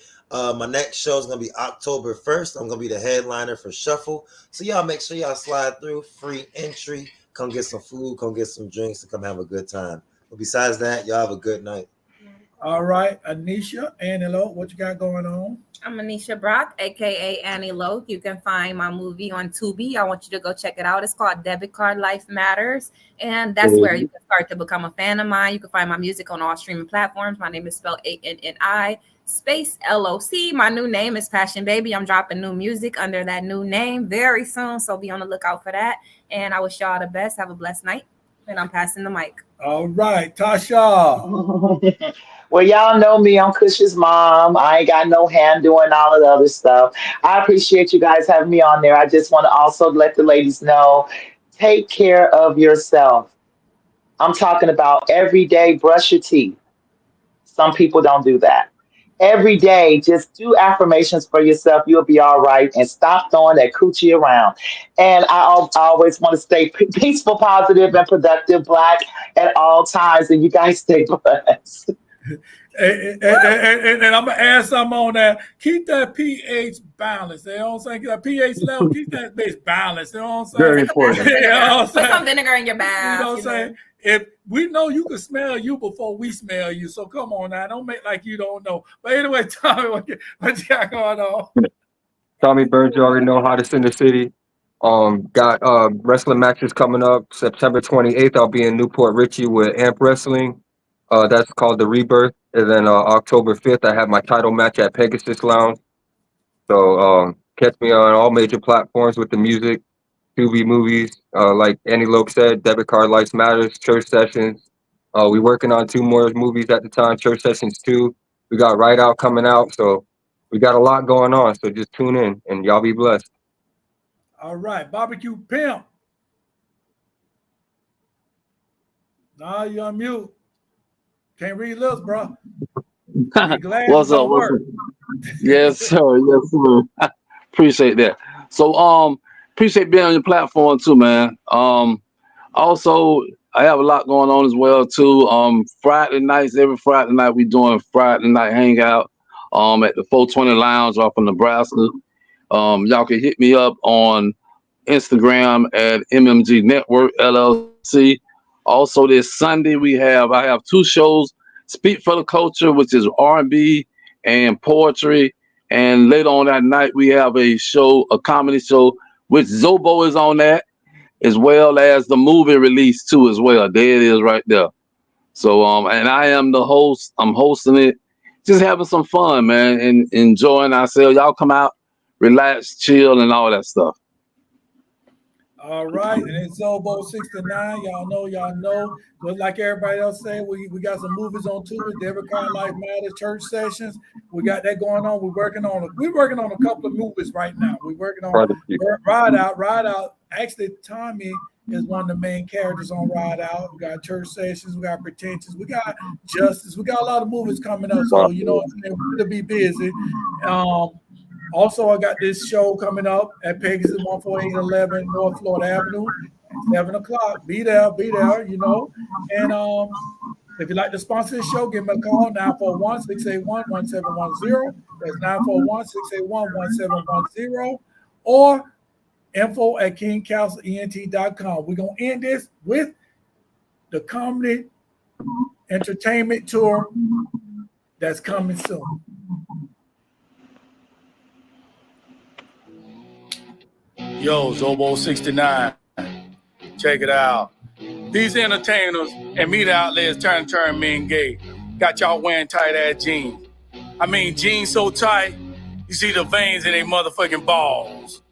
My next show is gonna be October 1st. I'm gonna be the headliner for Shuffle. So y'all make sure y'all slide through. Free entry. Come get some food, come get some drinks, and come have a good time. But besides that, y'all have a good night. All right, Anisha, Annie Lowe, what you got going on? I'm Anisha Brock, aka Annie Lowe. You can find my movie on Tubi. I want you to go check it out. It's called Debit Card Life Matters. And that's where you can start to become a fan of mine. You can find my music on all streaming platforms. My name is spelled ANNI space LOC. My new name is Passion Baby. I'm dropping new music under that new name very soon. So be on the lookout for that. And I wish y'all the best. Have a blessed night. And I'm passing the mic. All right, Tasha. Well, y'all know me. I'm Kush's mom. I ain't got no hand doing all of the other stuff. I appreciate you guys having me on there. I just want to also let the ladies know, take care of yourself. I'm talking about every day, brush your teeth. Some people don't do that. Every day, just do affirmations for yourself. You'll be all right. And stop throwing that coochie around. And I always want to stay peaceful, positive, and productive, Black at all times. And you guys stay blessed. And I'm gonna add something on that. Keep that pH balanced. You know what I'm saying? That pH level, keep that base balanced. You know what I'm saying? Very important. You know what I'm saying? Put some vinegar in your bath. You know what I'm saying? If we know you can smell you before we smell you, so come on now, don't make like you don't know. But anyway, Tommy, what you got going on? Tommy Burns, you already know Hottest in the City. Got wrestling matches coming up. September 28th, I'll be in Newport Richie with Amp Wrestling. That's called The Rebirth. And then October 5th, I have my title match at Pegasus Lounge. So catch me on all major platforms with the music, Tubi movies. Like Annie Loke said, Debit Card Life Matters, Church Sessions. We working on 2 more movies at the time, Church Sessions 2. We got Ride Out coming out. So we got a lot going on. So just tune in and y'all be blessed. All right, Barbecue Pimp. Nah, you're on mute. Can't read lips, bro. What's up? Yes, sir. Yes, sir. Appreciate that. So, appreciate being on your platform too, man. Also, I have a lot going on as well too. Friday nights, every Friday night, we doing Friday night hangout. At the 420 Lounge off of Nebraska. Y'all can hit me up on Instagram at MMG Network LLC. Also, this Sunday I have 2 shows: Speak for the Culture, which is R&B and poetry, and later on that night we have a comedy show, which Zobo is on that, as well as the movie release too as well. There it is right there. So and I am the host. I'm hosting it, just having some fun, man, and enjoying ourselves. Y'all come out, relax, chill, and all that stuff. All right, and it's Zobo 69. Y'all know. Just like everybody else say, we got some movies on Tubi, Debit Card Life Matters, Church Sessions. We got that going on. We're working on a couple of movies right now. We're working on Ride Out. Actually, Tommy is one of the main characters on Ride Out. We got Church Sessions, we got Pretentious, we got Justice, we got a lot of movies coming up. So we're gonna be busy. Also, I got this show coming up at Pegasus 14811 North Florida Avenue at 7 o'clock. Be there, And if you'd like to sponsor this show, give me a call, 941-681-1710. That's 941-681-1710. Or info@kingcastleent.com. We're going to end this with the comedy entertainment tour that's coming soon. Yo, Zobo 69. Check it out. These entertainers and media outlets turn men gay. Got y'all wearing tight ass jeans. I mean, jeans so tight, you see the veins in their motherfucking balls.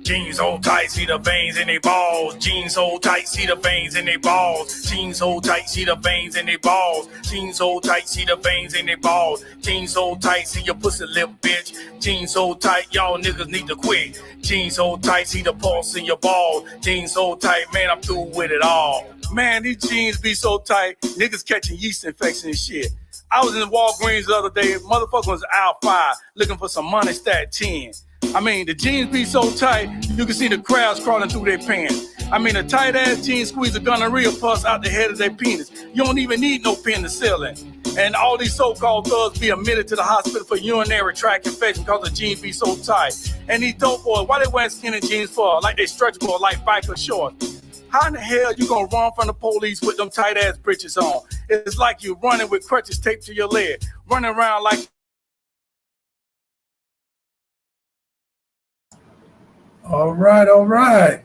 Jeans so tight, see the veins in their balls. Jeans so tight, see the veins in their balls. Jeans so tight, see the veins in their balls. Jeans so tight, see the veins in their balls. Jeans so tight, see your pussy lip, bitch. Jeans so tight, y'all niggas need to quit. Jeans so tight, see the pulse in your balls. Jeans so tight, man, I'm through with it all. Man, these jeans be so tight, niggas catching yeast infection and shit. I was in the Walgreens the other day, motherfucker was out 5 looking for some money stat 10. I mean, the jeans be so tight, you can see the crowds crawling through their pants. I mean, a tight-ass jeans squeeze a gonorrhea pus out the head of their penis. You don't even need no penicillin. And all these so-called thugs be admitted to the hospital for urinary tract infection because the jeans be so tight. And these dope boys, why they wearing skinny jeans for? Like they stretchable, like biker shorts. How in the hell you gonna run from the police with them tight-ass britches on? It's like you running with crutches taped to your leg, running around like... All right.